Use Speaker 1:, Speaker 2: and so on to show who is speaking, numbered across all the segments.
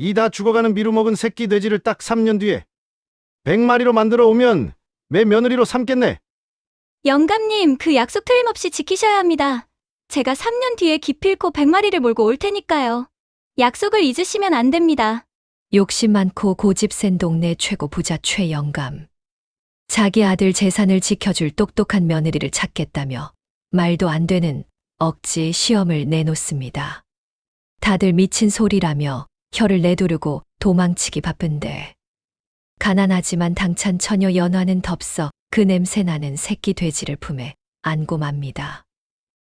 Speaker 1: 이 다 죽어가는 미루먹은 새끼 돼지를 딱 3년 뒤에 100마리로 만들어 오면 내 며느리로 삼겠네.
Speaker 2: 영감님, 그 약속 틀림없이 지키셔야 합니다. 제가 3년 뒤에 기필코 100마리를 몰고 올 테니까요. 약속을 잊으시면 안 됩니다.
Speaker 3: 욕심 많고 고집 센 동네 최고 부자 최영감. 자기 아들 재산을 지켜줄 똑똑한 며느리를 찾겠다며 말도 안 되는 억지 시험을 내놓습니다. 다들 미친 소리라며 혀를 내두르고 도망치기 바쁜데 가난하지만 당찬 처녀 연화는 덥석 그 냄새나는 새끼 돼지를 품에 안고 맙니다.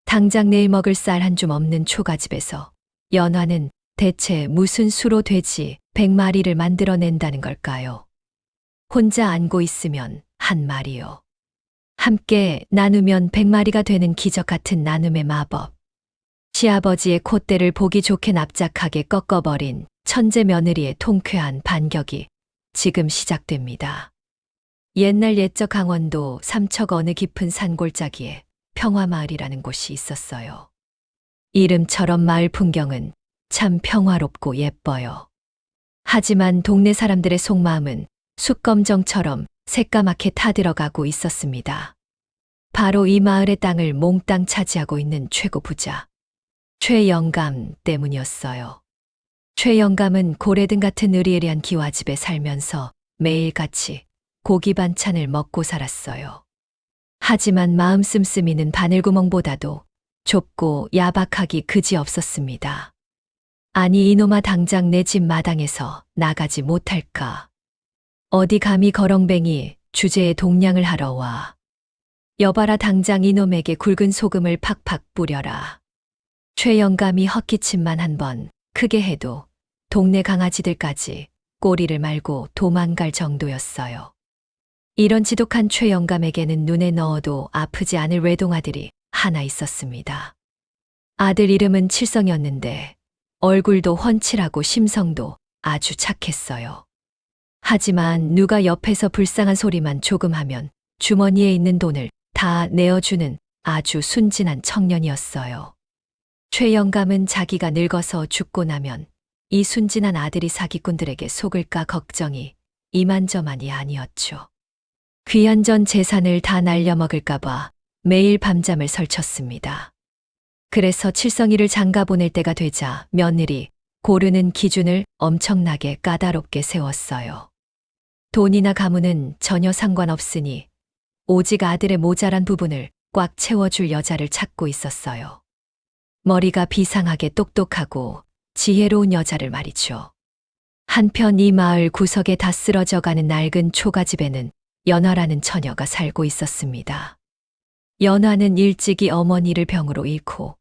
Speaker 3: 당장 내일 먹을 쌀 한 줌 없는 초가집에서 연화는 대체 무슨 수로 돼지 100마리를 만들어낸다는 걸까요? 혼자 안고 있으면 한 마리요. 함께 나누면 100마리가 되는 기적 같은 나눔의 마법. 시아버지의 콧대를 보기 좋게 납작하게 꺾어버린 천재 며느리의 통쾌한 반격이 지금 시작됩니다. 옛날 옛적 강원도 삼척 어느 깊은 산골짜기에 평화마을이라는 곳이 있었어요. 이름처럼 마을 풍경은 참 평화롭고 예뻐요. 하지만 동네 사람들의 속마음은 숯검정처럼 새까맣게 타들어가고 있었습니다. 바로 이 마을의 땅을 몽땅 차지하고 있는 최고 부자 최영감 때문이었어요. 최영감은 고래등 같은 으리으리한 기와집에 살면서 매일같이 고기 반찬을 먹고 살았어요. 하지만 마음 씀씀이는 바늘구멍보다도 좁고 야박하기 그지없었습니다. 아니 이놈아 당장 내 집 마당에서 나가지 못할까. 어디 감히 거렁뱅이 주제에 동냥을 하러 와. 여봐라 당장 이놈에게 굵은 소금을 팍팍 뿌려라. 최영감이 헛기침만 한번 크게 해도 동네 강아지들까지 꼬리를 말고 도망갈 정도였어요. 이런 지독한 최영감에게는 눈에 넣어도 아프지 않을 외동아들이 하나 있었습니다. 아들 이름은 칠성이었는데 얼굴도 훤칠하고 심성도 아주 착했어요. 하지만 누가 옆에서 불쌍한 소리만 조금 하면 주머니에 있는 돈을 다 내어주는 아주 순진한 청년이었어요. 최영감은 자기가 늙어서 죽고 나면 이 순진한 아들이 사기꾼들에게 속을까 걱정이 이만저만이 아니었죠. 귀한 전 재산을 다 날려먹을까봐 매일 밤잠을 설쳤습니다. 그래서 칠성이를 장가 보낼 때가 되자 며느리 고르는 기준을 엄청나게 까다롭게 세웠어요. 돈이나 가문은 전혀 상관없으니 오직 아들의 모자란 부분을 꽉 채워줄 여자를 찾고 있었어요. 머리가 비상하게 똑똑하고 지혜로운 여자를 말이죠. 한편 이 마을 구석에 다 쓰러져가는 낡은 초가집에는 연화라는 처녀가 살고 있었습니다. 연화는 일찍이 어머니를 병으로 잃고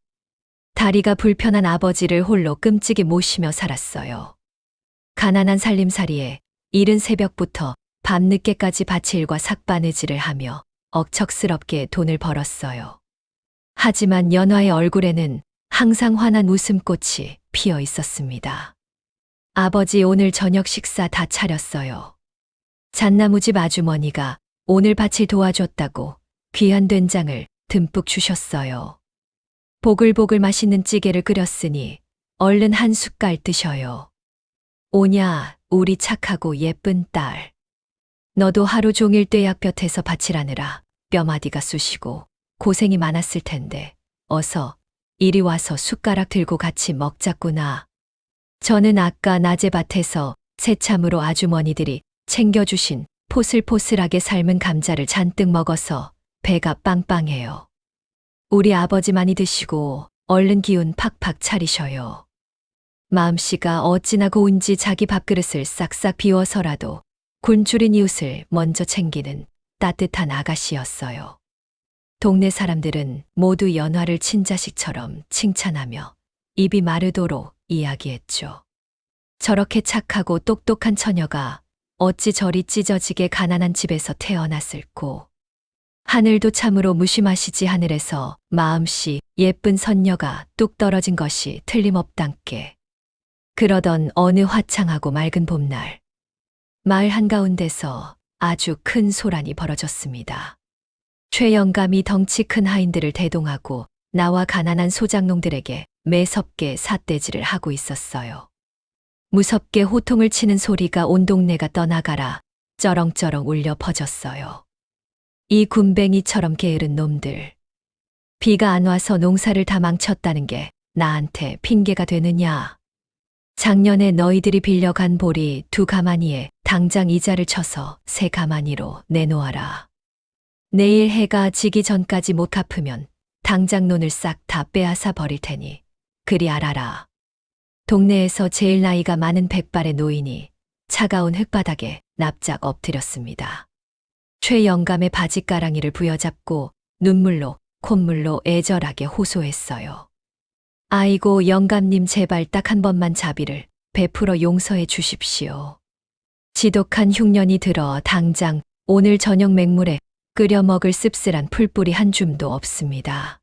Speaker 3: 다리가 불편한 아버지를 홀로 끔찍이 모시며 살았어요. 가난한 살림살이에 이른 새벽부터 밤늦게까지 밭일과 삭바느질을 하며 억척스럽게 돈을 벌었어요. 하지만 연화의 얼굴에는 항상 환한 웃음꽃이 피어 있었습니다. 아버지 오늘 저녁 식사 다 차렸어요. 잣나무집 아주머니가 오늘 밭을 도와줬다고 귀한 된장을 듬뿍 주셨어요. 보글보글 맛있는 찌개를 끓였으니 얼른 한 숟갈 드셔요. 오냐, 우리 착하고 예쁜 딸. 너도 하루 종일 떼약볕에서 밭일하느라 뼈마디가 쑤시고 고생이 많았을 텐데 어서 이리 와서 숟가락 들고 같이 먹자꾸나. 저는 아까 낮에 밭에서 새참으로 아주머니들이 챙겨주신 포슬포슬하게 삶은 감자를 잔뜩 먹어서 배가 빵빵해요. 우리 아버지 많이 드시고 얼른 기운 팍팍 차리셔요. 마음씨가 어찌나 고운지 자기 밥그릇을 싹싹 비워서라도 굶주린 이웃을 먼저 챙기는 따뜻한 아가씨였어요. 동네 사람들은 모두 연화를 친자식처럼 칭찬하며 입이 마르도록 이야기했죠. 저렇게 착하고 똑똑한 처녀가 어찌 저리 찢어지게 가난한 집에서 태어났을꼬. 하늘도 참으로 무심하시지 하늘에서 마음씨 예쁜 선녀가 뚝 떨어진 것이 틀림없단께. 그러던 어느 화창하고 맑은 봄날, 마을 한가운데서 아주 큰 소란이 벌어졌습니다. 최영감이 덩치 큰 하인들을 대동하고 나와 가난한 소작농들에게 매섭게 삿대질을 하고 있었어요. 무섭게 호통을 치는 소리가 온 동네가 떠나가라 쩌렁쩌렁 울려 퍼졌어요. 이 군뱅이처럼 게으른 놈들. 비가 안 와서 농사를 다 망쳤다는 게 나한테 핑계가 되느냐. 작년에 너희들이 빌려간 보리 2가마니에 당장 이자를 쳐서 3가마니로 내놓아라. 내일 해가 지기 전까지 못 갚으면 당장 논을 싹 다 빼앗아 버릴 테니 그리 알아라. 동네에서 제일 나이가 많은 백발의 노인이 차가운 흙바닥에 납작 엎드렸습니다. 최 영감의 바지가랑이를 부여잡고 눈물로 콧물로 애절하게 호소했어요. 아이고 영감님 제발 딱 한 번만 자비를 베풀어 용서해 주십시오. 지독한 흉년이 들어 당장 오늘 저녁 맹물에 끓여 먹을 씁쓸한 풀뿌리 한 줌도 없습니다.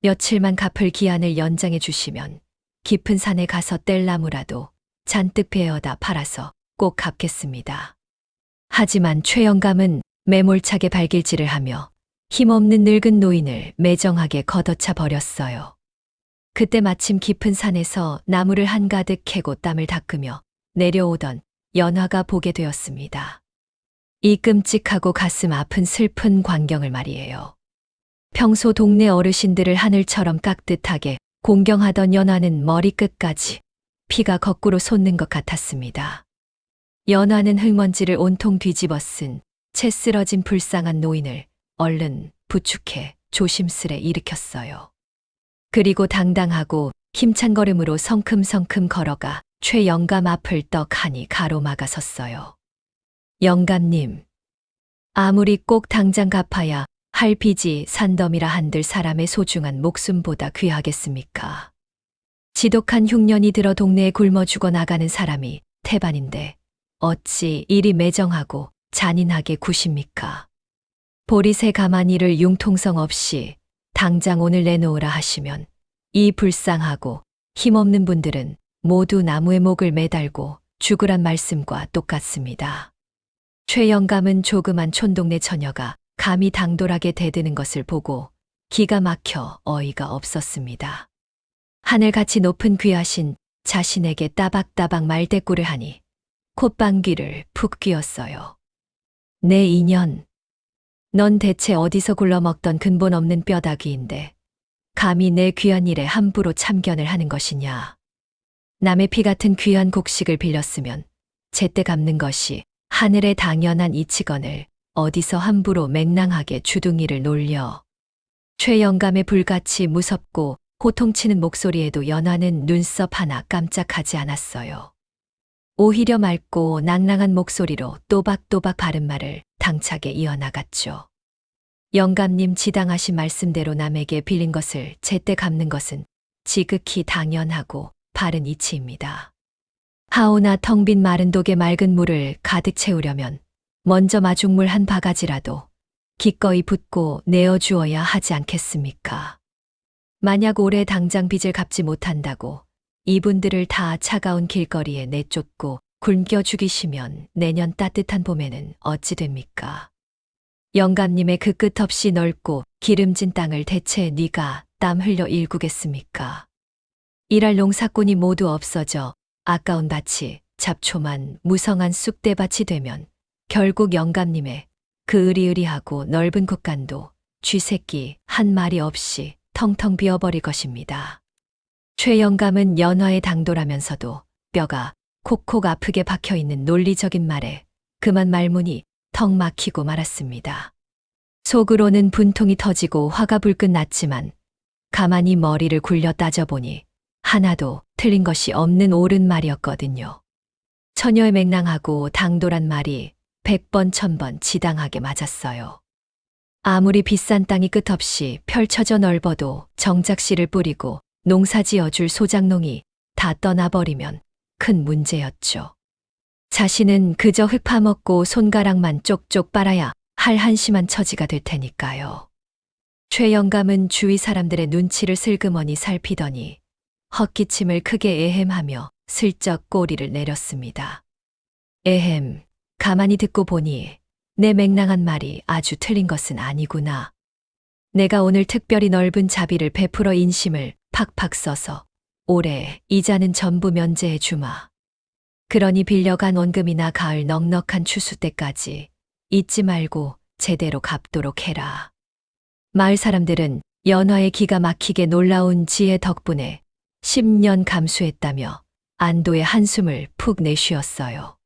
Speaker 3: 며칠만 갚을 기한을 연장해 주시면 깊은 산에 가서 뗄나무라도 잔뜩 베어다 팔아서 꼭 갚겠습니다. 하지만 최 영감은 매몰차게 발길질을 하며 힘없는 늙은 노인을 매정하게 걷어차 버렸어요. 그때 마침 깊은 산에서 나무를 한가득 캐고 땀을 닦으며 내려오던 연화가 보게 되었습니다. 이 끔찍하고 가슴 아픈 슬픈 광경을 말이에요. 평소 동네 어르신들을 하늘처럼 깍듯하게 공경하던 연화는 머리끝까지 피가 거꾸로 솟는 것 같았습니다. 연화는 흙먼지를 온통 뒤집어 쓴 채 쓰러진 불쌍한 노인을 얼른 부축해 조심스레 일으켰어요. 그리고 당당하고 힘찬 걸음으로 성큼성큼 걸어가 최 영감 앞을 떡하니 가로막아 섰어요. 영감님, 아무리 꼭 당장 갚아야 할 빚이 산더미라 한들 사람의 소중한 목숨보다 귀하겠습니까? 지독한 흉년이 들어 동네에 굶어 죽어 나가는 사람이 태반인데 어찌 이리 매정하고 잔인하게 구십니까? 보리새 가마니를 융통성 없이 당장 오늘 내놓으라 하시면 이 불쌍하고 힘없는 분들은 모두 나무에 목을 매달고 죽으란 말씀과 똑같습니다. 최 영감은 조그만 촌동네 처녀가 감히 당돌하게 대드는 것을 보고 기가 막혀 어이가 없었습니다. 하늘같이 높은 귀하신 자신에게 따박따박 말대꾸를 하니 콧방귀를 푹 뀌었어요. 내 인연, 넌 대체 어디서 굴러먹던 근본 없는 뼈다귀인데 감히 내 귀한 일에 함부로 참견을 하는 것이냐. 남의 피 같은 귀한 곡식을 빌렸으면 제때 갚는 것이 하늘의 당연한 이치건을 어디서 함부로 맹랑하게 주둥이를 놀려. 최 영감의 불같이 무섭고 호통치는 목소리에도 연화는 눈썹 하나 깜짝하지 않았어요. 오히려 맑고 낭랑한 목소리로 또박또박 바른 말을 당차게 이어나갔죠. 영감님 지당하신 말씀대로 남에게 빌린 것을 제때 갚는 것은 지극히 당연하고 바른 이치입니다. 하오나 텅 빈 마른 독에 맑은 물을 가득 채우려면 먼저 마중물 한 바가지라도 기꺼이 붓고 내어주어야 하지 않겠습니까? 만약 올해 당장 빚을 갚지 못한다고 이분들을 다 차가운 길거리에 내쫓고 굶겨 죽이시면 내년 따뜻한 봄에는 어찌 됩니까? 영감님의 그 끝없이 넓고 기름진 땅을 대체 네가 땀 흘려 일구겠습니까? 일할 농사꾼이 모두 없어져 아까운 밭이 잡초만 무성한 쑥대밭이 되면 결국 영감님의 그 으리으리하고 넓은 국간도 쥐새끼 한 마리 없이 텅텅 비어버릴 것입니다. 최 영감은 연화에 당돌하면서도 뼈가 콕콕 아프게 박혀있는 논리적인 말에 그만 말문이 턱 막히고 말았습니다. 속으로는 분통이 터지고 화가 불끈 났지만 가만히 머리를 굴려 따져보니 하나도 틀린 것이 없는 옳은 말이었거든요. 처녀의 맹랑하고 당돌한 말이 100번 1000번 지당하게 맞았어요. 아무리 비싼 땅이 끝없이 펼쳐져 넓어도 정작 씨를 뿌리고 농사 지어줄 소작농이 다 떠나버리면 큰 문제였죠. 자신은 그저 흙 파먹고 손가락만 쪽쪽 빨아야 할 한심한 처지가 될 테니까요. 최 영감은 주위 사람들의 눈치를 슬그머니 살피더니 헛기침을 크게 에헴하며 슬쩍 꼬리를 내렸습니다. 에헴, 가만히 듣고 보니 내 맹랑한 말이 아주 틀린 것은 아니구나. 내가 오늘 특별히 넓은 자비를 베풀어 인심을 팍팍 써서 올해 이자는 전부 면제해 주마. 그러니 빌려간 원금이나 가을 넉넉한 추수 때까지 잊지 말고 제대로 갚도록 해라. 마을 사람들은 연화의 기가 막히게 놀라운 지혜 덕분에 10년 감수했다며 안도의 한숨을 푹 내쉬었어요.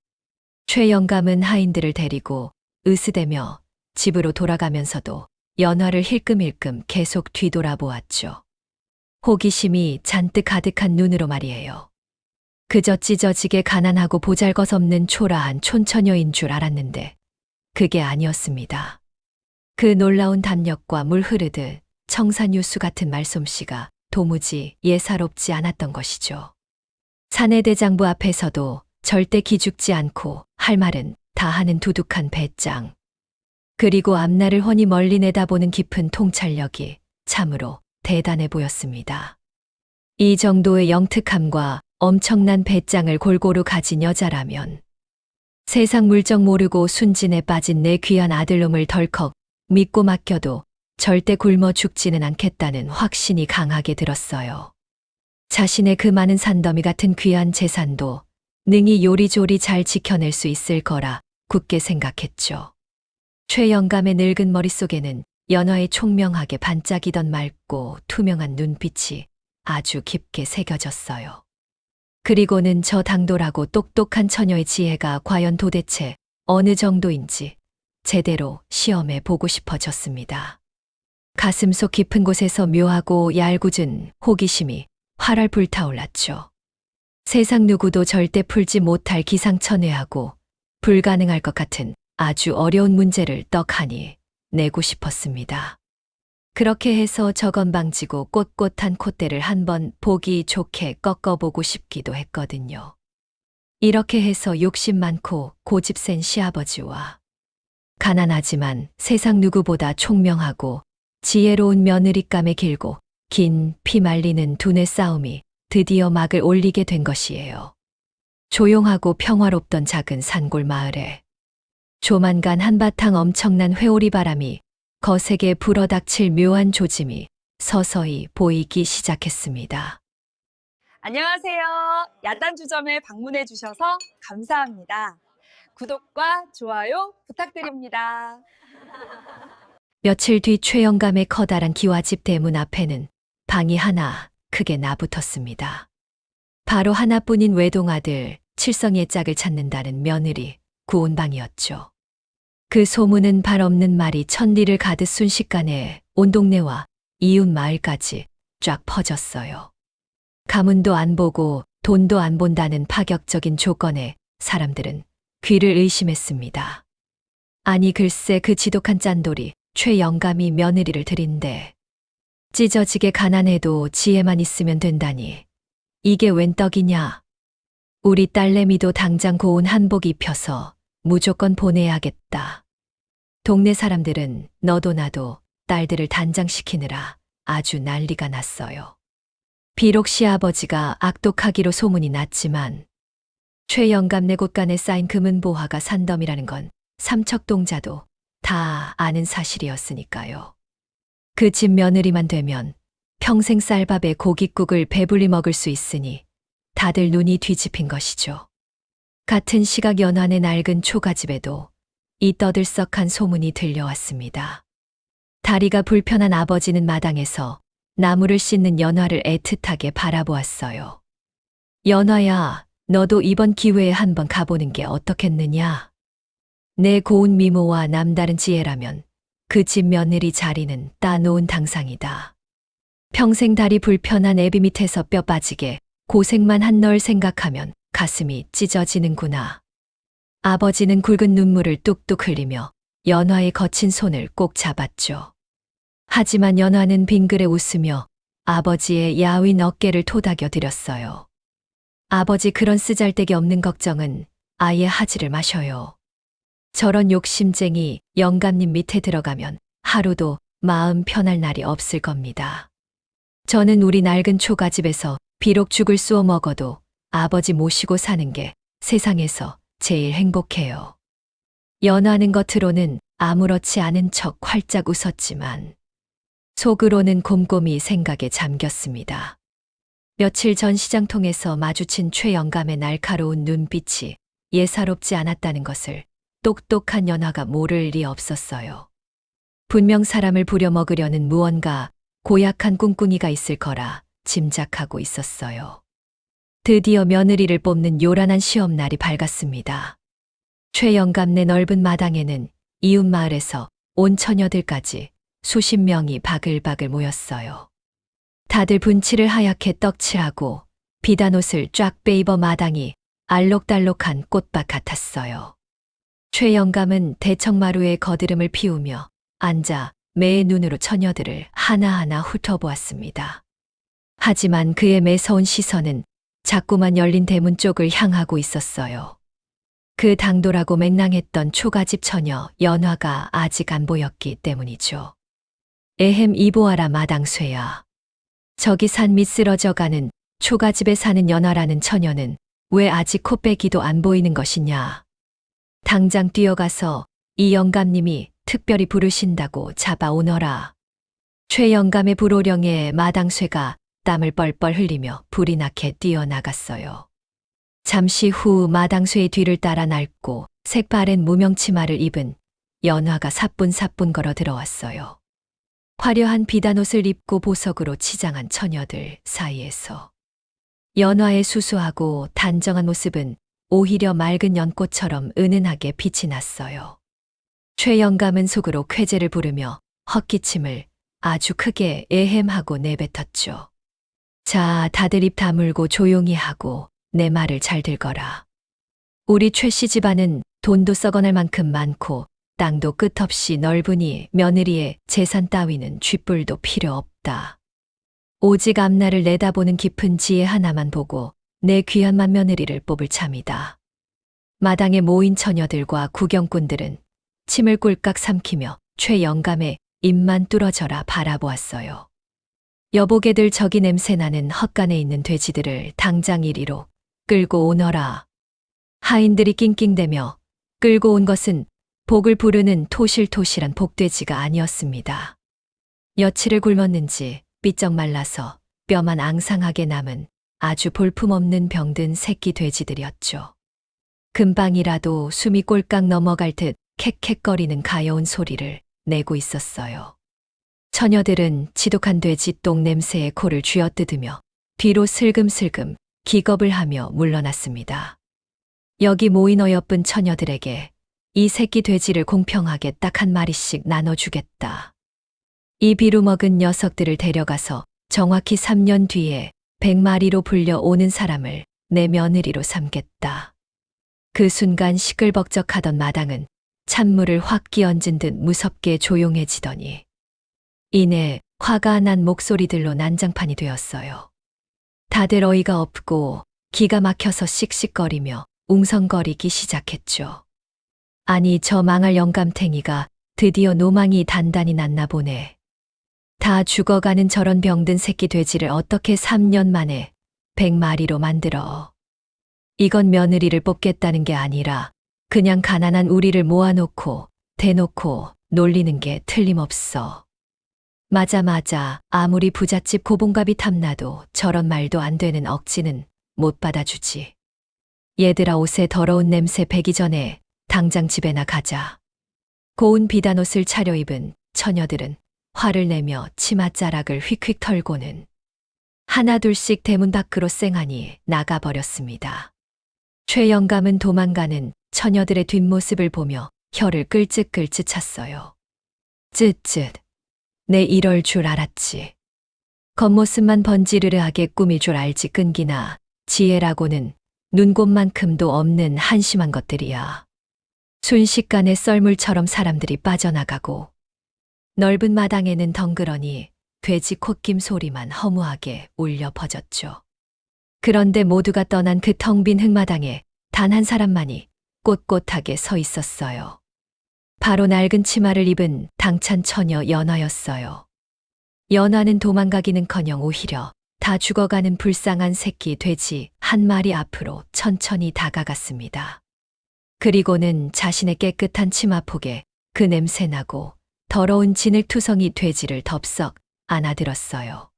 Speaker 3: 최 영감은 하인들을 데리고 으스대며 집으로 돌아가면서도 연화를 힐끔힐끔 계속 뒤돌아보았죠. 호기심이 잔뜩 가득한 눈으로 말이에요. 그저 찢어지게 가난하고 보잘것없는 초라한 촌처녀인 줄 알았는데 그게 아니었습니다. 그 놀라운 담력과 물 흐르듯 청산유수 같은 말솜씨가 도무지 예사롭지 않았던 것이죠. 사내대장부 앞에서도 절대 기죽지 않고 할 말은 다 하는 두둑한 배짱. 그리고 앞날을 훤히 멀리 내다보는 깊은 통찰력이 참으로 대단해 보였습니다. 이 정도의 영특함과 엄청난 배짱을 골고루 가진 여자라면 세상 물정 모르고 순진에 빠진 내 귀한 아들놈을 덜컥 믿고 맡겨도 절대 굶어 죽지는 않겠다는 확신이 강하게 들었어요. 자신의 그 많은 산더미 같은 귀한 재산도 능히 요리조리 잘 지켜낼 수 있을 거라 굳게 생각했죠. 최 영감의 늙은 머릿속에는 연화의 총명하게 반짝이던 맑고 투명한 눈빛이 아주 깊게 새겨졌어요. 그리고는 저 당돌하고 똑똑한 처녀의 지혜가 과연 도대체 어느 정도인지 제대로 시험해 보고 싶어졌습니다. 가슴속 깊은 곳에서 묘하고 얄궂은 호기심이 활활 불타올랐죠. 세상 누구도 절대 풀지 못할 기상천외하고 불가능할 것 같은 아주 어려운 문제를 떡하니 내고 싶었습니다. 그렇게 해서 저건방지고 꼿꼿한 콧대를 한번 보기 좋게 꺾어보고 싶기도 했거든요. 이렇게 해서 욕심 많고 고집센 시아버지와 가난하지만 세상 누구보다 총명하고 지혜로운 며느리감에 길고 긴 피말리는 두뇌 싸움이 드디어 막을 올리게 된 것이에요. 조용하고 평화롭던 작은 산골 마을에 조만간 한바탕 엄청난 회오리 바람이 거세게 불어닥칠 묘한 조짐이 서서히 보이기 시작했습니다.
Speaker 4: 안녕하세요. 야딴주점에 방문해 주셔서 감사합니다. 구독과 좋아요 부탁드립니다.
Speaker 3: 며칠 뒤 최영감의 커다란 기와집 대문 앞에는 방이 하나 크게 나붙었습니다. 바로 하나뿐인 외동아들 칠성이의 짝을 찾는다는 며느리 구온 방이었죠. 그 소문은 발 없는 말이 천리를 가듯 순식간에 온 동네와 이웃 마을까지 쫙 퍼졌어요. 가문도 안 보고 돈도 안 본다는 파격적인 조건에 사람들은 귀를 의심했습니다. 아니 글쎄 그 지독한 짠돌이 최 영감이 며느리를 들인데 찢어지게 가난해도 지혜만 있으면 된다니 이게 웬 떡이냐. 우리 딸내미도 당장 고운 한복 입혀서 무조건 보내야겠다. 동네 사람들은 너도 나도 딸들을 단장시키느라 아주 난리가 났어요. 비록 시아버지가 악독하기로 소문이 났지만 최 영감 내 곳간에 쌓인 금은보화가 산더미라는 건 삼척동자도 다 아는 사실이었으니까요. 그 집 며느리만 되면 평생 쌀밥에 고깃국을 배불리 먹을 수 있으니 다들 눈이 뒤집힌 것이죠. 같은 시각 연안의 낡은 초가집에도 이 떠들썩한 소문이 들려왔습니다. 다리가 불편한 아버지는 마당에서 나무를 씻는 연화를 애틋하게 바라보았어요. 연화야, 너도 이번 기회에 한번 가보는 게 어떻겠느냐? 내 고운 미모와 남다른 지혜라면 그 집 며느리 자리는 따놓은 당상이다. 평생 다리 불편한 애비 밑에서 뼈 빠지게 고생만 한 널 생각하면 가슴이 찢어지는구나. 아버지는 굵은 눈물을 뚝뚝 흘리며 연화의 거친 손을 꼭 잡았죠. 하지만 연화는 빙그레 웃으며 아버지의 야윈 어깨를 토닥여 드렸어요. 아버지 그런 쓰잘데기 없는 걱정은 아예 하지를 마셔요. 저런 욕심쟁이 영감님 밑에 들어가면 하루도 마음 편할 날이 없을 겁니다. 저는 우리 낡은 초가집에서 비록 죽을 쑤어 먹어도 아버지 모시고 사는 게 세상에서 제일 행복해요. 연화는 겉으로는 아무렇지 않은 척 활짝 웃었지만 속으로는 곰곰이 생각에 잠겼습니다. 며칠 전 시장통에서 마주친 최영감의 날카로운 눈빛이 예사롭지 않았다는 것을 똑똑한 연화가 모를 리 없었어요. 분명 사람을 부려먹으려는 무언가 고약한 꿍꿍이가 있을 거라 짐작하고 있었어요. 드디어 며느리를 뽑는 요란한 시험날이 밝았습니다. 최영감네 넓은 마당에는 이웃 마을에서 온 처녀들까지 수십 명이 바글바글 모였어요. 다들 분칠을 하얗게 떡칠하고 비단 옷을 쫙 빼입어 마당이 알록달록한 꽃밭 같았어요. 최영감은 대청마루에 거드름을 피우며 앉아 매의 눈으로 처녀들을 하나하나 훑어보았습니다. 하지만 그의 매서운 시선은 자꾸만 열린 대문 쪽을 향하고 있었어요. 그 당돌하고 맹랑했던 초가집 처녀 연화가 아직 안 보였기 때문이죠. 에헴 이보아라 마당쇠야. 저기 산 밑 쓰러져가는 초가집에 사는 연화라는 처녀는 왜 아직 코빼기도 안 보이는 것이냐. 당장 뛰어가서 이 영감님이 특별히 부르신다고 잡아오너라. 최영감의 불호령에 마당쇠가 땀을 뻘뻘 흘리며 불이 나게 뛰어나갔어요. 잠시 후 마당쇠의 뒤를 따라 낡고 색바랜 무명치마를 입은 연화가 사뿐사뿐 걸어 들어왔어요. 화려한 비단옷을 입고 보석으로 치장한 처녀들 사이에서 연화의 수수하고 단정한 모습은 오히려 맑은 연꽃처럼 은은하게 빛이 났어요. 최영감은 속으로 쾌재를 부르며 헛기침을 아주 크게 에헴하고 내뱉었죠. 자, 다들 입 다물고 조용히 하고 내 말을 잘 들거라. 우리 최씨 집안은 돈도 썩어날 만큼 많고 땅도 끝없이 넓으니 며느리의 재산 따위는 쥐뿔도 필요 없다. 오직 앞날을 내다보는 깊은 지혜 하나만 보고 내 귀한 맏며느리를 뽑을 참이다. 마당에 모인 처녀들과 구경꾼들은 침을 꿀깍 삼키며 최영감의 입만 뚫어져라 바라보았어요. 여보게들 저기 냄새나는 헛간에 있는 돼지들을 당장 이리로 끌고 오너라. 하인들이 낑낑대며 끌고 온 것은 복을 부르는 토실토실한 복돼지가 아니었습니다. 여치를 굶었는지 삐쩍 말라서 뼈만 앙상하게 남은 아주 볼품없는 병든 새끼 돼지들이었죠. 금방이라도 숨이 꼴깍 넘어갈 듯 캑캑거리는 가여운 소리를 내고 있었어요. 처녀들은 지독한 돼지 똥 냄새에 코를 쥐어뜯으며 뒤로 슬금슬금 기겁을 하며 물러났습니다. 여기 모인 어여쁜 처녀들에게 이 새끼 돼지를 공평하게 딱 한 마리씩 나눠주겠다. 이 비루먹은 녀석들을 데려가서 정확히 3년 뒤에 100마리로 불려오는 사람을 내 며느리로 삼겠다. 그 순간 시끌벅적하던 마당은 찬물을 확 끼얹은 듯 무섭게 조용해지더니 이내 화가 난 목소리들로 난장판이 되었어요. 다들 어이가 없고 기가 막혀서 씩씩거리며 웅성거리기 시작했죠. 아니 저 망할 영감탱이가 드디어 노망이 단단히 났나 보네. 다 죽어가는 저런 병든 새끼 돼지를 어떻게 3년 만에 100마리로 만들어. 이건 며느리를 뽑겠다는 게 아니라 그냥 가난한 우리를 모아놓고 대놓고 놀리는 게 틀림없어. 맞아. 아무리 부잣집 고봉갑이 탐나도 저런 말도 안 되는 억지는 못 받아주지. 얘들아 옷에 더러운 냄새 배기 전에 당장 집에나 가자. 고운 비단옷을 차려입은 처녀들은 화를 내며 치맛자락을 휙휙 털고는 하나둘씩 대문 밖으로 쌩하니 나가버렸습니다. 최영감은 도망가는 처녀들의 뒷모습을 보며 혀를 끌쯧끌쯧 찼어요. 쯧쯧. 내 이럴 줄 알았지. 겉모습만 번지르르하게 꾸밀 줄 알지 끈기나 지혜라고는 눈곱만큼도 없는 한심한 것들이야. 순식간에 썰물처럼 사람들이 빠져나가고 넓은 마당에는 덩그러니 돼지 콧김 소리만 허무하게 울려 퍼졌죠. 그런데 모두가 떠난 그 텅 빈 흙마당에 단 한 사람만이 꼿꼿하게 서 있었어요. 바로 낡은 치마를 입은 당찬 처녀 연화였어요. 연화는 도망가기는커녕 오히려 다 죽어가는 불쌍한 새끼 돼지 한 마리 앞으로 천천히 다가갔습니다. 그리고는 자신의 깨끗한 치마폭에 그 냄새나고 더러운 진흙투성이 돼지를 덥석 안아들었어요.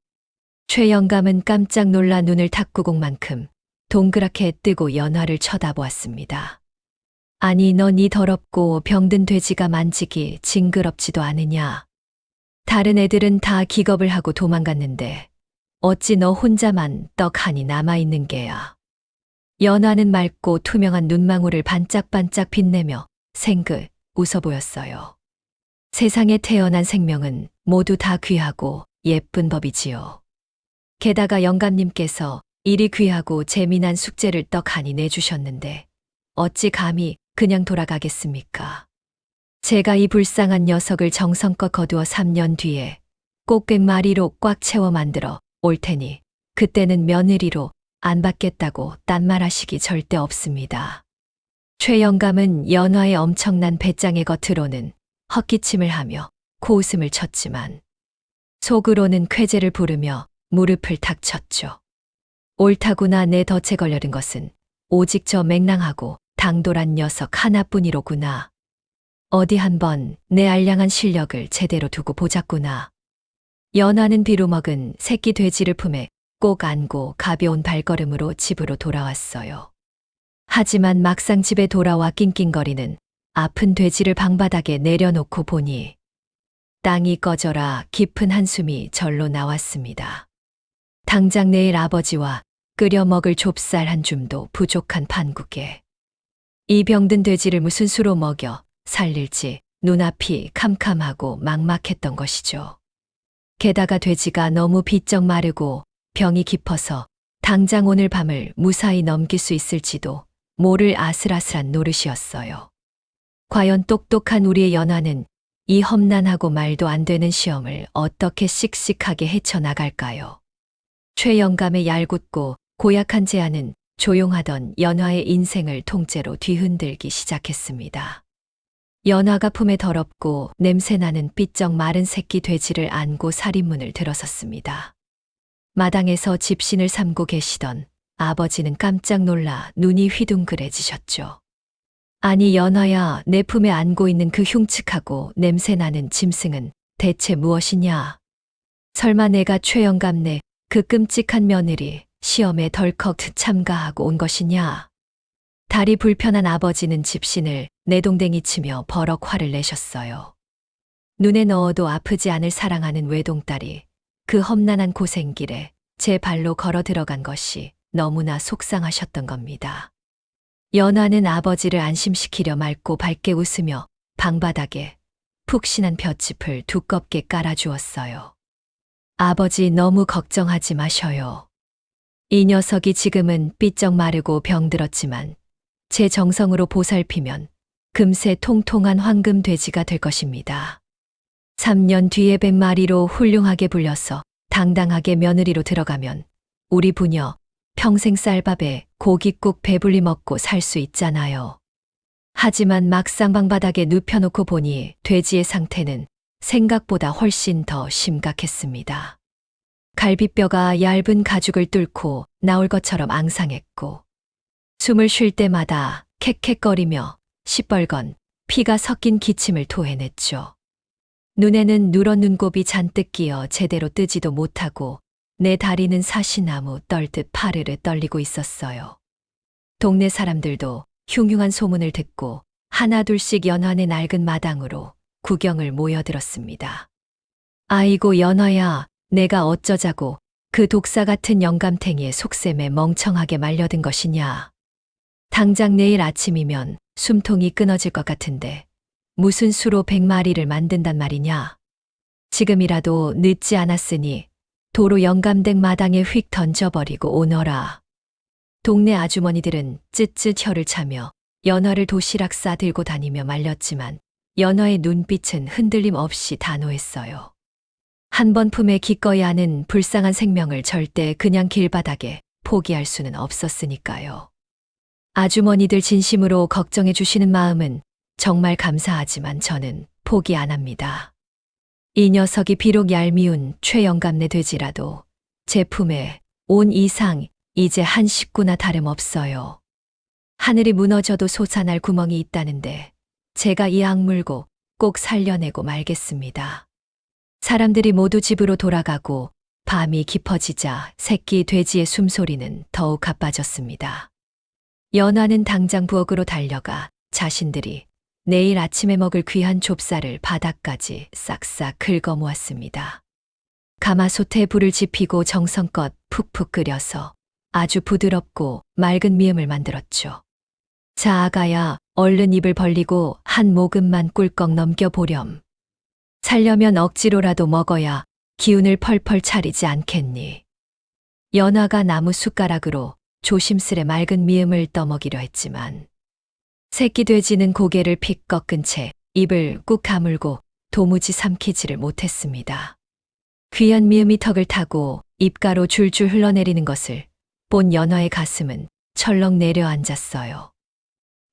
Speaker 3: 최 영감은 깜짝 놀라 눈을 탁구공만큼 동그랗게 뜨고 연화를 쳐다보았습니다. 아니, 넌 이 더럽고 병든 돼지가 만지기 징그럽지도 않으냐? 다른 애들은 다 기겁을 하고 도망갔는데 어찌 너 혼자만 떡하니 남아있는 게야. 연화는 맑고 투명한 눈망울을 반짝반짝 빛내며 생긋 웃어 보였어요. 세상에 태어난 생명은 모두 다 귀하고 예쁜 법이지요. 게다가 영감님께서 이리 귀하고 재미난 숙제를 떡하니 내주셨는데 어찌 감히 그냥 돌아가겠습니까? 제가 이 불쌍한 녀석을 정성껏 거두어 3년 뒤에 꼭 100마리로 꽉 채워 만들어 올 테니 그때는 며느리로 안 받겠다고 딴말하시기 절대 없습니다. 최 영감은 연화의 엄청난 배짱의 겉으로는 헛기침을 하며 코웃음을 쳤지만 속으로는 쾌재를 부르며 무릎을 탁 쳤죠. 옳다구나. 내 덫에 걸려든 것은 오직 저 맹랑하고 당돌한 녀석 하나뿐이로구나. 어디 한번 내 알량한 실력을 제대로 두고 보자꾸나. 연화는 비루먹은 새끼 돼지를 품에 꼭 안고 가벼운 발걸음으로 집으로 돌아왔어요. 하지만 막상 집에 돌아와 낑낑거리는 아픈 돼지를 방바닥에 내려놓고 보니 땅이 꺼져라 깊은 한숨이 절로 나왔습니다. 당장 내일 아버지와 끓여 먹을 좁쌀 한 줌도 부족한 판국에 이 병든 돼지를 무슨 수로 먹여 살릴지 눈앞이 캄캄하고 막막했던 것이죠. 게다가 돼지가 너무 비쩍 마르고 병이 깊어서 당장 오늘 밤을 무사히 넘길 수 있을지도 모를 아슬아슬한 노릇이었어요. 과연 똑똑한 우리의 연화는 이 험난하고 말도 안 되는 시험을 어떻게 씩씩하게 헤쳐나갈까요? 최 영감의 얄궂고 고약한 제안은 조용하던 연화의 인생을 통째로 뒤흔들기 시작했습니다. 연화가 품에 더럽고 냄새나는 삐쩍 마른 새끼 돼지를 안고 살인문을 들어섰습니다. 마당에서 집신을 삼고 계시던 아버지는 깜짝 놀라 눈이 휘둥그레지셨죠. 아니, 연화야, 내 품에 안고 있는 그 흉측하고 냄새나는 짐승은 대체 무엇이냐? 설마 내가 최 영감네 그 끔찍한 며느리 시험에 덜컥 참가하고 온 것이냐? 다리 불편한 아버지는 집신을 내동댕이 치며 버럭 화를 내셨어요. 눈에 넣어도 아프지 않을 사랑하는 외동딸이 그 험난한 고생길에 제 발로 걸어 들어간 것이 너무나 속상하셨던 겁니다. 연화는 아버지를 안심시키려 맑고 밝게 웃으며 방바닥에 푹신한 볏짚을 두껍게 깔아주었어요. 아버지, 너무 걱정하지 마셔요. 이 녀석이 지금은 삐쩍 마르고 병들었지만 제 정성으로 보살피면 금세 통통한 황금 돼지가 될 것입니다. 3년 뒤에 100마리로 훌륭하게 불려서 당당하게 며느리로 들어가면 우리 부녀 평생 쌀밥에 고깃국 배불리 먹고 살 수 있잖아요. 하지만 막상 방바닥에 눕혀놓고 보니 돼지의 상태는 생각보다 훨씬 더 심각했습니다. 갈비뼈가 얇은 가죽을 뚫고 나올 것처럼 앙상했고 숨을 쉴 때마다 캑캑거리며 시뻘건 피가 섞인 기침을 토해냈죠. 눈에는 누런 눈곱이 잔뜩 끼어 제대로 뜨지도 못하고 내 다리는 사시나무 떨듯 파르르 떨리고 있었어요. 동네 사람들도 흉흉한 소문을 듣고 하나둘씩 연화의 낡은 마당으로 구경을 모여들었습니다. 아이고, 연화야, 내가 어쩌자고 그 독사 같은 영감탱이의 속셈에 멍청하게 말려든 것이냐. 당장 내일 아침이면 숨통이 끊어질 것 같은데 무슨 수로 100마리를 만든단 말이냐. 지금이라도 늦지 않았으니 도로 영감댁 마당에 휙 던져버리고 오너라. 동네 아주머니들은 쯧쯧 혀를 차며 연화를 도시락 싸들고 다니며 말렸지만 연화의 눈빛은 흔들림 없이 단호했어요. 한 번 품에 기꺼이 안은 불쌍한 생명을 절대 그냥 길바닥에 포기할 수는 없었으니까요. 아주머니들 진심으로 걱정해 주시는 마음은 정말 감사하지만 저는 포기 안 합니다. 이 녀석이 비록 얄미운 최 영감네 돼지라도 제 품에 온 이상 이제 한 식구나 다름없어요. 하늘이 무너져도 솟아날 구멍이 있다는데 제가 이 악물고 꼭 살려내고 말겠습니다. 사람들이 모두 집으로 돌아가고 밤이 깊어지자 새끼 돼지의 숨소리는 더욱 가빠졌습니다. 연화는 당장 부엌으로 달려가 자신들이 내일 아침에 먹을 귀한 좁쌀을 바닥까지 싹싹 긁어 모았습니다. 가마솥에 불을 지피고 정성껏 푹푹 끓여서 아주 부드럽고 맑은 미음을 만들었죠. 자, 아가야, 얼른 입을 벌리고 한 모금만 꿀꺽 넘겨보렴. 살려면 억지로라도 먹어야 기운을 펄펄 차리지 않겠니? 연화가 나무 숟가락으로 조심스레 맑은 미음을 떠먹이려 했지만 새끼 돼지는 고개를 픽 꺾은 채 입을 꾹 가물고 도무지 삼키지를 못했습니다. 귀한 미음이 턱을 타고 입가로 줄줄 흘러내리는 것을 본 연화의 가슴은 철렁 내려앉았어요.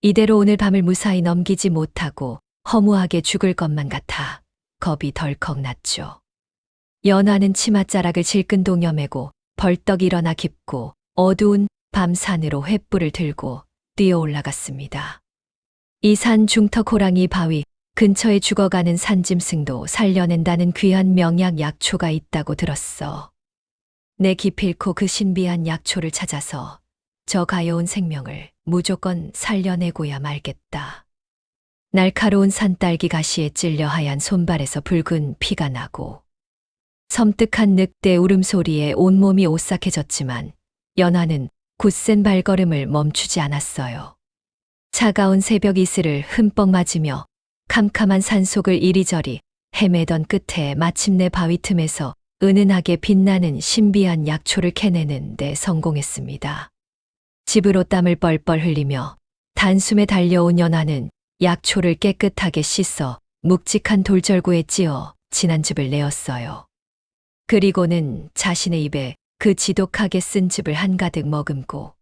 Speaker 3: 이대로 오늘 밤을 무사히 넘기지 못하고 허무하게 죽을 것만 같아 겁이 덜컥 났죠. 연화는 치맛자락을 질끈동여매고 벌떡 일어나 깊고 어두운 밤산으로 횃불을 들고 뛰어 올라갔습니다. 이 산 중턱 호랑이 바위 근처에 죽어가는 산짐승도 살려낸다는 귀한 명약 약초가 있다고 들었어. 내 기필코 그 신비한 약초를 찾아서 저 가여운 생명을 무조건 살려내고야 말겠다. 날카로운 산딸기 가시에 찔려 하얀 손발에서 붉은 피가 나고 섬뜩한 늑대 울음소리에 온몸이 오싹해졌지만 연화는 굳센 발걸음을 멈추지 않았어요. 차가운 새벽 이슬을 흠뻑 맞으며 캄캄한 산속을 이리저리 헤매던 끝에 마침내 바위 틈에서 은은하게 빛나는 신비한 약초를 캐내는 데 성공했습니다. 집으로 땀을 뻘뻘 흘리며 단숨에 달려온 연화는 약초를 깨끗하게 씻어 묵직한 돌절구에 찧어 진한 즙을 내었어요. 그리고는 자신의 입에 그 지독하게 쓴 즙을 한가득 머금고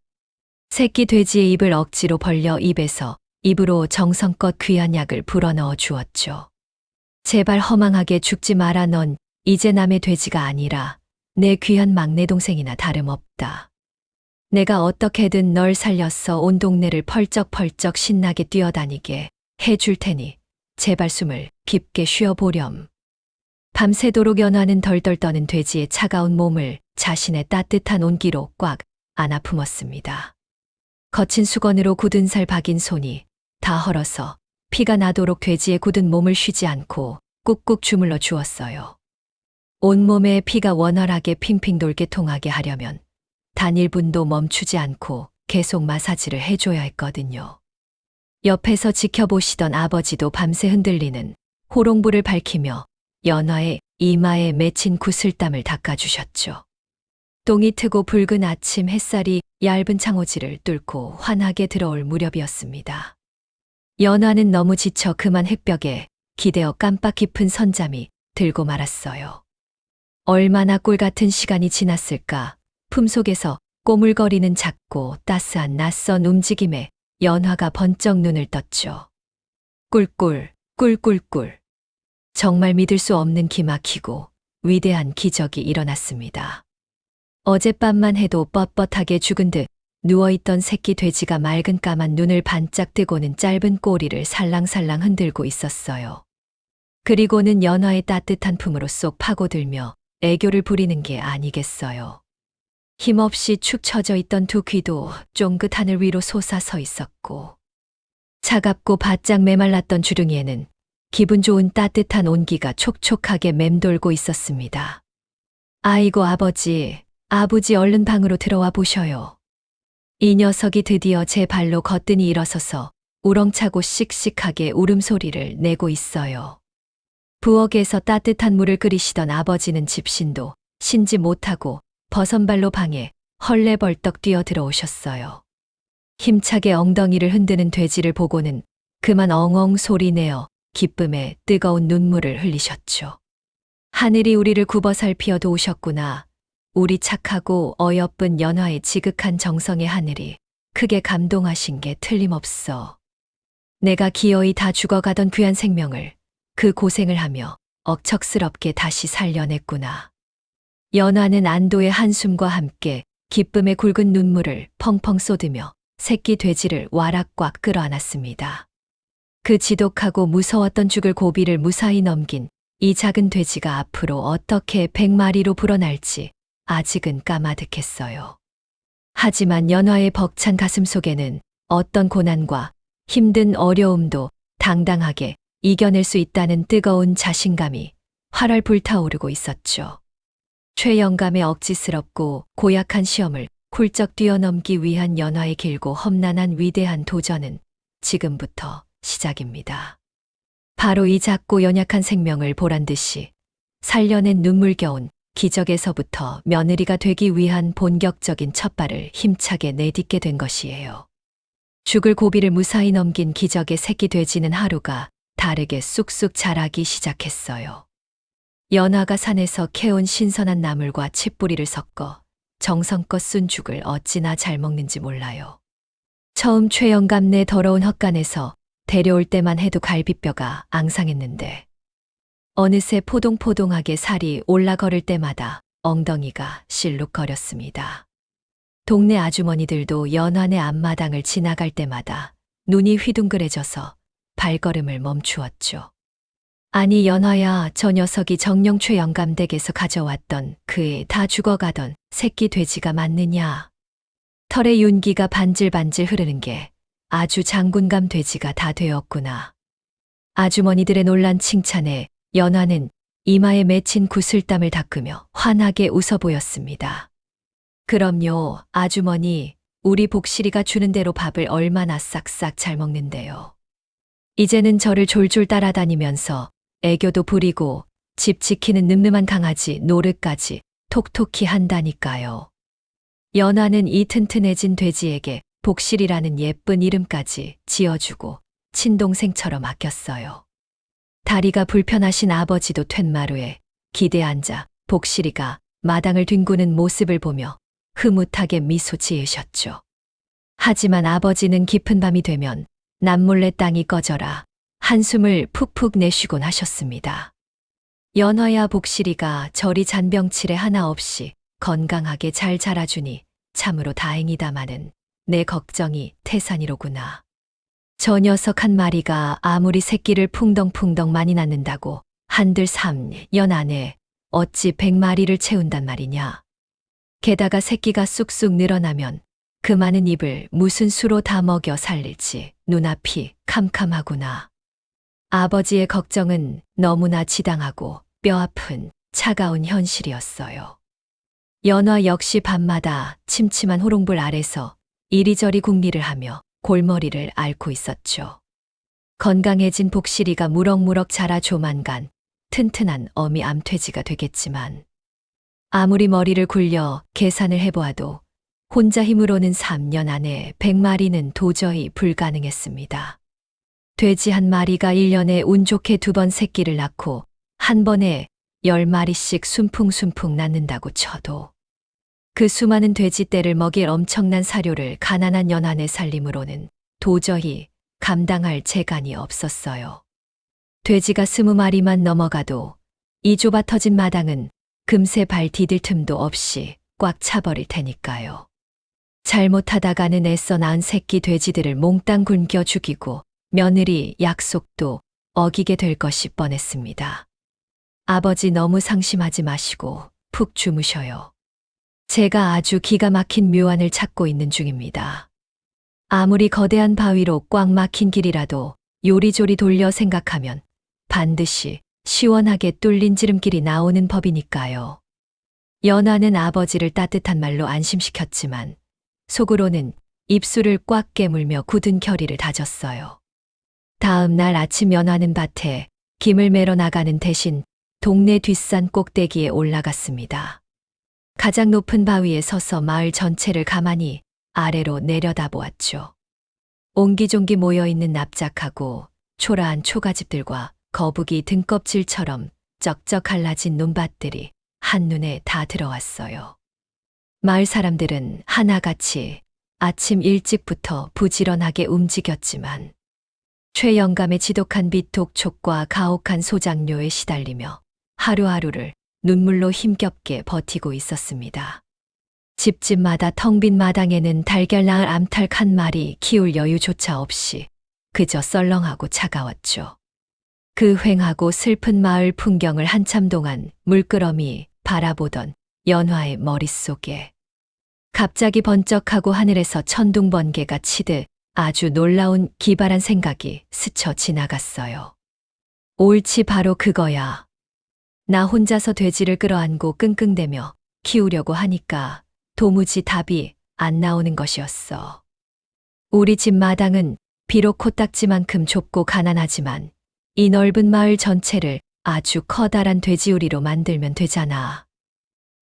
Speaker 3: 새끼 돼지의 입을 억지로 벌려 입에서 입으로 정성껏 귀한 약을 불어넣어 주었죠. 제발 허망하게 죽지 마라. 넌 이제 남의 돼지가 아니라 내 귀한 막내 동생이나 다름없다. 내가 어떻게든 널 살려서 온 동네를 펄쩍펄쩍 신나게 뛰어다니게 해줄 테니 제발 숨을 깊게 쉬어보렴. 밤새도록 연화는 덜덜 떠는 돼지의 차가운 몸을 자신의 따뜻한 온기로 꽉 안아 품었습니다. 거친 수건으로 굳은 살 박인 손이 다 헐어서 피가 나도록 돼지의 굳은 몸을 쉬지 않고 꾹꾹 주물러 주었어요. 온몸에 피가 원활하게 핑핑 돌게 통하게 하려면 단 1분도 멈추지 않고 계속 마사지를 해줘야 했거든요. 옆에서 지켜보시던 아버지도 밤새 흔들리는 호롱불을 밝히며 연화의 이마에 맺힌 구슬땀을 닦아주셨죠. 똥이 트고 붉은 아침 햇살이 얇은 창호지를 뚫고 환하게 들어올 무렵이었습니다. 연화는 너무 지쳐 그만 햇벽에 기대어 깜빡 깊은 선잠이 들고 말았어요. 얼마나 꿀같은 시간이 지났을까. 품속에서 꼬물거리는 작고 따스한 낯선 움직임에 연화가 번쩍 눈을 떴죠. 꿀꿀, 꿀꿀꿀. 정말 믿을 수 없는 기막히고 위대한 기적이 일어났습니다. 어젯밤만 해도 뻣뻣하게 죽은 듯 누워있던 새끼 돼지가 맑은 까만 눈을 반짝 뜨고는 짧은 꼬리를 살랑살랑 흔들고 있었어요. 그리고는 연화의 따뜻한 품으로 쏙 파고들며 애교를 부리는 게 아니겠어요. 힘없이 축 처져 있던 두 귀도 쫑긋 하늘 위로 솟아서 있었고 차갑고 바짝 메말랐던 주둥이에는 기분 좋은 따뜻한 온기가 촉촉하게 맴돌고 있었습니다. 아이고 아버지, 아버지 얼른 방으로 들어와 보셔요. 이 녀석이 드디어 제 발로 거뜬히 일어서서 우렁차고 씩씩하게 울음소리를 내고 있어요. 부엌에서 따뜻한 물을 끓이시던 아버지는 집신도 신지 못하고 버선발로 방에 헐레벌떡 뛰어 들어오셨어요. 힘차게 엉덩이를 흔드는 돼지를 보고는 그만 엉엉 소리내어 기쁨에 뜨거운 눈물을 흘리셨죠. 하늘이 우리를 굽어 살피어 도우셨구나. 우리 착하고 어여쁜 연화의 지극한 정성의 하늘이 크게 감동하신 게 틀림없어. 내가 기어이 다 죽어가던 귀한 생명을 그 고생을 하며 억척스럽게 다시 살려냈구나. 연화는 안도의 한숨과 함께 기쁨의 굵은 눈물을 펑펑 쏟으며 새끼 돼지를 와락 꽉 끌어안았습니다. 그 지독하고 무서웠던 죽을 고비를 무사히 넘긴 이 작은 돼지가 앞으로 어떻게 100마리로 불어날지 아직은 까마득했어요. 하지만 연화의 벅찬 가슴 속에는 어떤 고난과 힘든 어려움도 당당하게 이겨낼 수 있다는 뜨거운 자신감이 활활 불타오르고 있었죠. 최영감의 억지스럽고 고약한 시험을 훌쩍 뛰어넘기 위한 연화의 길고 험난한 위대한 도전은 지금부터 시작입니다. 바로 이 작고 연약한 생명을 보란듯이 살려낸 눈물겨운 기적에서부터 며느리가 되기 위한 본격적인 첫발을 힘차게 내딛게 된 것이에요. 죽을 고비를 무사히 넘긴 기적의 새끼 돼지는 하루가 다르게 쑥쑥 자라기 시작했어요. 연화가 산에서 캐온 신선한 나물과 칡뿌리를 섞어 정성껏 쓴 죽을 어찌나 잘 먹는지 몰라요. 처음 최영감네 더러운 헛간에서 데려올 때만 해도 갈비뼈가 앙상했는데 어느새 포동포동하게 살이 올라걸을 때마다 엉덩이가 실룩거렸습니다. 동네 아주머니들도 연화네 앞마당을 지나갈 때마다 눈이 휘둥그레져서 발걸음을 멈추었죠. 아니 연화야, 저 녀석이 정령 최영감 댁에서 가져왔던 그 다 죽어가던 새끼 돼지가 맞느냐. 털의 윤기가 반질반질 흐르는 게 아주 장군감 돼지가 다 되었구나. 아주머니들의 놀란 칭찬에 연화는 이마에 맺힌 구슬땀을 닦으며 환하게 웃어 보였습니다. 그럼요, 아주머니, 우리 복실이가 주는 대로 밥을 얼마나 싹싹 잘 먹는데요. 이제는 저를 졸졸 따라다니면서 애교도 부리고 집 지키는 늠름한 강아지 노릇까지 톡톡히 한다니까요. 연화는 이 튼튼해진 돼지에게 복실이라는 예쁜 이름까지 지어주고 친동생처럼 아꼈어요. 다리가 불편하신 아버지도 툇마루에 기대 앉아 복실이가 마당을 뒹구는 모습을 보며 흐뭇하게 미소 지으셨죠. 하지만 아버지는 깊은 밤이 되면 남몰래 땅이 꺼져라 한숨을 푹푹 내쉬곤 하셨습니다. 연화야, 복실이가 저리 잔병치레 하나 없이 건강하게 잘 자라주니 참으로 다행이다마는 내 걱정이 태산이로구나. 저 녀석 한 마리가 아무리 새끼를 풍덩풍덩 많이 낳는다고 한들 3년 안에 어찌 100마리를 채운단 말이냐. 게다가 새끼가 쑥쑥 늘어나면 그 많은 입을 무슨 수로 다 먹여 살릴지 눈앞이 캄캄하구나. 아버지의 걱정은 너무나 지당하고 뼈아픈 차가운 현실이었어요. 연화 역시 밤마다 침침한 호롱불 아래서 이리저리 궁리를 하며 골머리를 앓고 있었죠. 건강해진 복실이가 무럭무럭 자라 조만간 튼튼한 어미 암돼지가 되겠지만 아무리 머리를 굴려 계산을 해보아도 혼자 힘으로는 3년 안에 100마리는 도저히 불가능했습니다. 돼지 한 마리가 1년에 운 좋게 2번 새끼를 낳고 한 번에 10마리씩 순풍순풍 낳는다고 쳐도 그 수많은 돼지떼를 먹일 엄청난 사료를 가난한 연한의 살림으로는 도저히 감당할 재간이 없었어요. 돼지가 20마리만 넘어가도 이 좁아 터진 마당은 금세 발 디딜 틈도 없이 꽉 차버릴 테니까요. 잘못하다가는 애써 낳은 새끼 돼지들을 몽땅 굶겨 죽이고 며느리 약속도 어기게 될 것이 뻔했습니다. 아버지 너무 상심하지 마시고 푹 주무셔요. 제가 아주 기가 막힌 묘안을 찾고 있는 중입니다. 아무리 거대한 바위로 꽉 막힌 길이라도 요리조리 돌려 생각하면 반드시 시원하게 뚫린 지름길이 나오는 법이니까요. 연화는 아버지를 따뜻한 말로 안심시켰지만 속으로는 입술을 꽉 깨물며 굳은 결의를 다졌어요. 다음 날 아침 연화는 밭에 김을 매러 나가는 대신 동네 뒷산 꼭대기에 올라갔습니다. 가장 높은 바위에 서서 마을 전체를 가만히 아래로 내려다보았죠. 옹기종기 모여있는 납작하고 초라한 초가집들과 거북이 등껍질처럼 쩍쩍 갈라진 논밭들이 한눈에 다 들어왔어요. 마을 사람들은 하나같이 아침 일찍부터 부지런하게 움직였지만 최영감의 지독한 비톡촉과 가혹한 소장료에 시달리며 하루하루를 눈물로 힘겹게 버티고 있었습니다. 집집마다 텅 빈 마당에는 달걀 낳을 암탉 한 마리 키울 여유조차 없이 그저 썰렁하고 차가웠죠. 그 휑하고 슬픈 마을 풍경을 한참 동안 물끄러미 바라보던 연화의 머릿속에 갑자기 번쩍하고 하늘에서 천둥 번개가 치듯 아주 놀라운 기발한 생각이 스쳐 지나갔어요. 옳지, 바로 그거야. 나 혼자서 돼지를 끌어안고 끙끙대며 키우려고 하니까 도무지 답이 안 나오는 것이었어. 우리 집 마당은 비록 코딱지만큼 좁고 가난하지만 이 넓은 마을 전체를 아주 커다란 돼지우리로 만들면 되잖아.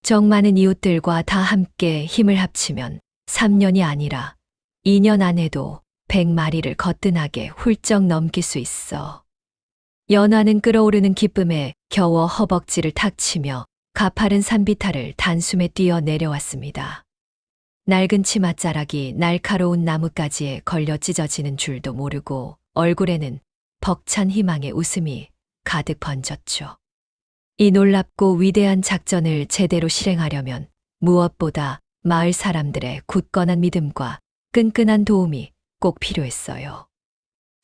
Speaker 3: 정 많은 이웃들과 다 함께 힘을 합치면 3년이 아니라 2년 안에도 100마리를 거뜬하게 훌쩍 넘길 수 있어. 연화는 끓어오르는 기쁨에 겨워 허벅지를 탁 치며 가파른 산비탈을 단숨에 뛰어 내려왔습니다. 낡은 치맛자락이 날카로운 나뭇가지에 걸려 찢어지는 줄도 모르고 얼굴에는 벅찬 희망의 웃음이 가득 번졌죠. 이 놀랍고 위대한 작전을 제대로 실행하려면 무엇보다 마을 사람들의 굳건한 믿음과 끈끈한 도움이 꼭 필요했어요.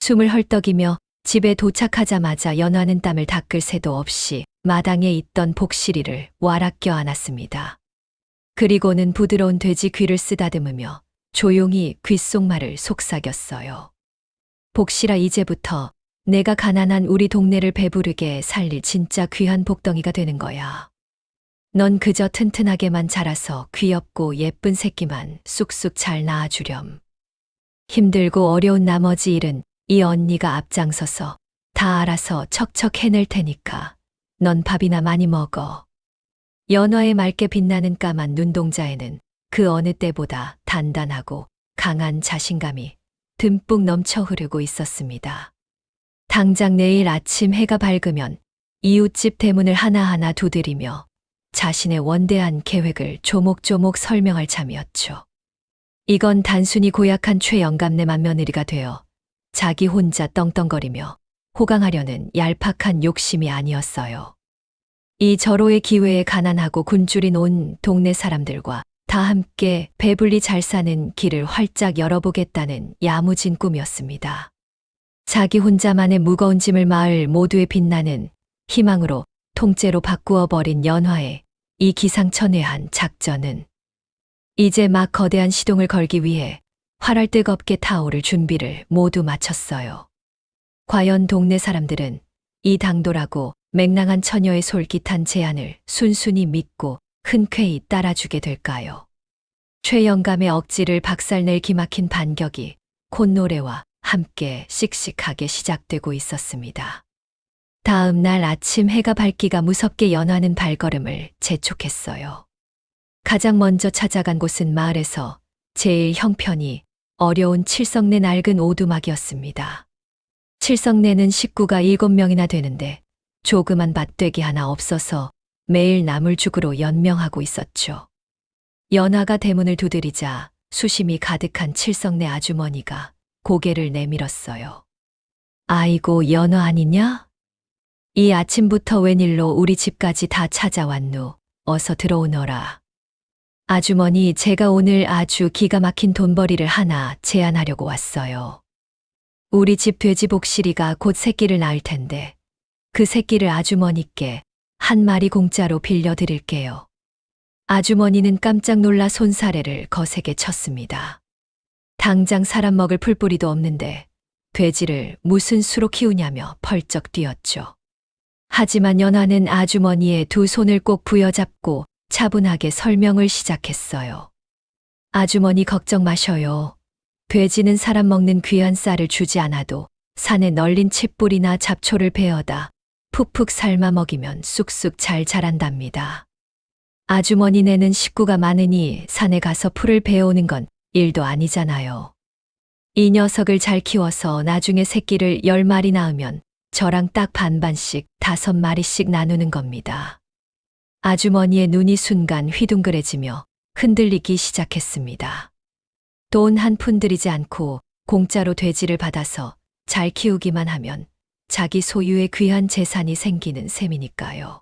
Speaker 3: 숨을 헐떡이며 집에 도착하자마자 연화는 땀을 닦을 새도 없이 마당에 있던 복실이를 와락 껴안았습니다. 그리고는 부드러운 돼지 귀를 쓰다듬으며 조용히 귓속말을 속삭였어요. 복실아, 이제부터 내가 가난한 우리 동네를 배부르게 살릴 진짜 귀한 복덩이가 되는 거야. 넌 그저 튼튼하게만 자라서 귀엽고 예쁜 새끼만 쑥쑥 잘 낳아주렴. 힘들고 어려운 나머지 일은 이 언니가 앞장서서 다 알아서 척척 해낼 테니까 넌 밥이나 많이 먹어. 연화의 맑게 빛나는 까만 눈동자에는 그 어느 때보다 단단하고 강한 자신감이 듬뿍 넘쳐 흐르고 있었습니다. 당장 내일 아침 해가 밝으면 이웃집 대문을 하나하나 두드리며 자신의 원대한 계획을 조목조목 설명할 참이었죠. 이건 단순히 고약한 최영감네 맏며느리가 되어 자기 혼자 떵떵거리며 호강하려는 얄팍한 욕심이 아니었어요. 이 절호의 기회에 가난하고 굶주린 온 동네 사람들과 다 함께 배불리 잘 사는 길을 활짝 열어보겠다는 야무진 꿈이었습니다. 자기 혼자만의 무거운 짐을 마을 모두에 빛나는 희망으로 통째로 바꾸어 버린 연화의 이 기상천외한 작전은 이제 막 거대한 시동을 걸기 위해 활활 뜨겁게 타오를 준비를 모두 마쳤어요. 과연 동네 사람들은 이 당돌하고 맹랑한 처녀의 솔깃한 제안을 순순히 믿고 흔쾌히 따라주게 될까요? 최영감의 억지를 박살낼 기막힌 반격이 콧노래와 함께 씩씩하게 시작되고 있었습니다. 다음 날 아침 해가 밝기가 무섭게 연화는 발걸음을 재촉했어요. 가장 먼저 찾아간 곳은 마을에서 제일 형편이 어려운 칠성내 낡은 오두막이었습니다. 칠성내는 식구가 7명이나 되는데 조그만 밭되기 하나 없어서 매일 나물죽으로 연명하고 있었죠. 연화가 대문을 두드리자 수심이 가득한 칠성내 아주머니가 고개를 내밀었어요. 아이고, 연화 아니냐? 이 아침부터 웬일로 우리 집까지 다 찾아왔누? 어서 들어오너라. 아주머니, 제가 오늘 아주 기가 막힌 돈벌이를 하나 제안하려고 왔어요. 우리 집 돼지 복실이가 곧 새끼를 낳을 텐데 그 새끼를 아주머니께 한 마리 공짜로 빌려드릴게요. 아주머니는 깜짝 놀라 손사래를 거세게 쳤습니다. 당장 사람 먹을 풀뿌리도 없는데 돼지를 무슨 수로 키우냐며 펄쩍 뛰었죠. 하지만 연화는 아주머니의 두 손을 꼭 부여잡고 차분하게 설명을 시작했어요. 아주머니, 걱정 마셔요. 돼지는 사람 먹는 귀한 쌀을 주지 않아도 산에 널린 칡뿌리나 잡초를 베어다 푹푹 삶아 먹이면 쑥쑥 잘 자란답니다. 아주머니네는 식구가 많으니 산에 가서 풀을 베어오는 건 일도 아니잖아요. 이 녀석을 잘 키워서 나중에 새끼를 10마리 낳으면 저랑 딱 반반씩 5마리씩 나누는 겁니다. 아주머니의 눈이 순간 휘둥그레지며 흔들리기 시작했습니다. 돈 한 푼 들이지 않고 공짜로 돼지를 받아서 잘 키우기만 하면 자기 소유의 귀한 재산이 생기는 셈이니까요.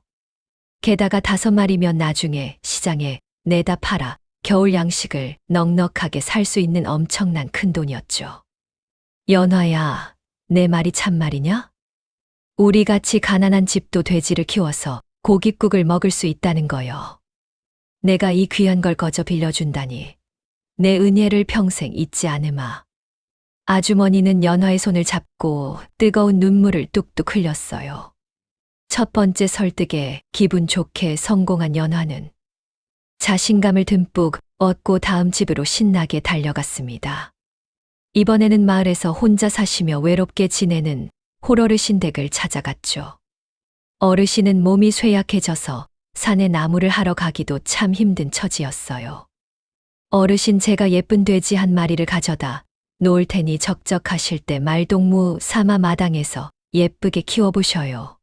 Speaker 3: 게다가 5마리면 나중에 시장에 내다 팔아 겨울 양식을 넉넉하게 살 수 있는 엄청난 큰돈이었죠. 연화야, 내 말이 참말이냐? 우리같이 가난한 집도 돼지를 키워서 고깃국을 먹을 수 있다는 거요. 내가 이 귀한 걸 거저 빌려준다니. 내 은혜를 평생 잊지 않으마. 아주머니는 연화의 손을 잡고 뜨거운 눈물을 뚝뚝 흘렸어요. 첫 번째 설득에 기분 좋게 성공한 연화는 자신감을 듬뿍 얻고 다음 집으로 신나게 달려갔습니다. 이번에는 마을에서 혼자 사시며 외롭게 지내는 홀어르신 댁을 찾아갔죠. 어르신은 몸이 쇠약해져서 산에 나무를 하러 가기도 참 힘든 처지였어요. 어르신, 제가 예쁜 돼지 한 마리를 가져다 놓을 테니 적적하실 때 말동무 삼아 마당에서 예쁘게 키워보셔요.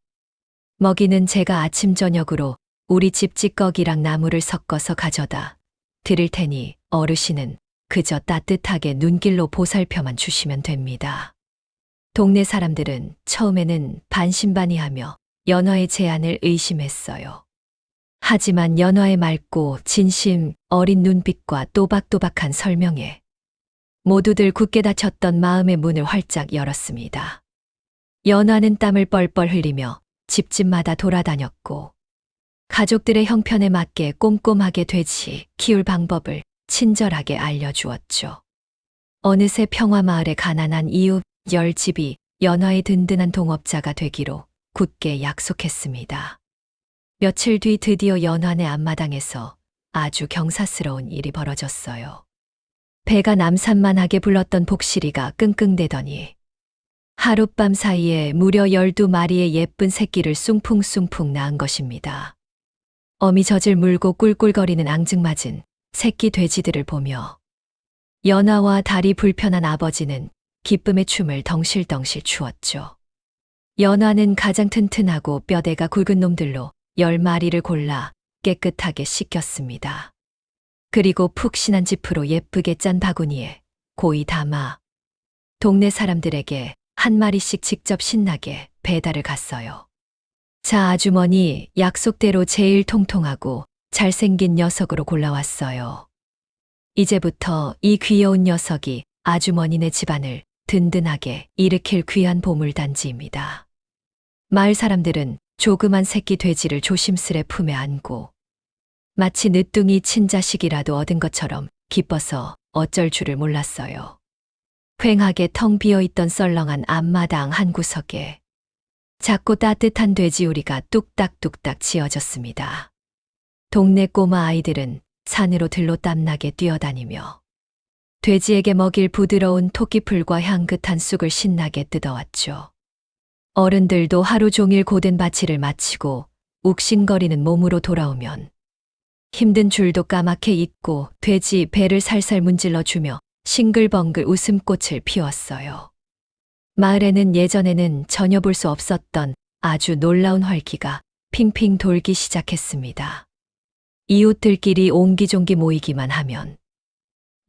Speaker 3: 먹이는 제가 아침 저녁으로 우리 집 찌꺼기랑 나무를 섞어서 가져다 드릴 테니 어르신은 그저 따뜻하게 눈길로 보살펴만 주시면 됩니다. 동네 사람들은 처음에는 반신반의하며 연화의 제안을 의심했어요. 하지만 연화의 맑고 진심 어린 눈빛과 또박또박한 설명에 모두들 굳게 닫혔던 마음의 문을 활짝 열었습니다. 연화는 땀을 뻘뻘 흘리며 집집마다 돌아다녔고 가족들의 형편에 맞게 꼼꼼하게 돼지 키울 방법을 친절하게 알려주었죠. 어느새 평화마을의 가난한 이웃 10집이 연화의 든든한 동업자가 되기로 굳게 약속했습니다. 며칠 뒤 드디어 연화네 앞마당에서 아주 경사스러운 일이 벌어졌어요. 배가 남산만하게 불렀던 복실이가 끙끙대더니 하룻밤 사이에 무려 12마리의 예쁜 새끼를 숭풍숭풍 낳은 것입니다. 어미젖을 물고 꿀꿀거리는 앙증맞은 새끼 돼지들을 보며 연화와 다리 불편한 아버지는 기쁨의 춤을 덩실덩실 추었죠. 연화는 가장 튼튼하고 뼈대가 굵은 놈들로 10마리를 골라 깨끗하게 씻겼습니다. 그리고 푹신한 지프로 예쁘게 짠 바구니에 고이 담아 동네 사람들에게 한 마리씩 직접 신나게 배달을 갔어요. 자, 아주머니, 약속대로 제일 통통하고 잘생긴 녀석으로 골라왔어요. 이제부터 이 귀여운 녀석이 아주머니네 집안을 든든하게 일으킬 귀한 보물단지입니다. 마을 사람들은 조그만 새끼 돼지를 조심스레 품에 안고 마치 늦둥이 친자식이라도 얻은 것처럼 기뻐서 어쩔 줄을 몰랐어요. 휑하게 텅 비어있던 썰렁한 앞마당 한 구석에 작고 따뜻한 돼지우리가 뚝딱뚝딱 지어졌습니다. 동네 꼬마 아이들은 산으로 들로 땀나게 뛰어다니며 돼지에게 먹일 부드러운 토끼풀과 향긋한 쑥을 신나게 뜯어왔죠. 어른들도 하루 종일 고된 바치를 마치고 욱신거리는 몸으로 돌아오면 힘든 줄도 까맣게 잊고 돼지 배를 살살 문질러 주며 싱글벙글 웃음꽃을 피웠어요. 마을에는 예전에는 전혀 볼 수 없었던 아주 놀라운 활기가 핑핑 돌기 시작했습니다. 이웃들끼리 옹기종기 모이기만 하면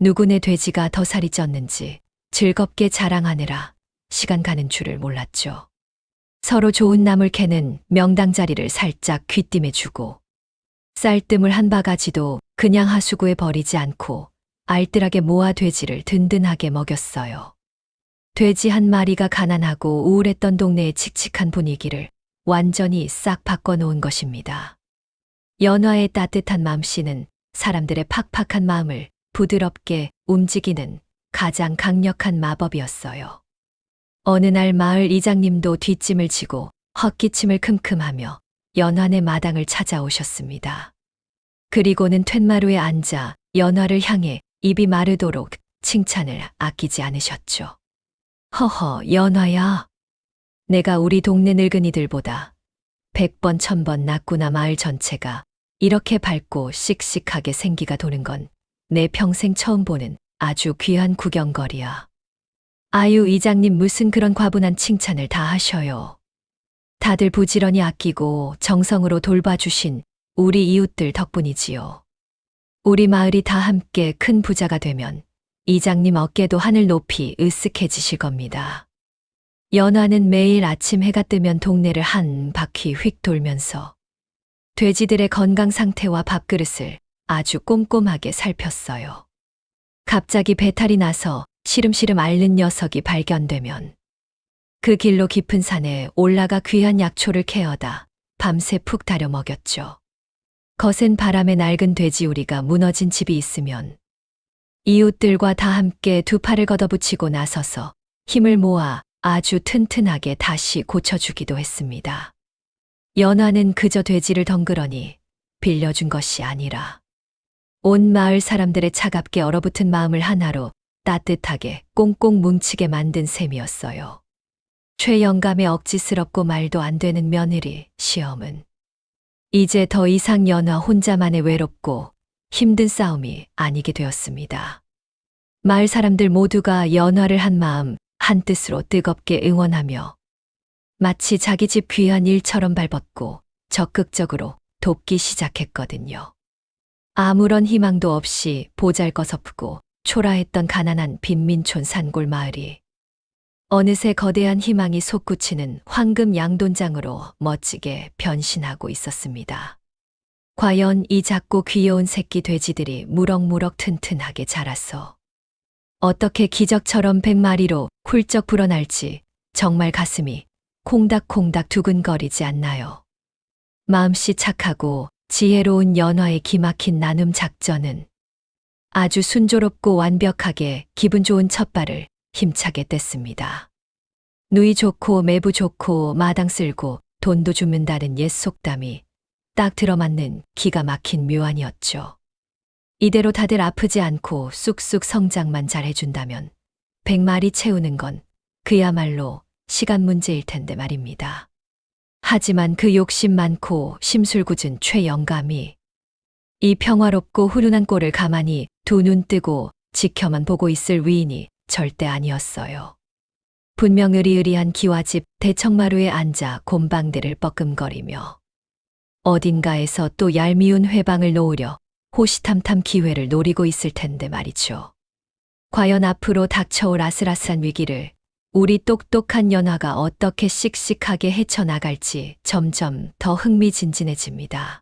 Speaker 3: 누구네 돼지가 더 살이 쪘는지 즐겁게 자랑하느라 시간 가는 줄을 몰랐죠. 서로 좋은 나물 캐는 명당 자리를 살짝 귀띔해주고 쌀뜨물 한 바가지도 그냥 하수구에 버리지 않고 알뜰하게 모아 돼지를 든든하게 먹였어요. 돼지 한 마리가 가난하고 우울했던 동네의 칙칙한 분위기를 완전히 싹 바꿔놓은 것입니다. 연화의 따뜻한 맘씨는 사람들의 팍팍한 마음을 부드럽게 움직이는 가장 강력한 마법이었어요. 어느 날 마을 이장님도 뒷짐을 지고 헛기침을 큼큼하며 연화네 마당을 찾아오셨습니다. 그리고는 툇마루에 앉아 연화를 향해 입이 마르도록 칭찬을 아끼지 않으셨죠. 허허, 연화야. 내가 우리 동네 늙은이들보다 100번 1000번 낫구나. 마을 전체가 이렇게 밝고 씩씩하게 생기가 도는 건 내 평생 처음 보는 아주 귀한 구경거리야. 아유, 이장님 무슨 그런 과분한 칭찬을 다 하셔요. 다들 부지런히 아끼고 정성으로 돌봐주신 우리 이웃들 덕분이지요. 우리 마을이 다 함께 큰 부자가 되면 이장님 어깨도 하늘 높이 으쓱해지실 겁니다. 연화는 매일 아침 해가 뜨면 동네를 한 바퀴 휙 돌면서 돼지들의 건강 상태와 밥그릇을 아주 꼼꼼하게 살폈어요. 갑자기 배탈이 나서 시름시름 앓는 녀석이 발견되면 그 길로 깊은 산에 올라가 귀한 약초를 캐어다 밤새 푹 다려 먹였죠. 거센 바람에 낡은 돼지우리가 무너진 집이 있으면 이웃들과 다 함께 두 팔을 걷어붙이고 나서서 힘을 모아 아주 튼튼하게 다시 고쳐주기도 했습니다. 연화는 그저 돼지를 덩그러니 빌려준 것이 아니라 온 마을 사람들의 차갑게 얼어붙은 마음을 하나로 따뜻하게 꽁꽁 뭉치게 만든 셈이었어요. 최영감의 억지스럽고 말도 안 되는 며느리 시험은 이제 더 이상 연화 혼자만의 외롭고 힘든 싸움이 아니게 되었습니다. 마을 사람들 모두가 연화를 한 마음 한 뜻으로 뜨겁게 응원하며 마치 자기 집 귀한 일처럼 발벗고 적극적으로 돕기 시작했거든요. 아무런 희망도 없이 보잘것없고 초라했던 가난한 빈민촌 산골 마을이 어느새 거대한 희망이 솟구치는 황금 양돈장으로 멋지게 변신하고 있었습니다. 과연 이 작고 귀여운 새끼 돼지들이 무럭무럭 튼튼하게 자라서 어떻게 기적처럼 100마리로 훌쩍 불어날지 정말 가슴이 콩닥콩닥 두근거리지 않나요? 마음씨 착하고 지혜로운 연화의 기막힌 나눔 작전은 아주 순조롭고 완벽하게 기분 좋은 첫발을 힘차게 뗐습니다. 누이 좋고 매부 좋고 마당 쓸고 돈도 줍는다는 옛 속담이 딱 들어맞는 기가 막힌 묘안이었죠. 이대로 다들 아프지 않고 쑥쑥 성장만 잘 해준다면 100마리 채우는 건 그야말로 시간 문제일 텐데 말입니다. 하지만 그 욕심 많고 심술궂은 최영감이 이 평화롭고 훈훈한 꼴을 가만히 두 눈 뜨고 지켜만 보고 있을 위인이 절대 아니었어요. 분명 으리으리한 기와집 대청마루에 앉아 곰방대를 뻐끔거리며 어딘가에서 또 얄미운 회방을 놓으려 호시탐탐 기회를 노리고 있을 텐데 말이죠. 과연 앞으로 닥쳐올 아슬아슬한 위기를 우리 똑똑한 연화가 어떻게 씩씩하게 헤쳐나갈지 점점 더 흥미진진해집니다.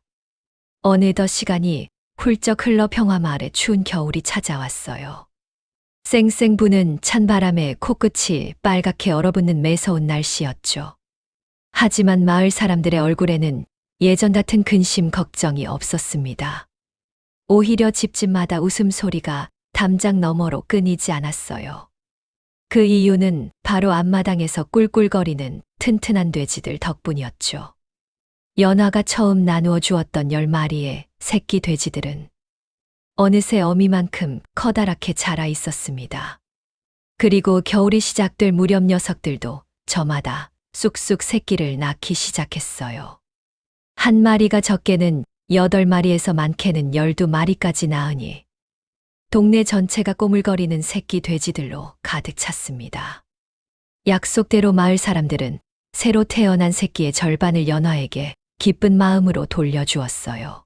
Speaker 3: 어느덧 시간이 훌쩍 흘러 평화마을의 추운 겨울이 찾아왔어요. 쌩쌩 부는 찬바람에 코끝이 빨갛게 얼어붙는 매서운 날씨였죠. 하지만 마을 사람들의 얼굴에는 예전 같은 근심 걱정이 없었습니다. 오히려 집집마다 웃음소리가 담장 너머로 끊이지 않았어요. 그 이유는 바로 앞마당에서 꿀꿀거리는 튼튼한 돼지들 덕분이었죠. 연화가 처음 나누어 주었던 10마리의 새끼 돼지들은 어느새 어미만큼 커다랗게 자라 있었습니다. 그리고 겨울이 시작될 무렵 녀석들도 저마다 쑥쑥 새끼를 낳기 시작했어요. 한 마리가 적게는 8마리에서 많게는 12마리까지 낳으니 동네 전체가 꼬물거리는 새끼 돼지들로 가득 찼습니다. 약속대로 마을 사람들은 새로 태어난 새끼의 절반을 연화에게 기쁜 마음으로 돌려주었어요.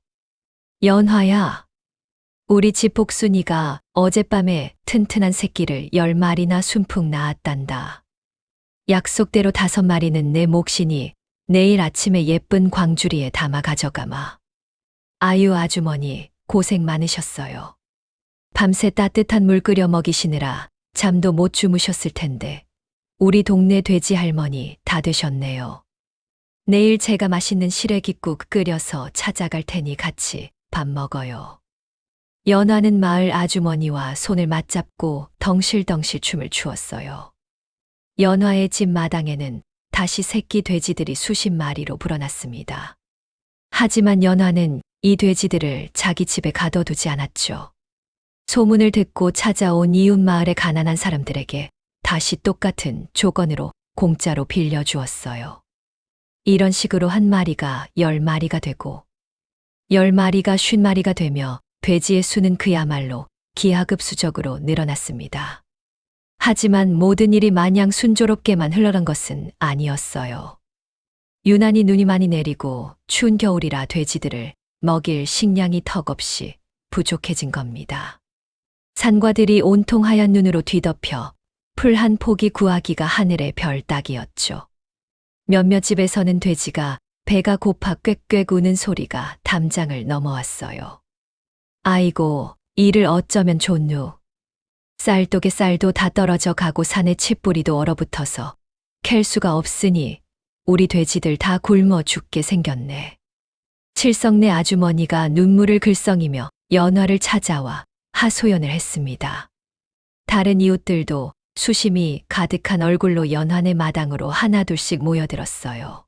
Speaker 3: 연화야, 우리 집 복순이가 어젯밤에 튼튼한 새끼를 10마리나 순풍 낳았단다. 약속대로 5마리는 내 몫이니 내일 아침에 예쁜 광주리에 담아 가져가마. 아유 아주머니 고생 많으셨어요. 밤새 따뜻한 물 끓여 먹이시느라 잠도 못 주무셨을 텐데 우리 동네 돼지 할머니 다 되셨네요. 내일 제가 맛있는 시래기국 끓여서 찾아갈 테니 같이 밥 먹어요. 연화는 마을 아주머니와 손을 맞잡고 덩실덩실 춤을 추었어요. 연화의 집 마당에는 다시 새끼 돼지들이 수십 마리로 불어났습니다. 하지만 연화는 이 돼지들을 자기 집에 가둬두지 않았죠. 소문을 듣고 찾아온 이웃 마을의 가난한 사람들에게 다시 똑같은 조건으로 공짜로 빌려주었어요. 이런 식으로 한 마리가 10마리가 되고 10마리가 50마리가 되며 돼지의 수는 그야말로 기하급수적으로 늘어났습니다. 하지만 모든 일이 마냥 순조롭게만 흘러간 것은 아니었어요. 유난히 눈이 많이 내리고 추운 겨울이라 돼지들을 먹일 식량이 턱없이 부족해진 겁니다. 산과들이 온통 하얀 눈으로 뒤덮여 풀 한 포기 구하기가 하늘의 별 따기였죠. 몇몇 집에서는 돼지가 배가 고파 꽥꽥 우는 소리가 담장을 넘어왔어요. 아이고, 이를 어쩌면 좋누. 쌀독에 쌀도 다 떨어져 가고 산에 칡뿌리도 얼어붙어서 캘 수가 없으니 우리 돼지들 다 굶어 죽게 생겼네. 칠성네 아주머니가 눈물을 글썽이며 연화를 찾아와 하소연을 했습니다. 다른 이웃들도 수심이 가득한 얼굴로 연화네 마당으로 하나둘씩 모여들었어요.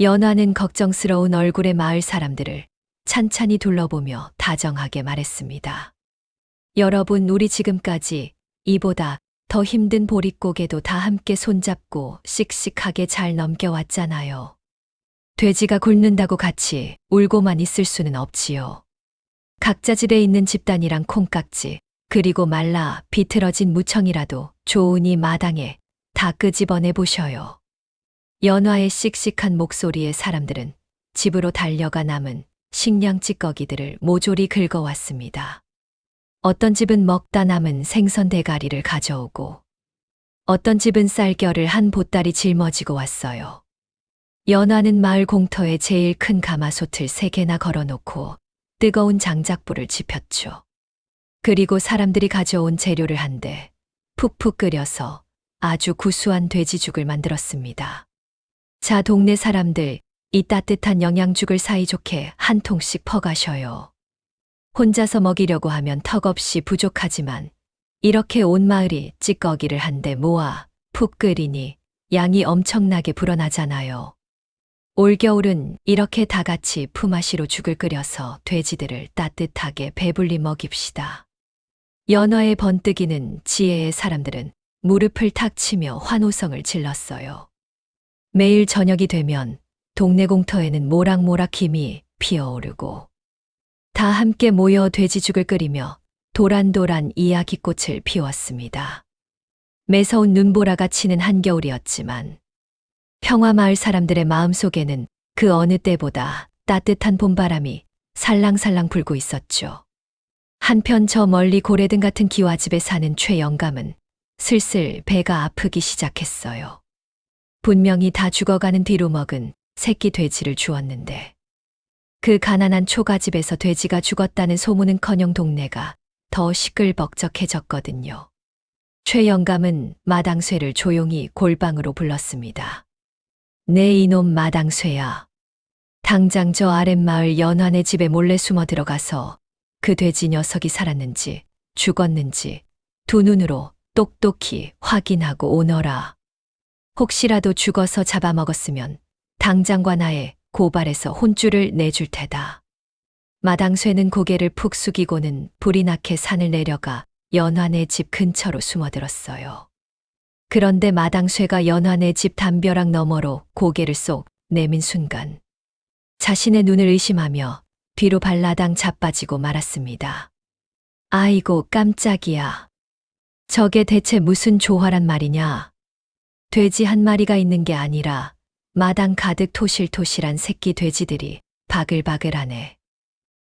Speaker 3: 연화는 걱정스러운 얼굴의 마을 사람들을 찬찬히 둘러보며 다정하게 말했습니다. 여러분, 우리 지금까지 이보다 더 힘든 보릿고개도 다 함께 손잡고 씩씩하게 잘 넘겨왔잖아요. 돼지가 굶는다고 같이 울고만 있을 수는 없지요. 각자 집에 있는 집단이랑 콩깍지, 그리고 말라 비틀어진 무청이라도 좋으니 마당에 다 끄집어내 보셔요. 연화의 씩씩한 목소리에 사람들은 집으로 달려가 남은 식량 찌꺼기들을 모조리 긁어왔습니다. 어떤 집은 먹다 남은 생선 대가리를 가져오고, 어떤 집은 쌀겨를 한 보따리 짊어지고 왔어요. 연화는 마을 공터에 제일 큰 가마솥을 3개나 걸어놓고 뜨거운 장작불을 지폈죠. 그리고 사람들이 가져온 재료를 한데 푹푹 끓여서 아주 구수한 돼지죽을 만들었습니다. 자, 동네 사람들, 이 따뜻한 영양죽을 사이좋게 한 통씩 퍼가셔요. 혼자서 먹이려고 하면 턱없이 부족하지만 이렇게 온 마을이 찌꺼기를 한데 모아 푹 끓이니 양이 엄청나게 불어나잖아요. 올겨울은 이렇게 다 같이 품앗이로 죽을 끓여서 돼지들을 따뜻하게 배불리 먹입시다. 연화의 번뜩이는 지혜의 사람들은 무릎을 탁 치며 환호성을 질렀어요. 매일 저녁이 되면 동네 공터에는 모락모락 김이 피어오르고 다 함께 모여 돼지죽을 끓이며 도란도란 이야기꽃을 피웠습니다. 매서운 눈보라가 치는 한겨울이었지만 평화마을 사람들의 마음속에는 그 어느 때보다 따뜻한 봄바람이 살랑살랑 불고 있었죠. 한편 저 멀리 고래등 같은 기와집에 사는 최영감은 슬슬 배가 아프기 시작했어요. 분명히 다 죽어가는 뒤로 먹은 새끼 돼지를 주었는데 그 가난한 초가집에서 돼지가 죽었다는 소문은커녕 동네가 더 시끌벅적해졌거든요. 최영감은 마당쇠를 조용히 골방으로 불렀습니다. 네, 이놈 마당쇠야. 당장 저 아랫마을 연환의 집에 몰래 숨어 들어가서 그 돼지 녀석이 살았는지 죽었는지 두 눈으로 똑똑히 확인하고 오너라. 혹시라도 죽어서 잡아먹었으면 당장과 나의 고발해서 혼쭐을 내줄 테다. 마당쇠는 고개를 푹 숙이고는 불이 나게 산을 내려가 연환의 집 근처로 숨어들었어요. 그런데 마당쇠가 연환의 집 담벼락 너머로 고개를 쏙 내민 순간 자신의 눈을 의심하며 뒤로 발라당 자빠지고 말았습니다. 아이고 깜짝이야. 저게 대체 무슨 조화란 말이냐. 돼지 한 마리가 있는 게 아니라 마당 가득 토실토실한 새끼 돼지들이 바글바글하네.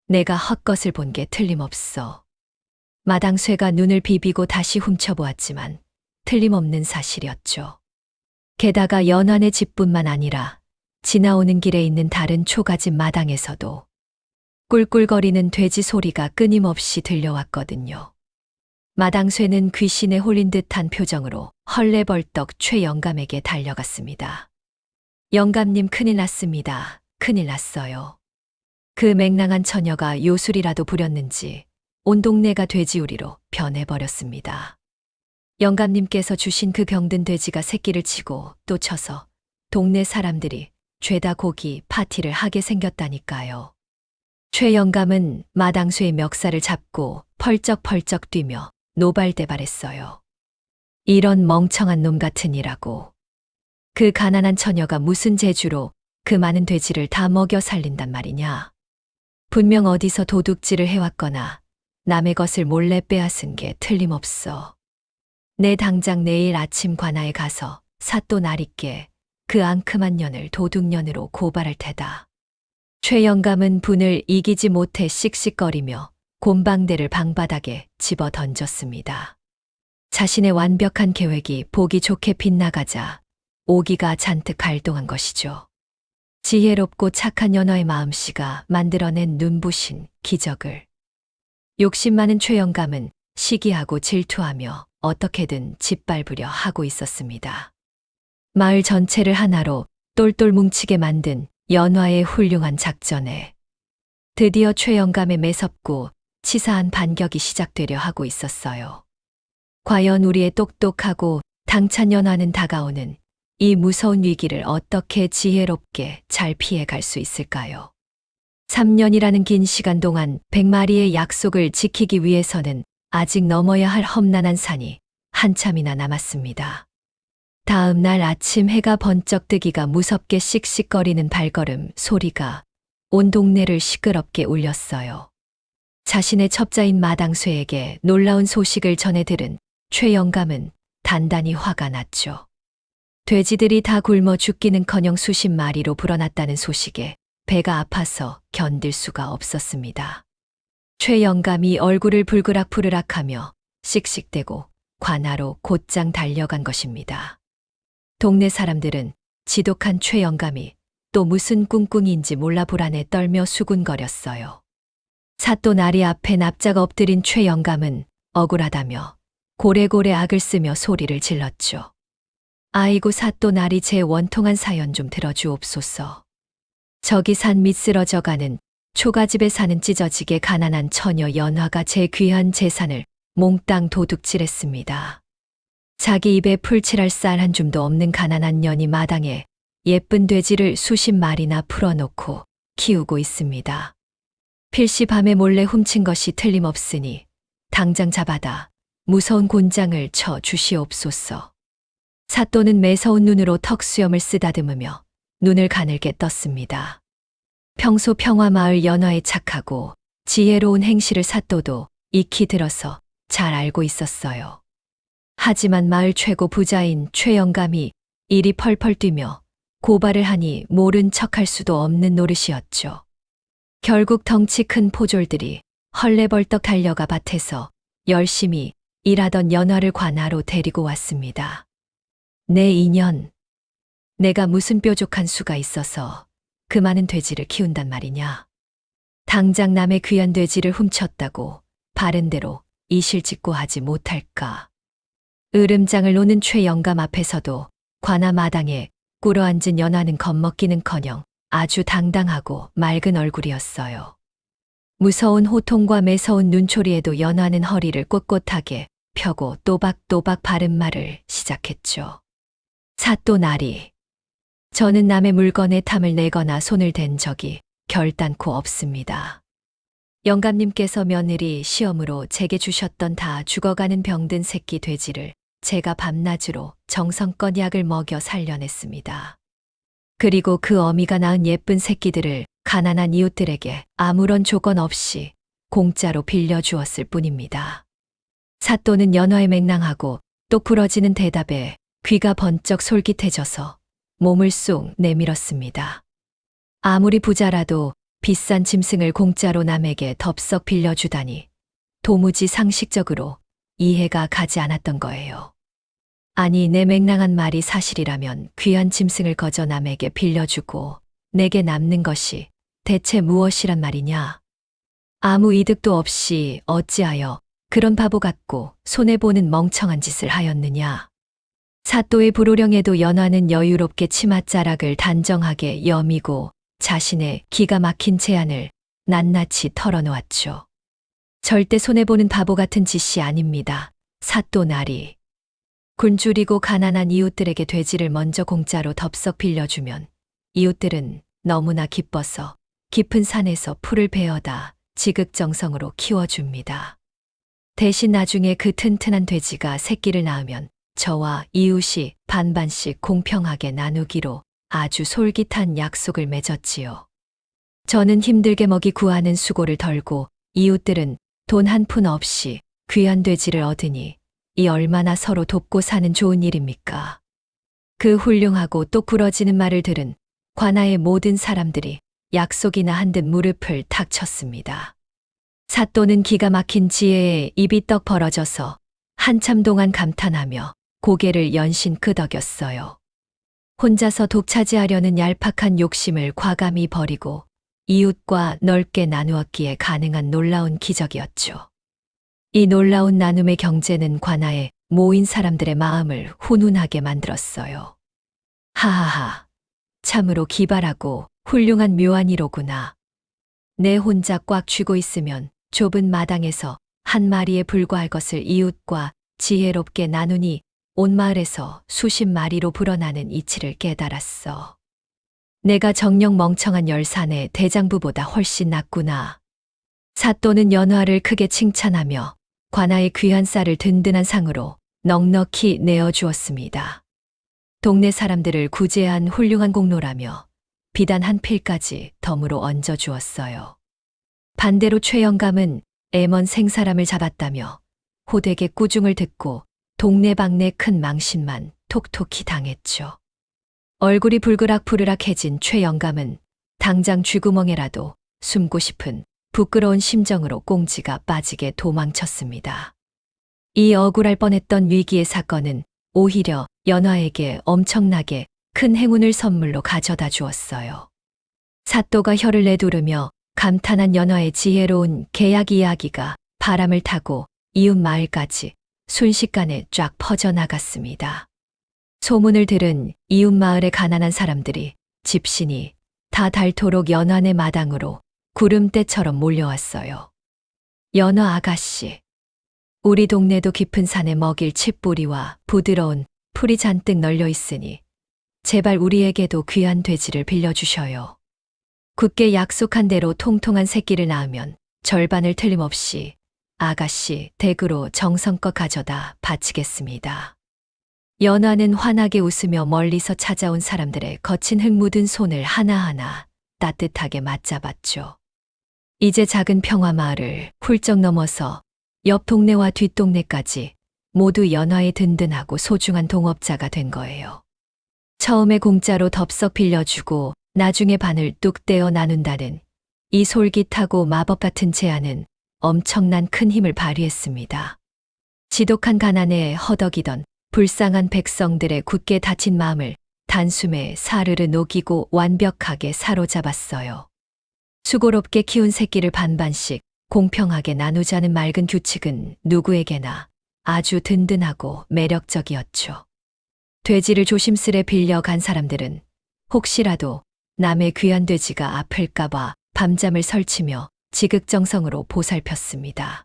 Speaker 3: 내가 헛것을 본 게 틀림없어. 마당쇠가 눈을 비비고 다시 훔쳐보았지만 틀림없는 사실이었죠. 게다가 연환의 집뿐만 아니라 지나오는 길에 있는 다른 초가집 마당에서도 꿀꿀거리는 돼지 소리가 끊임없이 들려왔거든요. 마당쇠는 귀신에 홀린 듯한 표정으로 헐레벌떡 최영감에게 달려갔습니다. 영감님, 큰일 났습니다. 큰일 났어요. 그 맹랑한 처녀가 요술이라도 부렸는지 온 동네가 돼지우리로 변해버렸습니다. 영감님께서 주신 그 병든 돼지가 새끼를 치고 또 쳐서 동네 사람들이 죄다 고기 파티를 하게 생겼다니까요. 최영감은 마당쇠의 멱살을 잡고 펄쩍펄쩍 뛰며 노발대발했어요. 이런 멍청한 놈 같으니라고. 그 가난한 처녀가 무슨 재주로 그 많은 돼지를 다 먹여 살린단 말이냐. 분명 어디서 도둑질을 해왔거나 남의 것을 몰래 빼앗은 게 틀림없어. 내 당장 내일 아침 관아에 가서 사또 나리께 그 앙큼한 년을 도둑년으로 고발할 테다. 최영감은 분을 이기지 못해 씩씩거리며 곰방대를 방바닥에 집어 던졌습니다. 자신의 완벽한 계획이 보기 좋게 빗나가자 오기가 잔뜩 갈동한 것이죠. 지혜롭고 착한 연화의 마음씨가 만들어낸 눈부신 기적을. 욕심 많은 최영감은 시기하고 질투하며 어떻게든 짓밟으려 하고 있었습니다. 마을 전체를 하나로 똘똘 뭉치게 만든 연화의 훌륭한 작전에 드디어 최영감의 매섭고 치사한 반격이 시작되려 하고 있었어요. 과연 우리의 똑똑하고 당찬 연화는 다가오는 이 무서운 위기를 어떻게 지혜롭게 잘 피해갈 수 있을까요? 3년이라는 긴 시간 동안 100마리의 약속을 지키기 위해서는 아직 넘어야 할 험난한 산이 한참이나 남았습니다. 다음 날 아침 해가 번쩍 뜨기가 무섭게 씩씩거리는 발걸음 소리가 온 동네를 시끄럽게 울렸어요. 자신의 첩자인 마당쇠에게 놀라운 소식을 전해 들은 최영감은 단단히 화가 났죠. 돼지들이 다 굶어 죽기는커녕 수십 마리로 불어났다는 소식에 배가 아파서 견딜 수가 없었습니다. 최영감이 얼굴을 불그락부르락하며 씩씩대고 관하로 곧장 달려간 것입니다. 동네 사람들은 지독한 최영감이 또 무슨 꿍꿍인지 몰라 불안에 떨며 수군거렸어요. 사또나리 앞에 납작 엎드린 최영감은 억울하다며 고래고래 악을 쓰며 소리를 질렀죠. 아이고 사또나리 제 원통한 사연 좀 들어주옵소서. 저기 산 밑 쓰러져가는 초가집에 사는 찢어지게 가난한 처녀 연화가 제 귀한 재산을 몽땅 도둑질했습니다. 자기 입에 풀칠할 쌀 한 줌도 없는 가난한 년이 마당에 예쁜 돼지를 수십 마리나 풀어놓고 키우고 있습니다. 필시 밤에 몰래 훔친 것이 틀림없으니 당장 잡아다 무서운 곤장을 쳐 주시옵소서. 사또는 매서운 눈으로 턱수염을 쓰다듬으며 눈을 가늘게 떴습니다. 평소 평화마을 연화의 착하고 지혜로운 행실을 사또도 익히 들어서 잘 알고 있었어요. 하지만 마을 최고 부자인 최영감이 일이 펄펄 뛰며 고발을 하니 모른 척할 수도 없는 노릇이었죠. 결국 덩치 큰 포졸들이 헐레벌떡 달려가 밭에서 열심히 일하던 연화를 관하로 데리고 왔습니다. 내 인연, 내가 무슨 뾰족한 수가 있어서 그 많은 돼지를 키운단 말이냐. 당장 남의 귀한 돼지를 훔쳤다고 바른 대로 이실직고하지 못할까. 으름장을 노는 최영감 앞에서도 관아 마당에 꿇어앉은 연화는 겁먹기는커녕 아주 당당하고 맑은 얼굴이었어요. 무서운 호통과 매서운 눈초리에도 연화는 허리를 꼿꼿하게 펴고 또박또박 바른 말을 시작했죠. 사또나리, 저는 남의 물건에 탐을 내거나 손을 댄 적이 결단코 없습니다. 영감님께서 며느리 시험으로 제게 주셨던 다 죽어가는 병든 새끼 돼지를 제가 밤낮으로 정성껏 약을 먹여 살려냈습니다. 그리고 그 어미가 낳은 예쁜 새끼들을 가난한 이웃들에게 아무런 조건 없이 공짜로 빌려주었을 뿐입니다. 사또는 연화에 맹랑하고 똑 부러지는 대답에 귀가 번쩍 솔깃해져서 몸을 쑥 내밀었습니다. 아무리 부자라도 비싼 짐승을 공짜로 남에게 덥석 빌려주다니 도무지 상식적으로 이해가 가지 않았던 거예요. 아니, 내 맹랑한 말이 사실이라면 귀한 짐승을 거저 남에게 빌려주고 내게 남는 것이 대체 무엇이란 말이냐? 아무 이득도 없이 어찌하여 그런 바보 같고 손해보는 멍청한 짓을 하였느냐? 사또의 불호령에도 연화는 여유롭게 치맛자락을 단정하게 여미고 자신의 기가 막힌 제안을 낱낱이 털어놓았죠. 절대 손해보는 바보 같은 짓이 아닙니다. 사또나리. 굶주리고 가난한 이웃들에게 돼지를 먼저 공짜로 덥석 빌려주면 이웃들은 너무나 기뻐서 깊은 산에서 풀을 베어다 지극정성으로 키워줍니다. 대신 나중에 그 튼튼한 돼지가 새끼를 낳으면 저와 이웃이 반반씩 공평하게 나누기로 아주 솔깃한 약속을 맺었지요. 저는 힘들게 먹이 구하는 수고를 덜고 이웃들은 돈 한 푼 없이 귀한 돼지를 얻으니 이 얼마나 서로 돕고 사는 좋은 일입니까? 그 훌륭하고 똑 부러지는 말을 들은 관아의 모든 사람들이 약속이나 한 듯 무릎을 탁 쳤습니다. 사또는 기가 막힌 지혜에 입이 떡 벌어져서 한참 동안 감탄하며 고개를 연신 끄덕였어요. 혼자서 독차지하려는 얄팍한 욕심을 과감히 버리고 이웃과 넓게 나누었기에 가능한 놀라운 기적이었죠. 이 놀라운 나눔의 경제는 관아에 모인 사람들의 마음을 훈훈하게 만들었어요. 하하하. 참으로 기발하고 훌륭한 묘안이로구나. 내 혼자 꽉 쥐고 있으면 좁은 마당에서 한 마리에 불과할 것을 이웃과 지혜롭게 나누니 온 마을에서 수십 마리로 불어나는 이치를 깨달았어. 내가 정녕 멍청한 열산의 대장부보다 훨씬 낫구나. 사또는 연화를 크게 칭찬하며 관아의 귀한 쌀을 든든한 상으로 넉넉히 내어주었습니다. 동네 사람들을 구제한 훌륭한 공로라며 비단 한 필까지 덤으로 얹어주었어요. 반대로 최 영감은 애먼 생사람을 잡았다며 호되게 꾸중을 듣고 동네방네 큰 망신만 톡톡히 당했죠. 얼굴이 불그락부르락해진 최 영감은 당장 쥐구멍에라도 숨고 싶은 부끄러운 심정으로 꽁지가 빠지게 도망쳤습니다. 이 억울할 뻔했던 위기의 사건은 오히려 연화에게 엄청나게 큰 행운을 선물로 가져다 주었어요. 사또가 혀를 내두르며 감탄한 연화의 지혜로운 계약 이야기가 바람을 타고 이웃 마을까지 순식간에 쫙 퍼져나갔습니다. 소문을 들은 이웃 마을의 가난한 사람들이 집신이 다 닳도록 연화네 마당으로 구름대처럼 몰려왔어요. 연화 아가씨, 우리 동네도 깊은 산에 먹일 칡뿌리와 부드러운 풀이 잔뜩 널려 있으니 제발 우리에게도 귀한 돼지를 빌려주셔요. 굳게 약속한 대로 통통한 새끼를 낳으면 절반을 틀림없이 아가씨 댁으로 정성껏 가져다 바치겠습니다. 연화는 환하게 웃으며 멀리서 찾아온 사람들의 거친 흙 묻은 손을 하나하나 따뜻하게 맞잡았죠. 이제 작은 평화마을을 훌쩍 넘어서 옆 동네와 뒷동네까지 모두 연화의 든든하고 소중한 동업자가 된 거예요. 처음에 공짜로 덥석 빌려주고 나중에 반을 뚝 떼어 나눈다는 이 솔깃하고 마법 같은 제안은 엄청난 큰 힘을 발휘했습니다. 지독한 가난에 허덕이던 불쌍한 백성들의 굳게 닫힌 마음을 단숨에 사르르 녹이고 완벽하게 사로잡았어요. 수고롭게 키운 새끼를 반반씩 공평하게 나누자는 맑은 규칙은 누구에게나 아주 든든하고 매력적이었죠. 돼지를 조심스레 빌려간 사람들은 혹시라도 남의 귀한 돼지가 아플까봐 밤잠을 설치며 지극정성으로 보살폈습니다.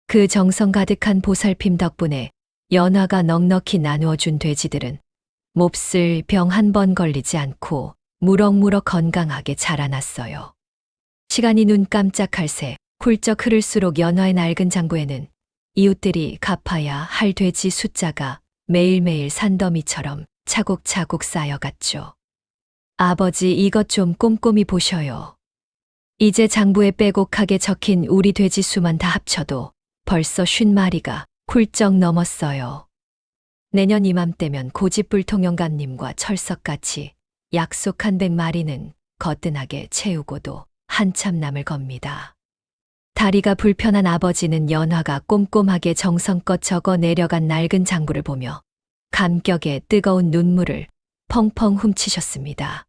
Speaker 3: 그 정성 가득한 보살핌 덕분에 연화가 넉넉히 나누어 준 돼지들은 몹쓸 병 한 번 걸리지 않고 무럭무럭 건강하게 자라났어요. 시간이 눈 깜짝할 새 훌쩍 흐를수록 연화의 낡은 장부에는 이웃들이 갚아야 할 돼지 숫자가 매일매일 산더미처럼 차곡차곡 쌓여갔죠. 아버지, 이것 좀 꼼꼼히 보셔요. 이제 장부에 빼곡하게 적힌 우리 돼지 수만 다 합쳐도 벌써 50마리가 훌쩍 넘었어요. 내년 이맘때면 고집불통 영감님과 철석같이 약속한 100마리는 거뜬하게 채우고도 한참 남을 겁니다. 다리가 불편한 아버지는 연화가 꼼꼼하게 정성껏 적어 내려간 낡은 장부를 보며 감격에 뜨거운 눈물을 펑펑 훔치셨습니다.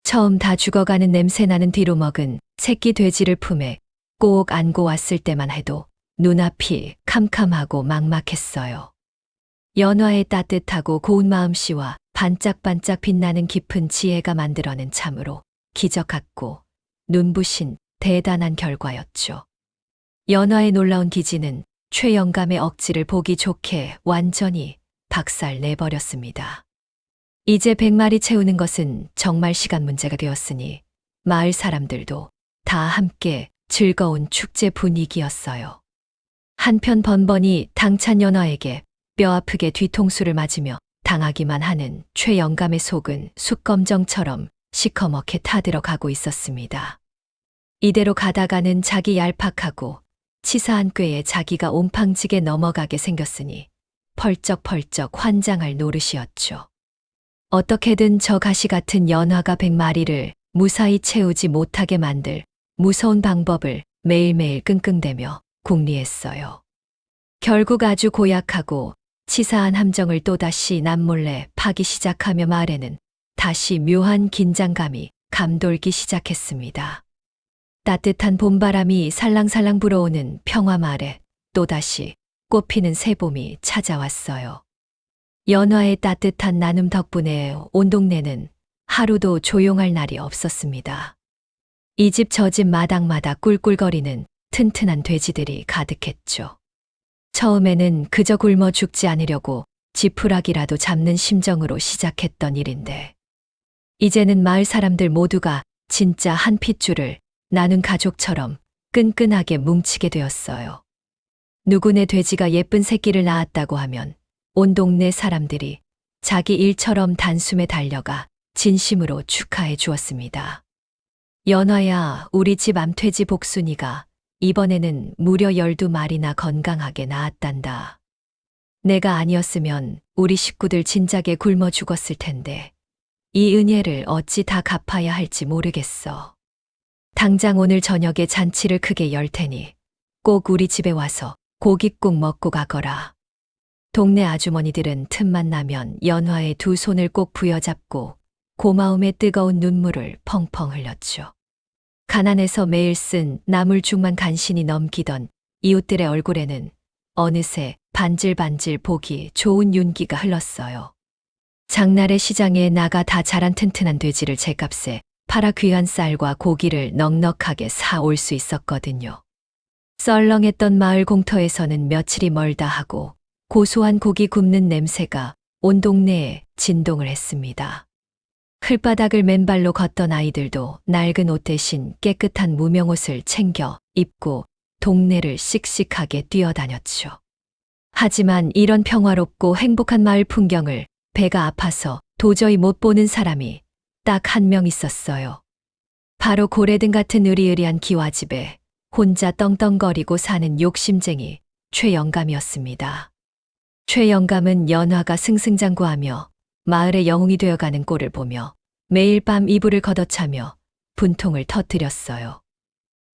Speaker 3: 처음 다 죽어가는 냄새나는 뒤로 먹은 새끼 돼지를 품에 꼭 안고 왔을 때만 해도 눈앞이 캄캄하고 막막했어요. 연화의 따뜻하고 고운 마음씨와 반짝반짝 빛나는 깊은 지혜가 만들어낸 참으로 기적 같고 눈부신 대단한 결과였죠. 연화의 놀라운 기지는 최 영감의 억지를 보기 좋게 완전히 박살 내버렸습니다. 이제 100마리 채우는 것은 정말 시간 문제가 되었으니 마을 사람들도 다 함께 즐거운 축제 분위기였어요. 한편 번번이 당찬 연화에게 뼈아프게 뒤통수를 맞으며 당하기만 하는 최 영감의 속은 숯검정처럼 시커멓게 타들어가고 있었습니다. 이대로 가다가는 자기 얄팍하고 치사한 꾀에 자기가 옴팡지게 넘어가게 생겼으니 펄쩍펄쩍 환장할 노릇이었죠. 어떻게든 저 가시 같은 연화가 100마리를 무사히 채우지 못하게 만들 무서운 방법을 매일매일 끙끙대며 궁리했어요. 결국 아주 고약하고 치사한 함정을 또다시 남몰래 파기 시작하며 마을에는 다시 묘한 긴장감이 감돌기 시작했습니다. 따뜻한 봄바람이 살랑살랑 불어오는 평화마을에 또다시 꽃피는 새봄이 찾아왔어요. 연화의 따뜻한 나눔 덕분에 온 동네는 하루도 조용할 날이 없었습니다. 이 집 저 집 마당마다 꿀꿀거리는 튼튼한 돼지들이 가득했죠. 처음에는 그저 굶어 죽지 않으려고 지푸라기라도 잡는 심정으로 시작했던 일인데, 이제는 마을 사람들 모두가 진짜 한 핏줄을 나눈 가족처럼 끈끈하게 뭉치게 되었어요. 누구네 돼지가 예쁜 새끼를 낳았다고 하면 온 동네 사람들이 자기 일처럼 단숨에 달려가 진심으로 축하해 주었습니다. 연화야, 우리 집 암돼지 복순이가 이번에는 무려 12마리나 건강하게 낳았단다. 내가 아니었으면 우리 식구들 진작에 굶어 죽었을 텐데 이 은혜를 어찌 다 갚아야 할지 모르겠어. 당장 오늘 저녁에 잔치를 크게 열 테니 꼭 우리 집에 와서 고깃국 먹고 가거라. 동네 아주머니들은 틈만 나면 연화의 두 손을 꼭 부여잡고 고마움의 뜨거운 눈물을 펑펑 흘렸죠. 가난해서 매일 쓴 나물죽만 간신히 넘기던 이웃들의 얼굴에는 어느새 반질반질 보기 좋은 윤기가 흘렀어요. 장날의 시장에 나가 다 자란 튼튼한 돼지를 제값에 팔아 귀한 쌀과 고기를 넉넉하게 사올 수 있었거든요. 썰렁했던 마을 공터에서는 며칠이 멀다 하고 고소한 고기 굽는 냄새가 온 동네에 진동을 했습니다. 흘바닥을 맨발로 걷던 아이들도 낡은 옷 대신 깨끗한 무명옷을 챙겨 입고 동네를 씩씩하게 뛰어다녔죠. 하지만 이런 평화롭고 행복한 마을 풍경을 배가 아파서 도저히 못 보는 사람이 딱 한 명 있었어요. 바로 고래등 같은 으리으리한 기와집에 혼자 떵떵거리고 사는 욕심쟁이 최영감이었습니다. 최영감은 연화가 승승장구하며 마을의 영웅이 되어가는 꼴을 보며 매일 밤 이불을 걷어차며 분통을 터뜨렸어요.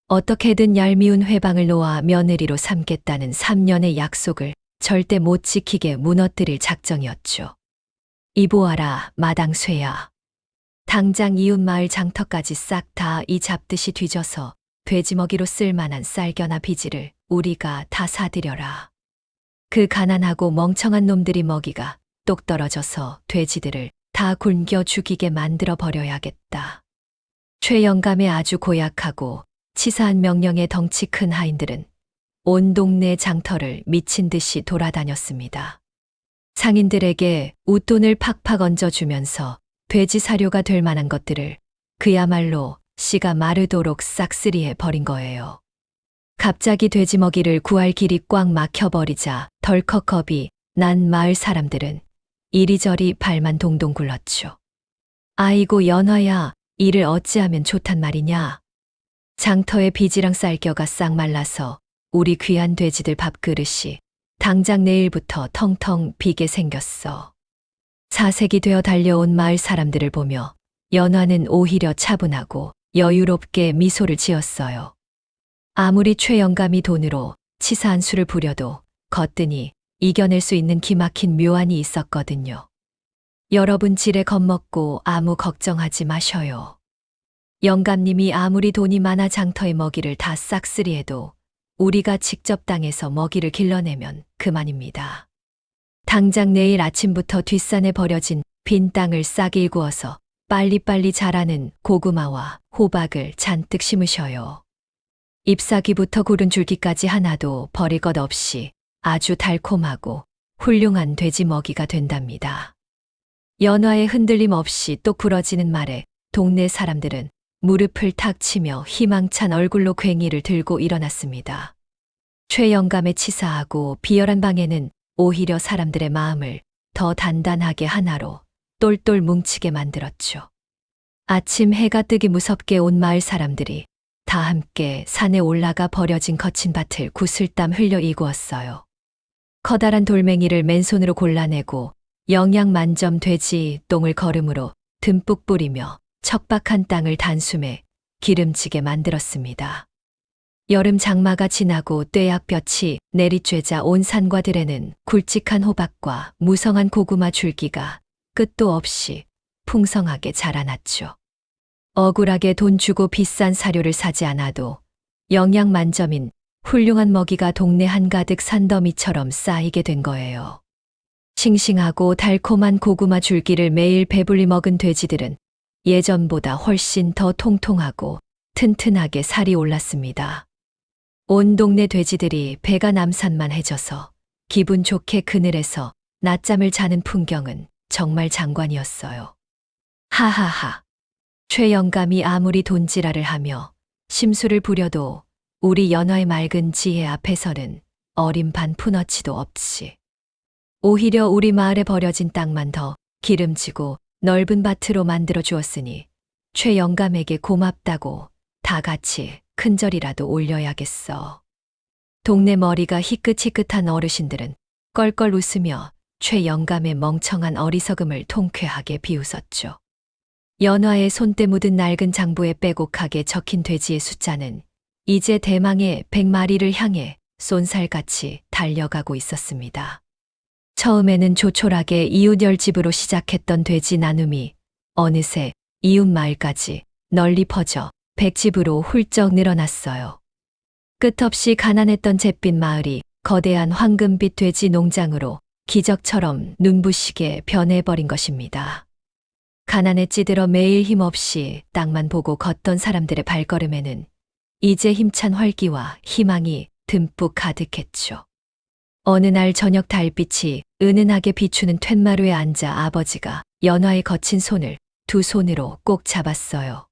Speaker 3: 어떻게든 얄미운 회방을 놓아 며느리로 삼겠다는 3년의 약속을 절대 못 지키게 무너뜨릴 작정이었죠. 이보아라, 마당쇠야. 당장 이웃 마을 장터까지 싹 다 이 잡듯이 뒤져서 돼지 먹이로 쓸만한 쌀겨나 비지를 우리가 다 사들여라. 그 가난하고 멍청한 놈들이 먹이가 똑 떨어져서 돼지들을 다 굶겨 죽이게 만들어 버려야겠다. 최영감의 아주 고약하고 치사한 명령에 덩치 큰 하인들은 온 동네 장터를 미친 듯이 돌아다녔습니다. 상인들에게 웃돈을 팍팍 얹어주면서 돼지 사료가 될 만한 것들을 그야말로 씨가 마르도록 싹쓸이해 버린 거예요. 갑자기 돼지 먹이를 구할 길이 꽉 막혀버리자 덜컥 겁이 난 마을 사람들은 이리저리 발만 동동 굴렀죠. 아이고 연화야, 이를 어찌하면 좋단 말이냐. 장터에 비지랑 쌀겨가 싹 말라서 우리 귀한 돼지들 밥그릇이 당장 내일부터 텅텅 비게 생겼어. 사색이 되어 달려온 마을 사람들을 보며 연화는 오히려 차분하고 여유롭게 미소를 지었어요. 아무리 최영감이 돈으로 치사한 수를 부려도 거뜬히 이겨낼 수 있는 기막힌 묘안이 있었거든요. 여러분 지레 겁먹고 아무 걱정하지 마셔요. 영감님이 아무리 돈이 많아 장터의 먹이를 다 싹쓸이해도 우리가 직접 땅에서 먹이를 길러내면 그만입니다. 당장 내일 아침부터 뒷산에 버려진 빈 땅을 싹 일구어서 빨리빨리 자라는 고구마와 호박을 잔뜩 심으셔요. 잎사귀부터 고른 줄기까지 하나도 버릴 것 없이 아주 달콤하고 훌륭한 돼지 먹이가 된답니다. 연화의 흔들림 없이 똑 부러지는 말에 동네 사람들은 무릎을 탁 치며 희망찬 얼굴로 괭이를 들고 일어났습니다. 최영감의 치사하고 비열한 방해는 오히려 사람들의 마음을 더 단단하게 하나로 똘똘 뭉치게 만들었죠. 아침 해가 뜨기 무섭게 온 마을 사람들이 다 함께 산에 올라가 버려진 거친 밭을 구슬땀 흘려 일구었어요. 커다란 돌멩이를 맨손으로 골라내고 영양 만점 돼지 똥을 거름으로 듬뿍 뿌리며 척박한 땅을 단숨에 기름지게 만들었습니다. 여름 장마가 지나고 떼약볕이 내리쬐자 온 산과 들에는 굵직한 호박과 무성한 고구마 줄기가 끝도 없이 풍성하게 자라났죠. 억울하게 돈 주고 비싼 사료를 사지 않아도 영양 만점인 훌륭한 먹이가 동네 한가득 산더미처럼 쌓이게 된 거예요. 싱싱하고 달콤한 고구마 줄기를 매일 배불리 먹은 돼지들은 예전보다 훨씬 더 통통하고 튼튼하게 살이 올랐습니다. 온 동네 돼지들이 배가 남산만해져서 기분 좋게 그늘에서 낮잠을 자는 풍경은 정말 장관이었어요. 하하하. 최 영감이 아무리 돈지랄을 하며 심술을 부려도 우리 연화의 맑은 지혜 앞에서는 어린 반 푼어치도 없이 오히려 우리 마을에 버려진 땅만 더 기름지고 넓은 밭으로 만들어 주었으니 최 영감에게 고맙다고 다 같이 큰절이라도 올려야겠어. 동네 머리가 희끗희끗한 어르신들은 껄껄 웃으며 최 영감의 멍청한 어리석음을 통쾌하게 비웃었죠. 연화의 손때 묻은 낡은 장부에 빼곡하게 적힌 돼지의 숫자는 이제 대망의 100마리를 향해 쏜살같이 달려가고 있었습니다. 처음에는 조촐하게 이웃열집으로 시작했던 돼지 나눔이 어느새 이웃 마을까지 널리 퍼져 100집으로 훌쩍 늘어났어요. 끝없이 가난했던 잿빛 마을이 거대한 황금빛 돼지 농장으로 기적처럼 눈부시게 변해버린 것입니다. 가난에 찌들어 매일 힘없이 땅만 보고 걷던 사람들의 발걸음에는 이제 힘찬 활기와 희망이 듬뿍 가득했죠. 어느 날 저녁 달빛이 은은하게 비추는 툇마루에 앉아 아버지가 연화의 거친 손을 두 손으로 꼭 잡았어요.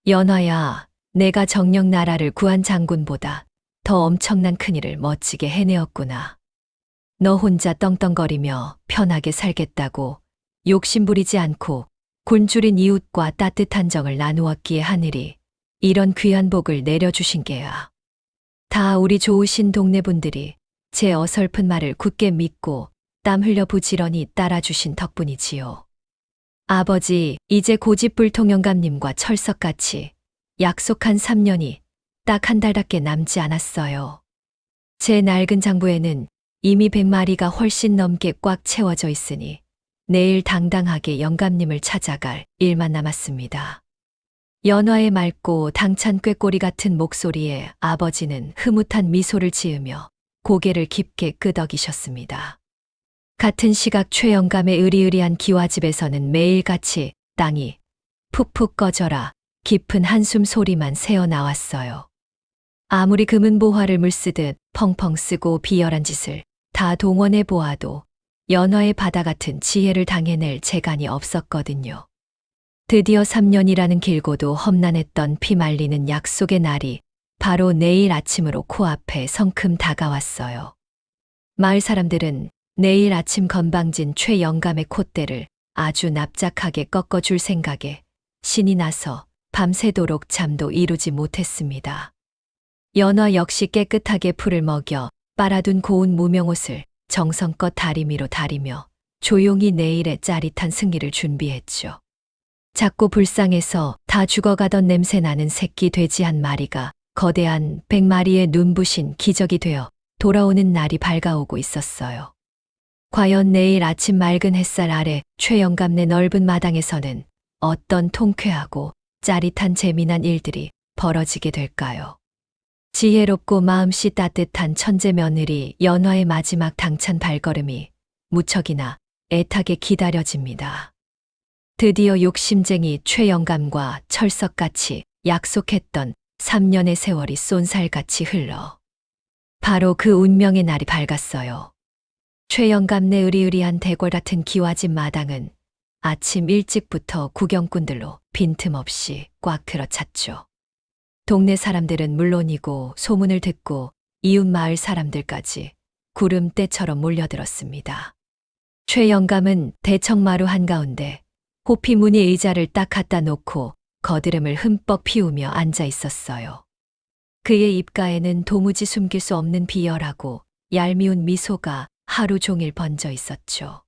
Speaker 3: 연화야, 내가 정녕 나라를 구한 장군보다 더 엄청난 큰일을 멋지게 해내었구나. 너 혼자 떵떵거리며 편하게 살겠다고 욕심부리지 않고 굶주린 이웃과 따뜻한 정을 나누었기에 하늘이 이런 귀한 복을 내려주신 게야. 다 우리 좋으신 동네 분들이 제 어설픈 말을 굳게 믿고 땀 흘려 부지런히 따라주신 덕분이지요. 아버지, 이제 고집불통 영감님과 철석같이 약속한 3년이 딱 한 달밖에 남지 않았어요. 제 낡은 장부에는 이미 100마리가 훨씬 넘게 꽉 채워져 있으니 내일 당당하게 영감님을 찾아갈 일만 남았습니다. 연화의 맑고 당찬 꾀꼬리 같은 목소리에 아버지는 흐뭇한 미소를 지으며 고개를 깊게 끄덕이셨습니다. 같은 시각 최 영감의 으리으리한 기와집에서는 매일같이 땅이 푹푹 꺼져라 깊은 한숨 소리만 새어나왔어요. 아무리 금은보화를 물쓰듯 펑펑 쓰고 비열한 짓을 다 동원해 보아도 연화의 바다 같은 지혜를 당해낼 재간이 없었거든요. 드디어 3년이라는 길고도 험난했던 피말리는 약속의 날이 바로 내일 아침으로 코앞에 성큼 다가왔어요. 마을 사람들은 내일 아침 건방진 최 영감의 콧대를 아주 납작하게 꺾어줄 생각에 신이 나서 밤새도록 잠도 이루지 못했습니다. 연화 역시 깨끗하게 풀을 먹여 빨아둔 고운 무명옷을 정성껏 다리미로 다리며 조용히 내일의 짜릿한 승리를 준비했죠. 작고 불쌍해서 다 죽어가던 냄새나는 새끼 돼지 한 마리가 거대한 100마리의 눈부신 기적이 되어 돌아오는 날이 밝아오고 있었어요. 과연 내일 아침 맑은 햇살 아래 최 영감네 넓은 마당에서는 어떤 통쾌하고 짜릿한 재미난 일들이 벌어지게 될까요? 지혜롭고 마음씨 따뜻한 천재 며느리 연화의 마지막 당찬 발걸음이 무척이나 애타게 기다려집니다. 드디어 욕심쟁이 최 영감과 철석같이 약속했던 3년의 세월이 쏜살같이 흘러 바로 그 운명의 날이 밝았어요. 최 영감네 으리으리한 대궐 같은 기와집 마당은 아침 일찍부터 구경꾼들로 빈틈없이 꽉 들어찼죠. 동네 사람들은 물론이고 소문을 듣고 이웃 마을 사람들까지 구름대처럼 몰려들었습니다. 최 영감은 대청마루 한가운데 호피 무늬 의자를 딱 갖다 놓고 거드름을 흠뻑 피우며 앉아 있었어요. 그의 입가에는 도무지 숨길 수 없는 비열하고 얄미운 미소가 하루 종일 번져 있었죠.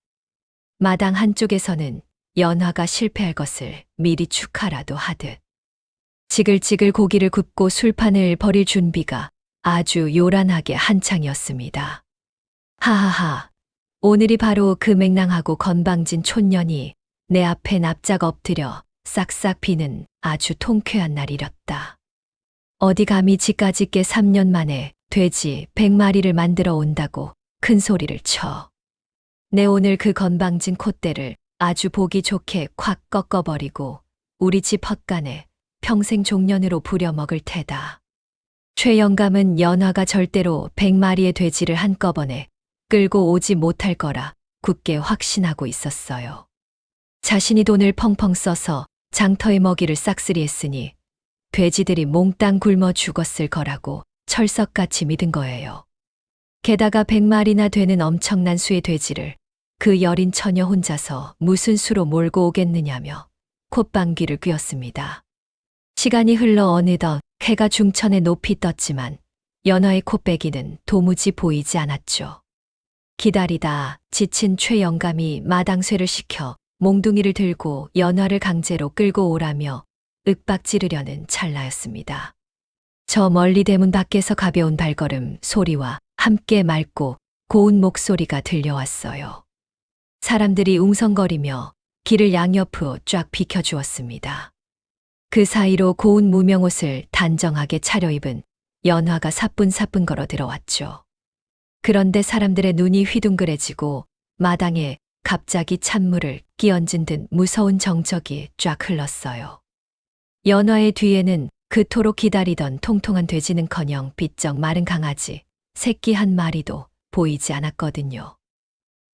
Speaker 3: 마당 한쪽에서는 연화가 실패할 것을 미리 축하라도 하듯 지글지글 고기를 굽고 술판을 벌일 준비가 아주 요란하게 한창이었습니다. 하하하, 오늘이 바로 그 맹랑하고 건방진 촌년이 내 앞에 납작 엎드려 싹싹 비는 아주 통쾌한 날이렸다. 어디 감히 지까지 께 3년 만에 돼지 100마리를 만들어 온다고 큰 소리를 쳐. 내 오늘 그 건방진 콧대를 아주 보기 좋게 콱 꺾어버리고 우리 집 헛간에 평생 종년으로 부려먹을 테다. 최 영감은 연화가 절대로 100마리의 돼지를 한꺼번에 끌고 오지 못할 거라 굳게 확신하고 있었어요. 자신이 돈을 펑펑 써서 장터의 먹이를 싹쓸이했으니 돼지들이 몽땅 굶어 죽었을 거라고 철석같이 믿은 거예요. 게다가 100마리나 되는 엄청난 수의 돼지를 그 여린 처녀 혼자서 무슨 수로 몰고 오겠느냐며 콧방귀를 뀌었습니다. 시간이 흘러 어느덧 해가 중천에 높이 떴지만 연화의 콧배기는 도무지 보이지 않았죠. 기다리다 지친 최 영감이 마당쇠를 시켜 몽둥이를 들고 연화를 강제로 끌고 오라며 윽박 지르려는 찰나였습니다. 저 멀리 대문 밖에서 가벼운 발걸음 소리와 함께 맑고 고운 목소리가 들려왔어요. 사람들이 웅성거리며 길을 양옆으로 쫙 비켜주었습니다. 그 사이로 고운 무명옷을 단정하게 차려입은 연화가 사뿐사뿐 걸어 들어왔죠. 그런데 사람들의 눈이 휘둥그레지고 마당에 갑자기 찬물을 끼얹은 듯 무서운 정적이 쫙 흘렀어요. 연화의 뒤에는 그토록 기다리던 통통한 돼지는커녕 비쩍 마른 강아지, 새끼 한 마리도 보이지 않았거든요.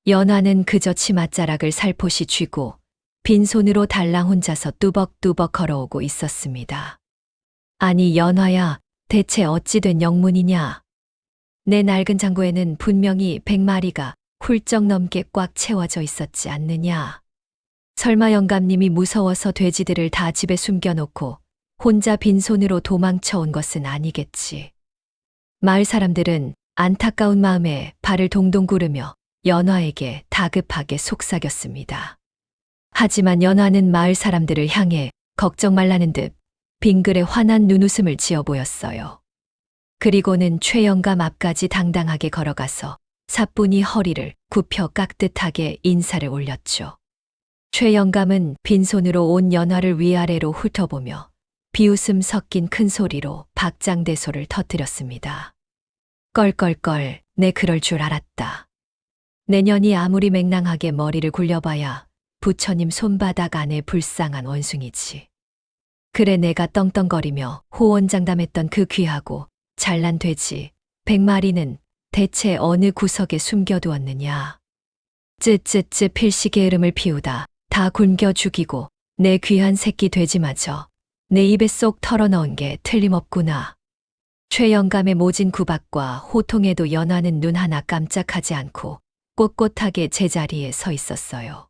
Speaker 3: 연화는 그저 치맛자락을 살포시 쥐고 빈손으로 달랑 혼자서 뚜벅뚜벅 걸어오고 있었습니다. 아니 연화야, 대체 어찌 된 영문이냐? 내 낡은 장고에는 분명히 100마리가 훌쩍 넘게 꽉 채워져 있었지 않느냐? 설마 영감님이 무서워서 돼지들을 다 집에 숨겨놓고 혼자 빈손으로 도망쳐 온 것은 아니겠지. 마을 사람들은 안타까운 마음에 발을 동동 구르며 연화에게 다급하게 속삭였습니다. 하지만 연화는 마을 사람들을 향해 걱정 말라는 듯 빙글에 환한 눈웃음을 지어 보였어요. 그리고는 최 영감 앞까지 당당하게 걸어가서 사뿐히 허리를 굽혀 깍듯하게 인사를 올렸죠. 최 영감은 빈손으로 온 연화를 위아래로 훑어보며 비웃음 섞인 큰 소리로 박장대소를 터뜨렸습니다. 껄껄껄, 내 그럴 줄 알았다. 내년이 아무리 맹랑하게 머리를 굴려봐야 부처님 손바닥 안에 불쌍한 원숭이지. 그래 내가 떵떵거리며 호언장담했던 그 귀하고 잘난 돼지 100마리는 대체 어느 구석에 숨겨두었느냐. 쯔쯔쯔 필시 게으름을 피우다 다 굶겨 죽이고 내 귀한 새끼 돼지마저 내 입에 쏙 털어넣은 게 틀림없구나. 최 영감의 모진 구박과 호통에도 연화는 눈 하나 깜짝하지 않고 꼿꼿하게 제자리에 서 있었어요.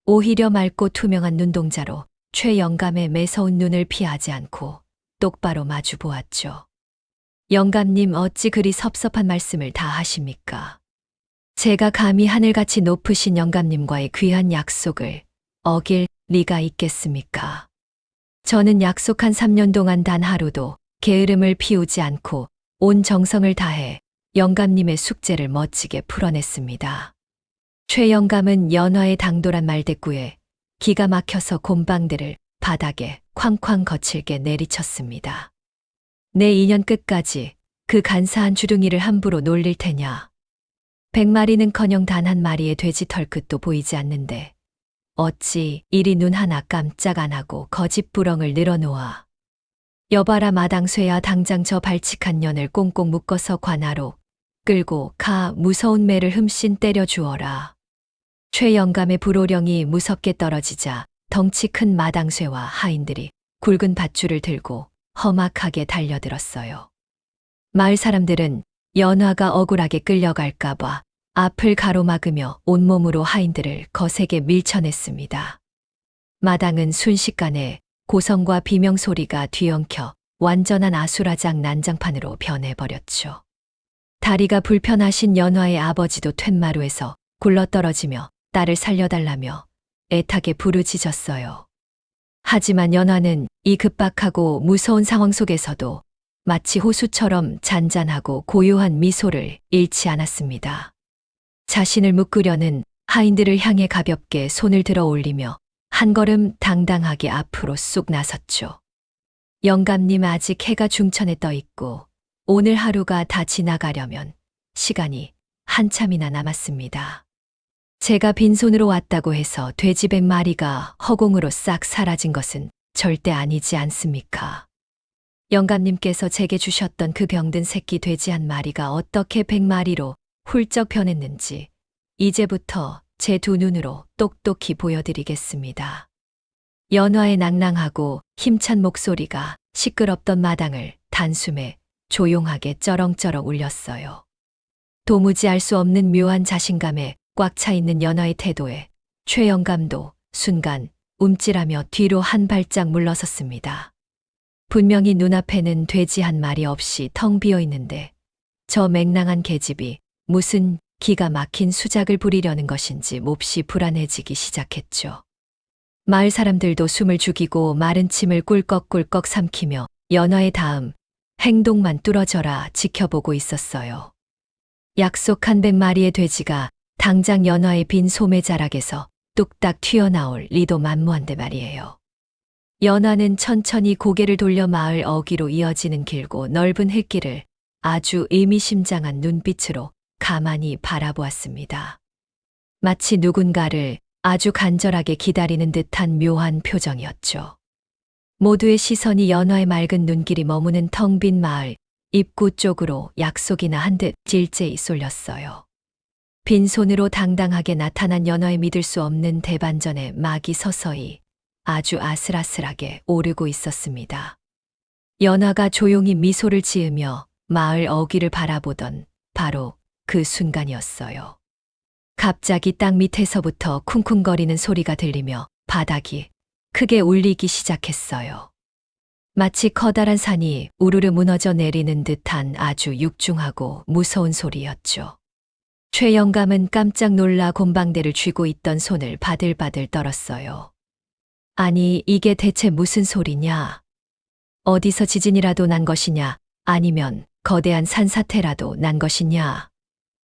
Speaker 3: 오히려 맑고 투명한 눈동자로 최 영감의 매서운 눈을 피하지 않고 똑바로 마주 보았죠. 영감님 어찌 그리 섭섭한 말씀을 다 하십니까? 제가 감히 하늘같이 높으신 영감님과의 귀한 약속을 어길 리가 있겠습니까? 저는 약속한 3년 동안 단 하루도 게으름을 피우지 않고 온 정성을 다해 영감님의 숙제를 멋지게 풀어냈습니다. 최 영감은 연화의 당돌한 말대꾸에 기가 막혀서 곰방들을 바닥에 쾅쾅 거칠게 내리쳤습니다. 내 2년 끝까지 그 간사한 주둥이를 함부로 놀릴 테냐. 100마리는커녕 단 한 마리의 돼지 털끝도 보이지 않는데 어찌 이리 눈 하나 깜짝 안 하고 거짓부렁을 늘어놓아. 여봐라 마당쇠야, 당장 저 발칙한 년을 꽁꽁 묶어서 관하로 끌고 가 무서운 매를 흠씬 때려 주어라. 최 영감의 불호령이 무섭게 떨어지자 덩치 큰 마당쇠와 하인들이 굵은 밧줄을 들고 험악하게 달려들었어요. 마을 사람들은 연화가 억울하게 끌려갈까봐 앞을 가로막으며 온몸으로 하인들을 거세게 밀쳐냈습니다. 마당은 순식간에 고성과 비명소리가 뒤엉켜 완전한 아수라장 난장판으로 변해버렸죠. 다리가 불편하신 연화의 아버지도 툇마루에서 굴러떨어지며 딸을 살려달라며 애타게 부르짖었어요. 하지만 연화는 이 급박하고 무서운 상황 속에서도 마치 호수처럼 잔잔하고 고요한 미소를 잃지 않았습니다. 자신을 묶으려는 하인들을 향해 가볍게 손을 들어 올리며 한 걸음 당당하게 앞으로 쑥 나섰죠. 영감님 아직 해가 중천에 떠 있고 오늘 하루가 다 지나가려면 시간이 한참이나 남았습니다. 제가 빈손으로 왔다고 해서 돼지 100마리가 허공으로 싹 사라진 것은 절대 아니지 않습니까? 영감님께서 제게 주셨던 그 병든 새끼 돼지 1마리가 어떻게 100마리로 훌쩍 변했는지 이제부터 제 2눈으로 똑똑히 보여드리겠습니다. 연화의 낭낭하고 힘찬 목소리가 시끄럽던 마당을 단숨에 조용하게 쩌렁쩌렁 울렸어요. 도무지 알 수 없는 묘한 자신감에 꽉 차 있는 연화의 태도에 최 영감도 순간 움찔하며 뒤로 한 발짝 물러섰습니다. 분명히 눈앞에는 돼지 1마리 없이 텅 비어 있는데 저 맹랑한 계집이 무슨 기가 막힌 수작을 부리려는 것인지 몹시 불안해지기 시작했죠. 마을 사람들도 숨을 죽이고 마른 침을 꿀꺽꿀꺽 삼키며 연화의 다음 행동만 뚫어져라 지켜보고 있었어요. 약속한 100마리의 돼지가 당장 연화의 빈 소매자락에서 뚝딱 튀어나올 리도 만무한데 말이에요. 연화는 천천히 고개를 돌려 마을 어귀로 이어지는 길고 넓은 흙길을 아주 의미심장한 눈빛으로 가만히 바라보았습니다. 마치 누군가를 아주 간절하게 기다리는 듯한 묘한 표정이었죠. 모두의 시선이 연화의 맑은 눈길이 머무는 텅 빈 마을 입구 쪽으로 약속이나 한 듯 질제히 쏠렸어요. 빈손으로 당당하게 나타난 연화의 믿을 수 없는 대반전에 막이 서서히 아주 아슬아슬하게 오르고 있었습니다. 연화가 조용히 미소를 지으며 마을 어귀를 바라보던 바로 그 순간이었어요. 갑자기 땅 밑에서부터 쿵쿵거리는 소리가 들리며 바닥이 크게 울리기 시작했어요. 마치 커다란 산이 우르르 무너져 내리는 듯한 아주 육중하고 무서운 소리였죠. 최 영감은 깜짝 놀라 곰방대를 쥐고 있던 손을 바들바들 떨었어요. 아니, 이게 대체 무슨 소리냐? 어디서 지진이라도 난 것이냐? 아니면 거대한 산사태라도 난 것이냐?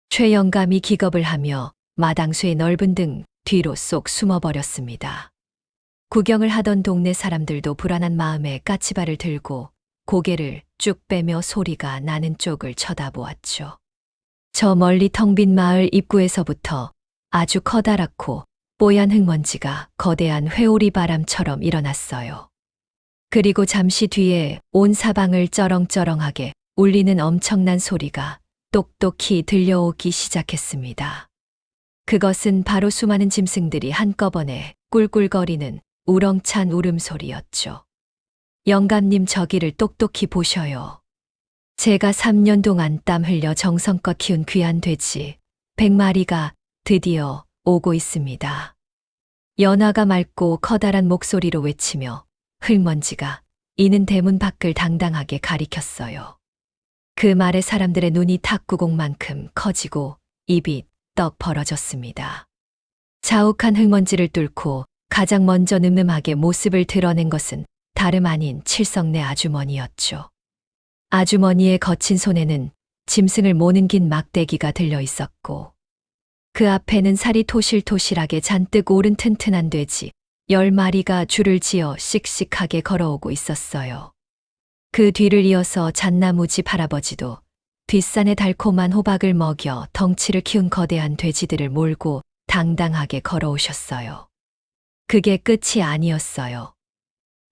Speaker 3: 최 영감이 기겁을 하며 마당수의 넓은 등 뒤로 쏙 숨어버렸습니다. 구경을 하던 동네 사람들도 불안한 마음에 까치발을 들고 고개를 쭉 빼며 소리가 나는 쪽을 쳐다보았죠. 저 멀리 텅 빈 마을 입구에서부터 아주 커다랗고 뽀얀 흙먼지가 거대한 회오리 바람처럼 일어났어요. 그리고 잠시 뒤에 온 사방을 쩌렁쩌렁하게 울리는 엄청난 소리가 똑똑히 들려오기 시작했습니다. 그것은 바로 수많은 짐승들이 한꺼번에 꿀꿀거리는 우렁찬 울음소리였죠. 영감님, 저기를 똑똑히 보셔요. 제가 3년 동안 땀 흘려 정성껏 키운 귀한 돼지 100마리가 드디어 오고 있습니다. 연화가 맑고 커다란 목소리로 외치며 흙먼지가 이는 대문 밖을 당당하게 가리켰어요. 그 말에 사람들의 눈이 탁구공만큼 커지고 입이 떡 벌어졌습니다. 자욱한 흙먼지를 뚫고 가장 먼저 늠름하게 모습을 드러낸 것은 다름 아닌 칠성내 아주머니였죠. 아주머니의 거친 손에는 짐승을 모는 긴 막대기가 들려 있었고 그 앞에는 살이 토실토실하게 잔뜩 오른 튼튼한 돼지 10마리가 줄을 지어 씩씩하게 걸어오고 있었어요. 그 뒤를 이어서 잣나무집 할아버지도 뒷산의 달콤한 호박을 먹여 덩치를 키운 거대한 돼지들을 몰고 당당하게 걸어오셨어요. 그게 끝이 아니었어요.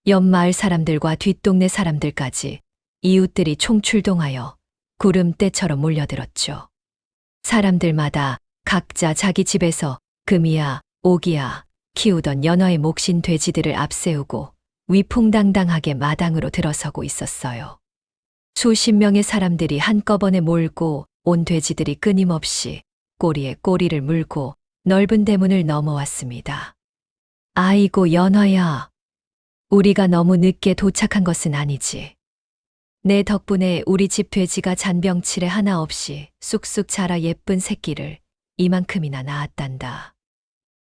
Speaker 3: 옆마을 사람들과 뒷동네 사람들까지 이웃들이 총출동하여 구름대처럼 몰려들었죠. 사람들마다 각자 자기 집에서 금이야, 오기야 키우던 연화의 몫인 돼지들을 앞세우고 위풍당당하게 마당으로 들어서고 있었어요. 수십 명의 사람들이 한꺼번에 몰고 온 돼지들이 끊임없이 꼬리에 꼬리를 물고 넓은 대문을 넘어왔습니다. 아이고, 연화야. 우리가 너무 늦게 도착한 것은 아니지. 내 덕분에 우리 집 돼지가 잔병치레 하나 없이 쑥쑥 자라 예쁜 새끼를 이만큼이나 낳았단다.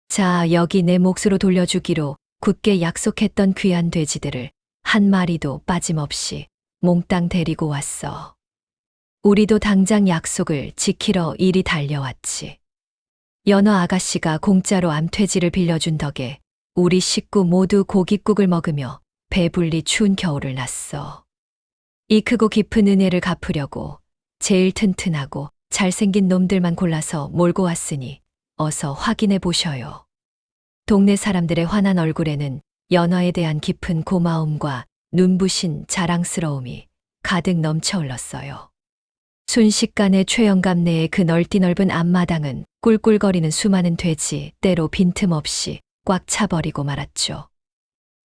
Speaker 3: 자, 여기 내 몫으로 돌려주기로 굳게 약속했던 귀한 돼지들을 한 마리도 빠짐없이 몽땅 데리고 왔어. 우리도 당장 약속을 지키러 이리 달려왔지. 연화 아가씨가 공짜로 암돼지를 빌려준 덕에 우리 식구 모두 고깃국을 먹으며 배불리 추운 겨울을 났어. 이 크고 깊은 은혜를 갚으려고 제일 튼튼하고 잘생긴 놈들만 골라서 몰고 왔으니 어서 확인해 보셔요. 동네 사람들의 환한 얼굴에는 연화에 대한 깊은 고마움과 눈부신 자랑스러움이 가득 넘쳐 흘렀어요. 순식간에 최영감 내의 그 넓디 넓은 앞마당은 꿀꿀거리는 수많은 돼지, 때로 빈틈없이 꽉 차버리고 말았죠.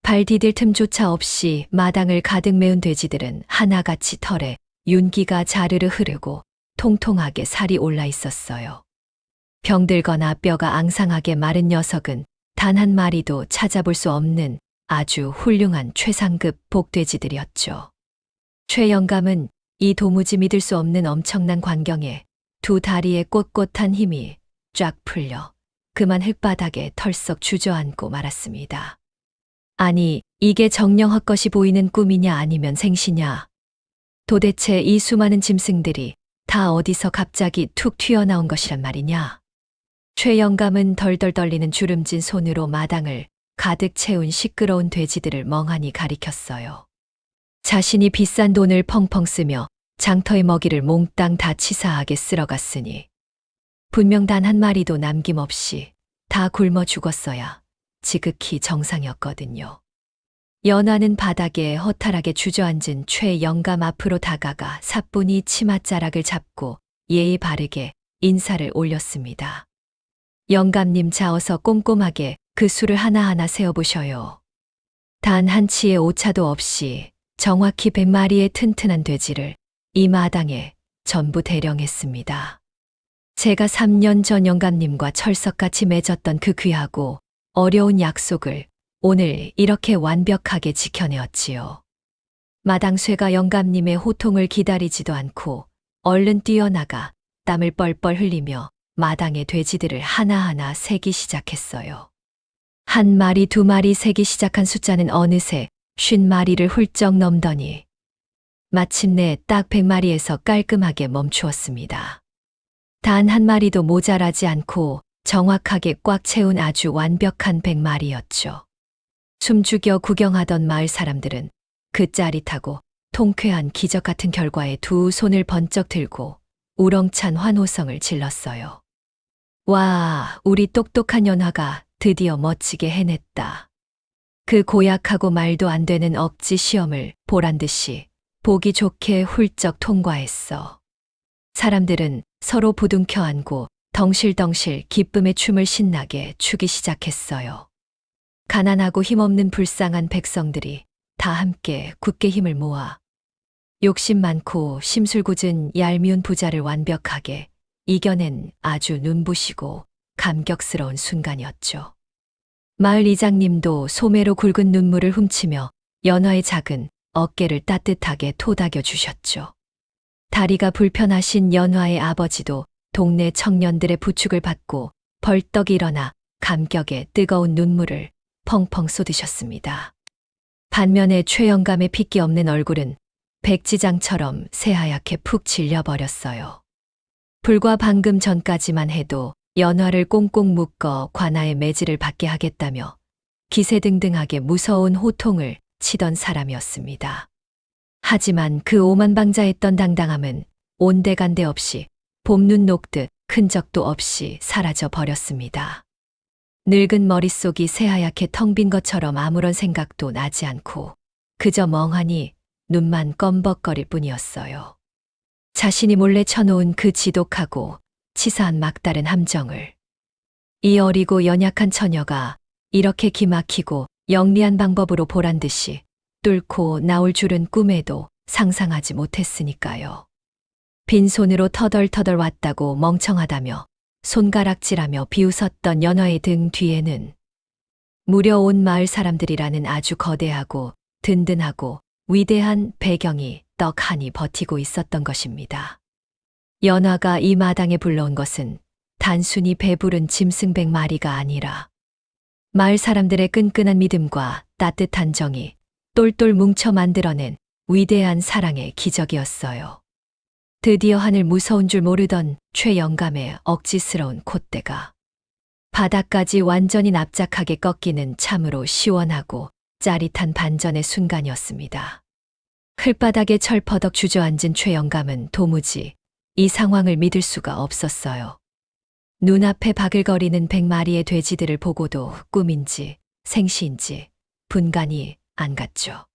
Speaker 3: 발 디딜 틈조차 없이 마당을 가득 메운 돼지들은 하나같이 털에 윤기가 자르르 흐르고 통통하게 살이 올라 있었어요. 병들거나 뼈가 앙상하게 마른 녀석은 단 한 마리도 찾아볼 수 없는 아주 훌륭한 최상급 복돼지들이었죠. 최영감은 이 도무지 믿을 수 없는 엄청난 광경에 두 다리의 꼿꼿한 힘이 쫙 풀려 그만 흙바닥에 털썩 주저앉고 말았습니다. 아니, 이게 정녕 헛것이 보이는 꿈이냐 아니면 생시냐. 도대체 이 수많은 짐승들이 다 어디서 갑자기 툭 튀어나온 것이란 말이냐. 최영감은 덜덜 떨리는 주름진 손으로 마당을 가득 채운 시끄러운 돼지들을 멍하니 가리켰어요. 자신이 비싼 돈을 펑펑 쓰며 장터의 먹이를 몽땅 다 치사하게 쓸어갔으니 분명 단 한 마리도 남김없이 다 굶어 죽었어야 지극히 정상이었거든요. 연화는 바닥에 허탈하게 주저앉은 최영감 앞으로 다가가 사뿐히 치맛자락을 잡고 예의 바르게 인사를 올렸습니다. 영감님, 자어서 꼼꼼하게 그 수를 하나하나 세어보셔요. 단 한 치의 오차도 없이 정확히 100마리의 튼튼한 돼지를 이 마당에 전부 대령했습니다. 제가 3년 전 영감님과 철석같이 맺었던 그 귀하고 어려운 약속을 오늘 이렇게 완벽하게 지켜내었지요. 마당쇠가 영감님의 호통을 기다리지도 않고 얼른 뛰어나가 땀을 뻘뻘 흘리며 마당의 돼지들을 하나하나 세기 시작했어요. 한 마리, 두 마리 세기 시작한 숫자는 어느새 50마리를 훌쩍 넘더니 마침내 딱 100마리에서 깔끔하게 멈추었습니다. 단 한 마리도 모자라지 않고 정확하게 꽉 채운 아주 완벽한 100마리였죠. 숨죽여 구경하던 마을 사람들은 그 짜릿하고 통쾌한 기적 같은 결과에 두 손을 번쩍 들고 우렁찬 환호성을 질렀어요. 와, 우리 똑똑한 연화가 드디어 멋지게 해냈다. 그 고약하고 말도 안 되는 억지 시험을 보란듯이 보기 좋게 훌쩍 통과했어. 사람들은 서로 부둥켜 안고 덩실덩실 기쁨의 춤을 신나게 추기 시작했어요. 가난하고 힘없는 불쌍한 백성들이 다 함께 굳게 힘을 모아 욕심 많고 심술궂은 얄미운 부자를 완벽하게 이겨낸 아주 눈부시고 감격스러운 순간이었죠. 마을 이장님도 소매로 굵은 눈물을 훔치며 연화의 작은 어깨를 따뜻하게 토닥여 주셨죠. 다리가 불편하신 연화의 아버지도 동네 청년들의 부축을 받고 벌떡 일어나 감격에 뜨거운 눈물을 펑펑 쏟으셨습니다. 반면에 최영감의 핏기 없는 얼굴은 백지장처럼 새하얗게 푹 질려버렸어요. 불과 방금 전까지만 해도 연화를 꽁꽁 묶어 관아의 매질을 받게 하겠다며 기세등등하게 무서운 호통을 치던 사람이었습니다. 하지만 그 오만방자했던 당당함은 온데간데 없이 봄눈 녹듯 흔적도 없이 사라져 버렸습니다. 늙은 머릿속이 새하얗게 텅 빈 것처럼 아무런 생각도 나지 않고 그저 멍하니 눈만 껌벅거릴 뿐이었어요. 자신이 몰래 쳐놓은 그 지독하고 치사한 막다른 함정을 이 어리고 연약한 처녀가 이렇게 기막히고 영리한 방법으로 보란듯이 뚫고 나올 줄은 꿈에도 상상하지 못했으니까요. 빈손으로 터덜터덜 왔다고 멍청하다며 손가락질하며 비웃었던 연화의 등 뒤에는 무려 온 마을 사람들이라는 아주 거대하고 든든하고 위대한 배경이 떡하니 버티고 있었던 것입니다. 연화가 이 마당에 불러온 것은 단순히 배부른 짐승 100마리가 아니라 마을 사람들의 끈끈한 믿음과 따뜻한 정이 똘똘 뭉쳐 만들어낸 위대한 사랑의 기적이었어요. 드디어 하늘 무서운 줄 모르던 최영감의 억지스러운 콧대가 바닥까지 완전히 납작하게 꺾이는 참으로 시원하고 짜릿한 반전의 순간이었습니다. 흙바닥에 철퍼덕 주저앉은 최영감은 도무지 이 상황을 믿을 수가 없었어요. 눈앞에 바글거리는 100마리의 돼지들을 보고도 꿈인지 생시인지 분간이 안 갔죠.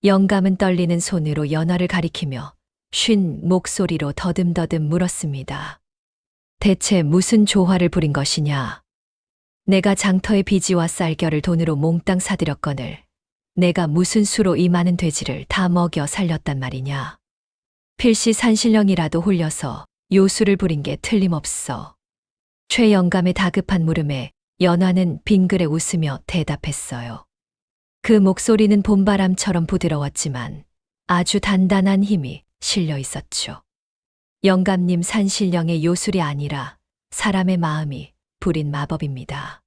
Speaker 3: 영감은 떨리는 손으로 연화를 가리키며 쉰 목소리로 더듬더듬 물었습니다. 대체 무슨 조화를 부린 것이냐? 내가 장터의 비지와 쌀겨를 돈으로 몽땅 사들였거늘 내가 무슨 수로 이 많은 돼지를 다 먹여 살렸단 말이냐? 필시 산신령이라도 홀려서 요술을 부린 게 틀림없어. 최 영감의 다급한 물음에 연화는 빙그레 웃으며 대답했어요. 그 목소리는 봄바람처럼 부드러웠지만 아주 단단한 힘이 실려 있었죠. 영감님, 산신령의 요술이 아니라 사람의 마음이 부린 마법입니다.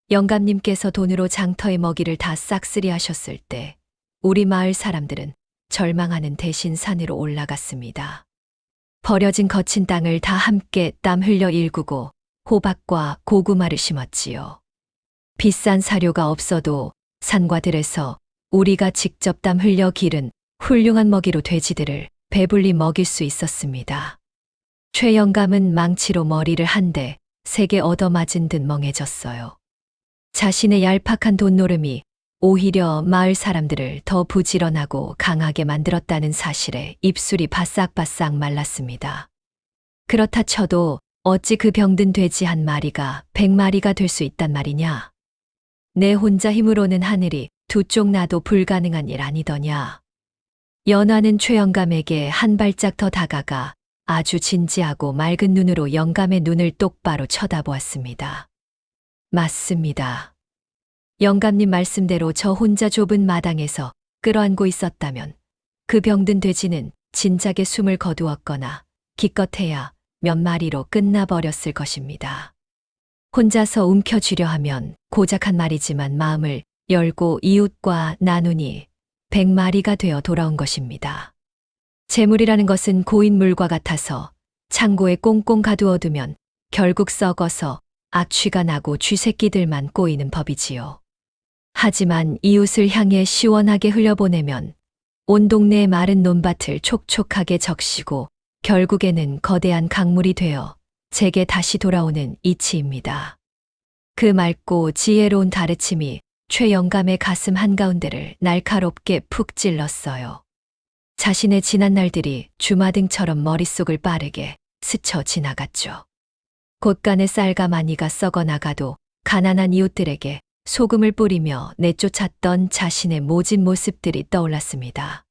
Speaker 3: 영감님께서 돈으로 장터의 먹이를 다 싹쓸이 하셨을 때 우리 마을 사람들은 절망하는 대신 산으로 올라갔습니다. 버려진 거친 땅을 다 함께 땀 흘려 일구고 호박과 고구마를 심었지요. 비싼 사료가 없어도 산과 들에서 우리가 직접 땀 흘려 기른 훌륭한 먹이로 돼지들을 배불리 먹일 수 있었습니다. 최 영감은 망치로 머리를 한 대 세게 얻어맞은 듯 멍해졌어요. 자신의 얄팍한 돈노름이 오히려 마을 사람들을 더 부지런하고 강하게 만들었다는 사실에 입술이 바싹바싹 말랐습니다. 그렇다 쳐도 어찌 그 병든 돼지 한 마리가 100마리가 될 수 있단 말이냐? 내 혼자 힘으로는 하늘이 두 쪽 나도 불가능한 일 아니더냐? 연화는 최 영감에게 한 발짝 더 다가가 아주 진지하고 맑은 눈으로 영감의 눈을 똑바로 쳐다보았습니다. 맞습니다. 영감님 말씀대로 저 혼자 좁은 마당에서 끌어안고 있었다면 그 병든 돼지는 진작에 숨을 거두었거나 기껏해야 몇 마리로 끝나버렸을 것입니다. 혼자서 움켜쥐려 하면 고작 한 마리지만 마음을 열고 이웃과 나누니 100마리가 되어 돌아온 것입니다. 재물이라는 것은 고인 물과 같아서 창고에 꽁꽁 가두어두면 결국 썩어서 악취가 나고 쥐새끼들만 꼬이는 법이지요. 하지만 이웃을 향해 시원하게 흘려보내면 온 동네의 마른 논밭을 촉촉하게 적시고 결국에는 거대한 강물이 되어 제게 다시 돌아오는 이치입니다. 그 맑고 지혜로운 가르침이 최 영감의 가슴 한가운데를 날카롭게 푹 찔렀어요. 자신의 지난 날들이 주마등처럼 머릿속을 빠르게 스쳐 지나갔죠. 곳간의 쌀과 마니가 썩어나가도 가난한 이웃들에게 소금을 뿌리며 내쫓았던 자신의 모진 모습들이 떠올랐습니다.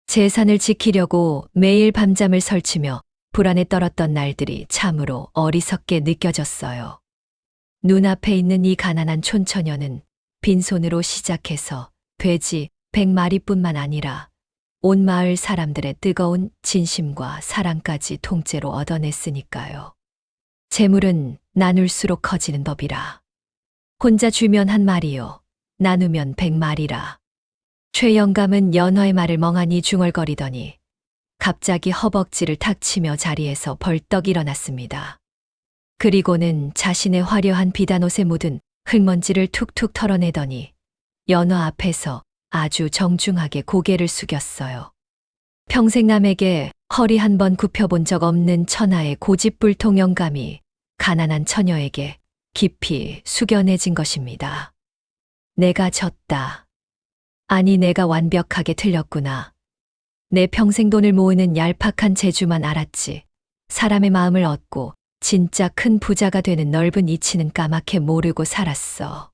Speaker 3: 재산을 지키려고 매일 밤잠을 설치며 불안에 떨었던 날들이 참으로 어리석게 느껴졌어요. 눈앞에 있는 이 가난한 촌처녀는 빈손으로 시작해서 돼지 100마리뿐만 아니라 온 마을 사람들의 뜨거운 진심과 사랑까지 통째로 얻어냈으니까요. 재물은 나눌수록 커지는 법이라. 혼자 주면 한 마리요, 나누면 100마리라. 최 영감은 연화의 말을 멍하니 중얼거리더니 갑자기 허벅지를 탁 치며 자리에서 벌떡 일어났습니다. 그리고는 자신의 화려한 비단옷에 묻은 흙먼지를 툭툭 털어내더니 연화 앞에서 아주 정중하게 고개를 숙였어요. 평생 남에게 허리 한 번 굽혀본 적 없는 천하의 고집불통 영감이 가난한 처녀에게 깊이 숙연해진 것입니다. 내가 졌다. 아니, 내가 완벽하게 틀렸구나. 내 평생 돈을 모으는 얄팍한 재주만 알았지. 사람의 마음을 얻고 진짜 큰 부자가 되는 넓은 이치는 까맣게 모르고 살았어.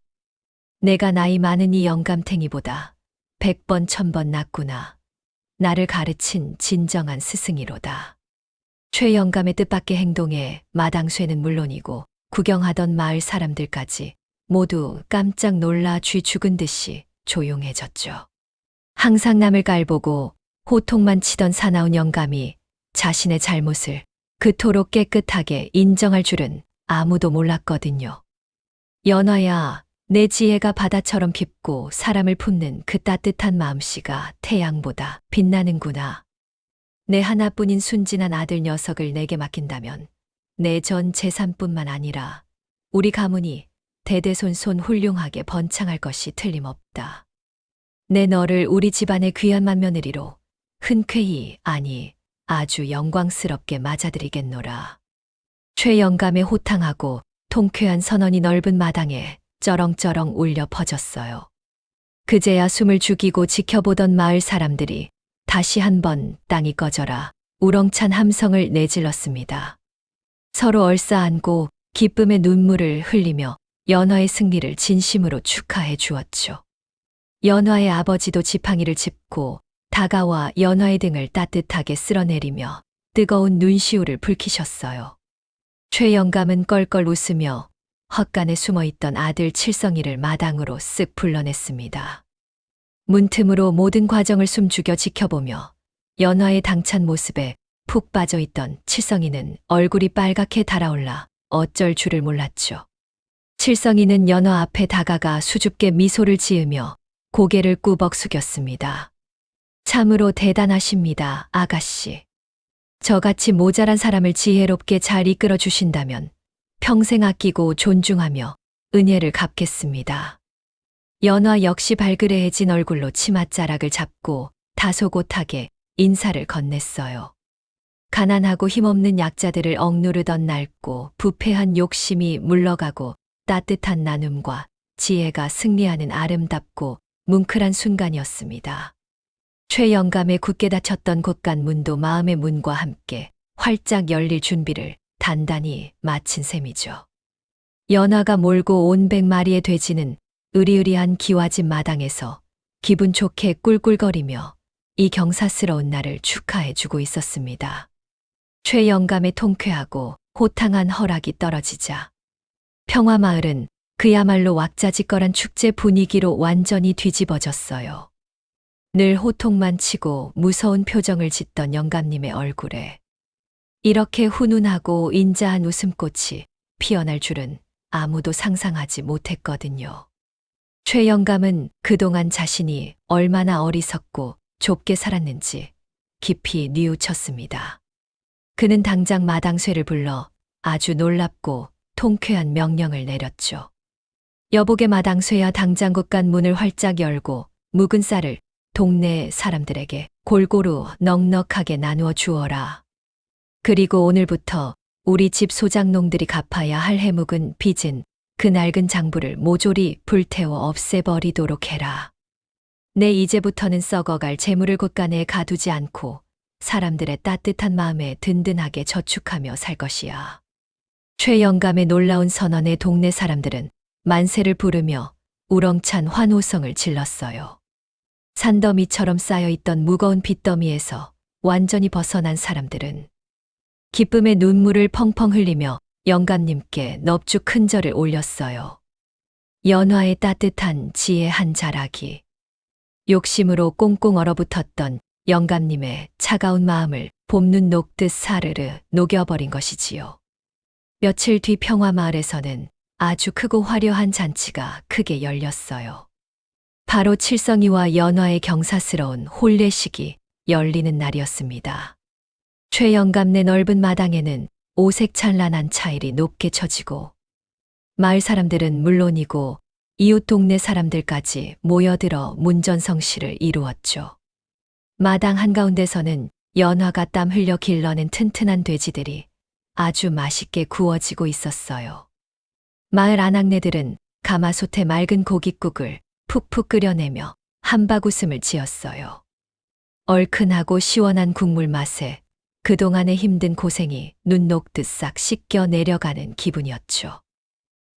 Speaker 3: 내가 나이 많은 이 영감탱이보다 100번 1000번 낫구나. 나를 가르친 진정한 스승이로다. 최 영감의 뜻밖의 행동에 마당쇠는 물론이고 구경하던 마을 사람들까지 모두 깜짝 놀라 쥐 죽은 듯이 조용해졌죠. 항상 남을 깔보고 호통만 치던 사나운 영감이 자신의 잘못을 그토록 깨끗하게 인정할 줄은 아무도 몰랐거든요. 연화야, 내 지혜가 바다처럼 깊고 사람을 품는 그 따뜻한 마음씨가 태양보다 빛나는구나. 내 하나뿐인 순진한 아들 녀석을 내게 맡긴다면 내 전 재산뿐만 아니라 우리 가문이 대대손손 훌륭하게 번창할 것이 틀림없다. 내 너를 우리 집안의 귀한 맏며느리로 흔쾌히, 아니 아주 영광스럽게 맞아들이겠노라. 최영감의 호탕하고 통쾌한 선언이 넓은 마당에 쩌렁쩌렁 울려 퍼졌어요. 그제야 숨을 죽이고 지켜보던 마을 사람들이 다시 한번 땅이 꺼져라 우렁찬 함성을 내질렀습니다. 서로 얼싸안고 기쁨의 눈물을 흘리며 연화의 승리를 진심으로 축하해 주었죠. 연화의 아버지도 지팡이를 짚고 다가와 연화의 등을 따뜻하게 쓸어내리며 뜨거운 눈시울을 붉히셨어요. 최영감은 껄껄 웃으며 헛간에 숨어있던 아들 칠성이를 마당으로 쓱 불러냈습니다. 문틈으로 모든 과정을 숨죽여 지켜보며 연화의 당찬 모습에 푹 빠져있던 칠성이는 얼굴이 빨갛게 달아올라 어쩔 줄을 몰랐죠. 칠성이는 연화 앞에 다가가 수줍게 미소를 지으며 고개를 꾸벅 숙였습니다. 참으로 대단하십니다, 아가씨. 저같이 모자란 사람을 지혜롭게 잘 이끌어 주신다면 평생 아끼고 존중하며 은혜를 갚겠습니다. 연화 역시 발그레해진 얼굴로 치맛자락을 잡고 다소곳하게 인사를 건넸어요. 가난하고 힘없는 약자들을 억누르던 낡고 부패한 욕심이 물러가고 따뜻한 나눔과 지혜가 승리하는 아름답고 뭉클한 순간이었습니다. 최영감의 굳게 닫혔던 곳간 문도 마음의 문과 함께 활짝 열릴 준비를 단단히 마친 셈이죠. 연화가 몰고 온 100마리의 돼지는 으리으리한 기와집 마당에서 기분 좋게 꿀꿀거리며 이 경사스러운 날을 축하해 주고 있었습니다. 최영감의 통쾌하고 호탕한 허락이 떨어지자 평화마을은 그야말로 왁자지껄한 축제 분위기로 완전히 뒤집어졌어요. 늘 호통만 치고 무서운 표정을 짓던 영감님의 얼굴에 이렇게 훈훈하고 인자한 웃음꽃이 피어날 줄은 아무도 상상하지 못했거든요. 최영감은 그동안 자신이 얼마나 어리석고 좁게 살았는지 깊이 뉘우쳤습니다. 그는 당장 마당쇠를 불러 아주 놀랍고 통쾌한 명령을 내렸죠. 여복의 마당쇠야 당장 곳간 문을 활짝 열고 묵은 쌀을 동네 사람들에게 골고루 넉넉하게 나누어 주어라. 그리고 오늘부터 우리 집 소장농들이 갚아야 할 해묵은 빚은 그 낡은 장부를 모조리 불태워 없애버리도록 해라. 내 이제부터는 썩어갈 재물을 곳간에 가두지 않고 사람들의 따뜻한 마음에 든든하게 저축하며 살 것이야. 최영감의 놀라운 선언에 동네 사람들은 만세를 부르며 우렁찬 환호성을 질렀어요. 산더미처럼 쌓여있던 무거운 빚더미에서 완전히 벗어난 사람들은 기쁨의 눈물을 펑펑 흘리며 영감님께 넙죽 큰 절을 올렸어요. 연화의 따뜻한 지혜 한 자락이 욕심으로 꽁꽁 얼어붙었던 영감님의 차가운 마음을 봄눈 녹듯 사르르 녹여버린 것이지요. 며칠 뒤 평화마을에서는 아주 크고 화려한 잔치가 크게 열렸어요. 바로 칠성이와 연화의 경사스러운 혼례식이 열리는 날이었습니다. 최영감네 넓은 마당에는 오색찬란한 차일이 높게 쳐지고 마을 사람들은 물론이고 이웃 동네 사람들까지 모여들어 문전성시를 이루었죠. 마당 한가운데서는 연화가 땀 흘려 길러낸 튼튼한 돼지들이 아주 맛있게 구워지고 있었어요. 마을 아낙네들은 가마솥에 맑은 고깃국을 푹푹 끓여내며 한바구음을 지었어요. 얼큰하고 시원한 국물 맛에 그동안의 힘든 고생이 눈 녹듯 싹 씻겨 내려가는 기분이었죠.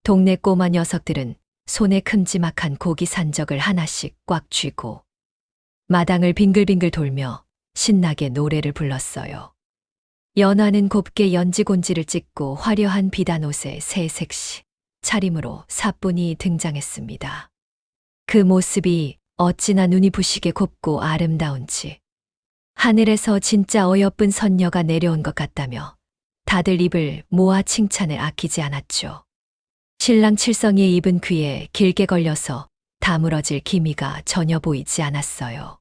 Speaker 3: 동네 꼬마 녀석들은 손에 큼지막한 고기 산적을 하나씩 꽉 쥐고 마당을 빙글빙글 돌며 신나게 노래를 불렀어요. 연화는 곱게 연지곤지를 찍고 화려한 비단옷에 새색시 차림으로 사뿐히 등장했습니다. 그 모습이 어찌나 눈이 부시게 곱고 아름다운지 하늘에서 진짜 어여쁜 선녀가 내려온 것 같다며 다들 입을 모아 칭찬을 아끼지 않았죠. 신랑 칠성이의 입은 귀에 길게 걸려서 다물어질 기미가 전혀 보이지 않았어요.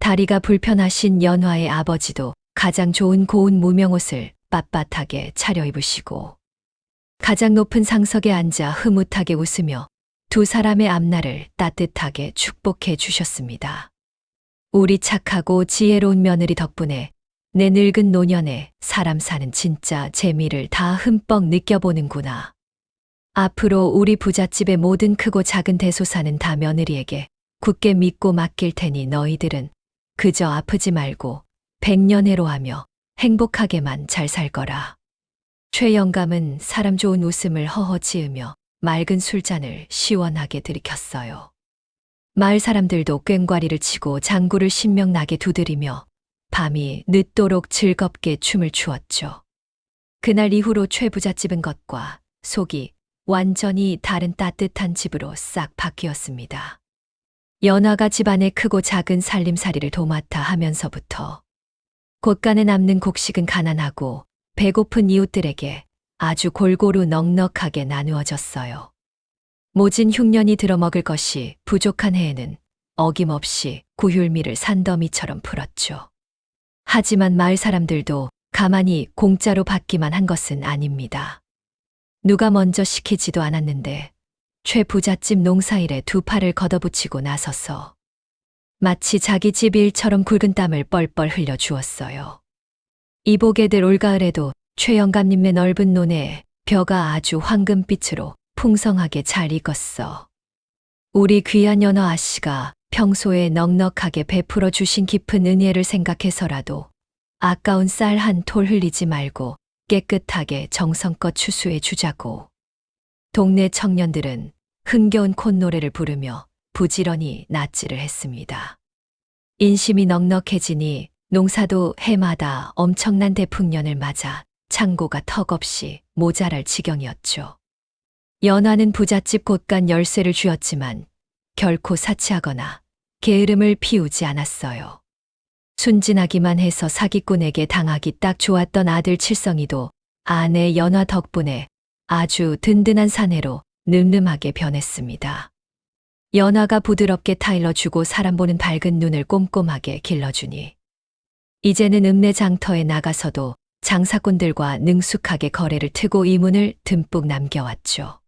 Speaker 3: 다리가 불편하신 연화의 아버지도 가장 좋은 고운 무명옷을 빳빳하게 차려입으시고 가장 높은 상석에 앉아 흐뭇하게 웃으며 두 사람의 앞날을 따뜻하게 축복해 주셨습니다. 우리 착하고 지혜로운 며느리 덕분에 내 늙은 노년에 사람 사는 진짜 재미를 다 흠뻑 느껴보는구나. 앞으로 우리 부잣집의 모든 크고 작은 대소사는 다 며느리에게 굳게 믿고 맡길 테니 너희들은 그저 아프지 말고 백년해로 하며 행복하게만 잘 살 거라. 최 영감은 사람 좋은 웃음을 허허 지으며 맑은 술잔을 시원하게 들이켰어요. 마을 사람들도 꽹과리를 치고 장구를 신명나게 두드리며 밤이 늦도록 즐겁게 춤을 추었죠. 그날 이후로 최 부잣집은 겉과 속이 완전히 다른 따뜻한 집으로 싹 바뀌었습니다. 연화가 집안의 크고 작은 살림살이를 도맡아 하면서부터 곳간에 남는 곡식은 가난하고 배고픈 이웃들에게 아주 골고루 넉넉하게 나누어졌어요. 모진 흉년이 들어먹을 것이 부족한 해에는 어김없이 구휼미를 산더미처럼 풀었죠. 하지만 마을 사람들도 가만히 공짜로 받기만 한 것은 아닙니다. 누가 먼저 시키지도 않았는데 최 부잣집 농사일에 두 팔을 걷어붙이고 나서서 마치 자기 집 일처럼 굵은 땀을 뻘뻘 흘려 주었어요. 이보게들 올가을에도 최 영감님의 넓은 논에 벼가 아주 황금빛으로 풍성하게 잘 익었어. 우리 귀한 연어 아씨가 평소에 넉넉하게 베풀어 주신 깊은 은혜를 생각해서라도 아까운 쌀 한 톨 흘리지 말고 깨끗하게 정성껏 추수해 주자고. 동네 청년들은 흥겨운 콧노래를 부르며 부지런히 낫지를 했습니다. 인심이 넉넉해지니 농사도 해마다 엄청난 대풍년을 맞아 창고가 턱없이 모자랄 지경이었죠. 연화는 부잣집 곳간 열쇠를 쥐었지만 결코 사치하거나 게으름을 피우지 않았어요. 순진하기만 해서 사기꾼에게 당하기 딱 좋았던 아들 칠성이도 아내 연화 덕분에 아주 든든한 사내로 늠름하게 변했습니다. 연화가 부드럽게 타일러주고 사람 보는 밝은 눈을 꼼꼼하게 길러주니 이제는 읍내 장터에 나가서도 장사꾼들과 능숙하게 거래를 트고 이문을 듬뿍 남겨왔죠.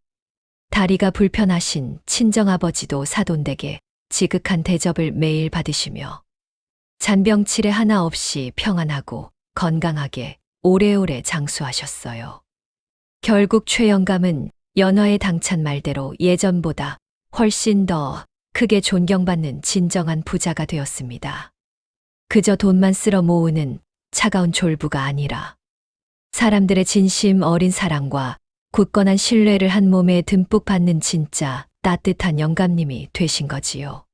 Speaker 3: 다리가 불편하신 친정아버지도 사돈댁에 지극한 대접을 매일 받으시며 잔병치레 하나 없이 평안하고 건강하게 오래오래 장수하셨어요. 결국 최 영감은 연화의 당찬 말대로 예전보다 훨씬 더 크게 존경받는 진정한 부자가 되었습니다. 그저 돈만 쓸어 모으는 차가운 졸부가 아니라 사람들의 진심 어린 사랑과 굳건한 신뢰를 한 몸에 듬뿍 받는 진짜 따뜻한 영감님이 되신 거지요.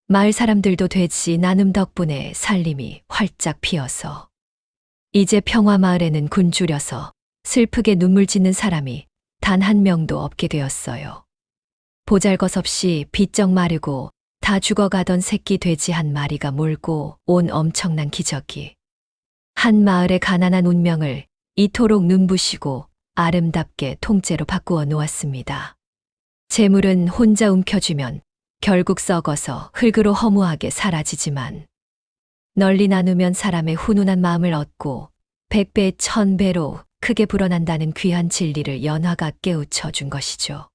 Speaker 3: 마을 사람들도 돼지 나눔 덕분에 살림이 활짝 피어서 이제 평화마을에는 굶주려서 슬프게 눈물 짓는 사람이 단 한 명도 없게 되었어요. 보잘것없이 비쩍 마르고 다 죽어가던 새끼 돼지 한 마리가 몰고 온 엄청난 기적이 한 마을의 가난한 운명을 이토록 눈부시고 아름답게 통째로 바꾸어 놓았습니다. 재물은 혼자 움켜쥐면 결국 썩어서 흙으로 허무하게 사라지지만 널리 나누면 사람의 훈훈한 마음을 얻고 100배, 1000배로 크게 불어난다는 귀한 진리를 연화가 깨우쳐 준 것이죠.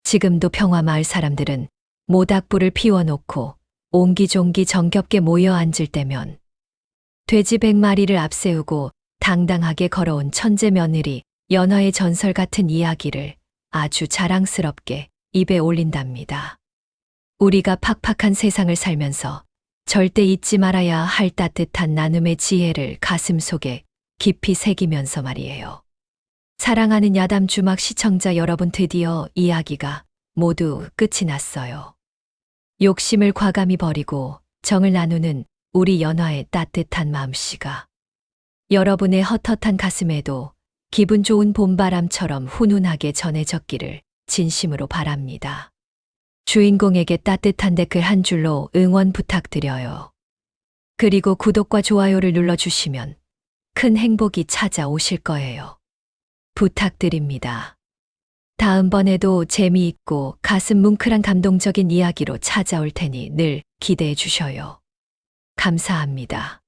Speaker 3: 지금도 평화마을 사람들은 모닥불을 피워놓고 옹기종기 정겹게 모여 앉을 때면 돼지 100마리를 앞세우고 당당하게 걸어온 천재 며느리 연화의 전설 같은 이야기를 아주 자랑스럽게 입에 올린답니다. 우리가 팍팍한 세상을 살면서 절대 잊지 말아야 할 따뜻한 나눔의 지혜를 가슴속에 깊이 새기면서 말이에요. 사랑하는 야담 주막 시청자 여러분, 드디어 이야기가 모두 끝이 났어요. 욕심을 과감히 버리고 정을 나누는 우리 연화의 따뜻한 마음씨가 여러분의 헛헛한 가슴에도 기분 좋은 봄바람처럼 훈훈하게 전해졌기를 진심으로 바랍니다. 주인공에게 따뜻한 댓글 한 줄로 응원 부탁드려요. 그리고 구독과 좋아요를 눌러주시면 큰 행복이 찾아오실 거예요. 부탁드립니다. 다음번에도 재미있고 가슴 뭉클한 감동적인 이야기로 찾아올 테니 늘 기대해 주셔요. 감사합니다.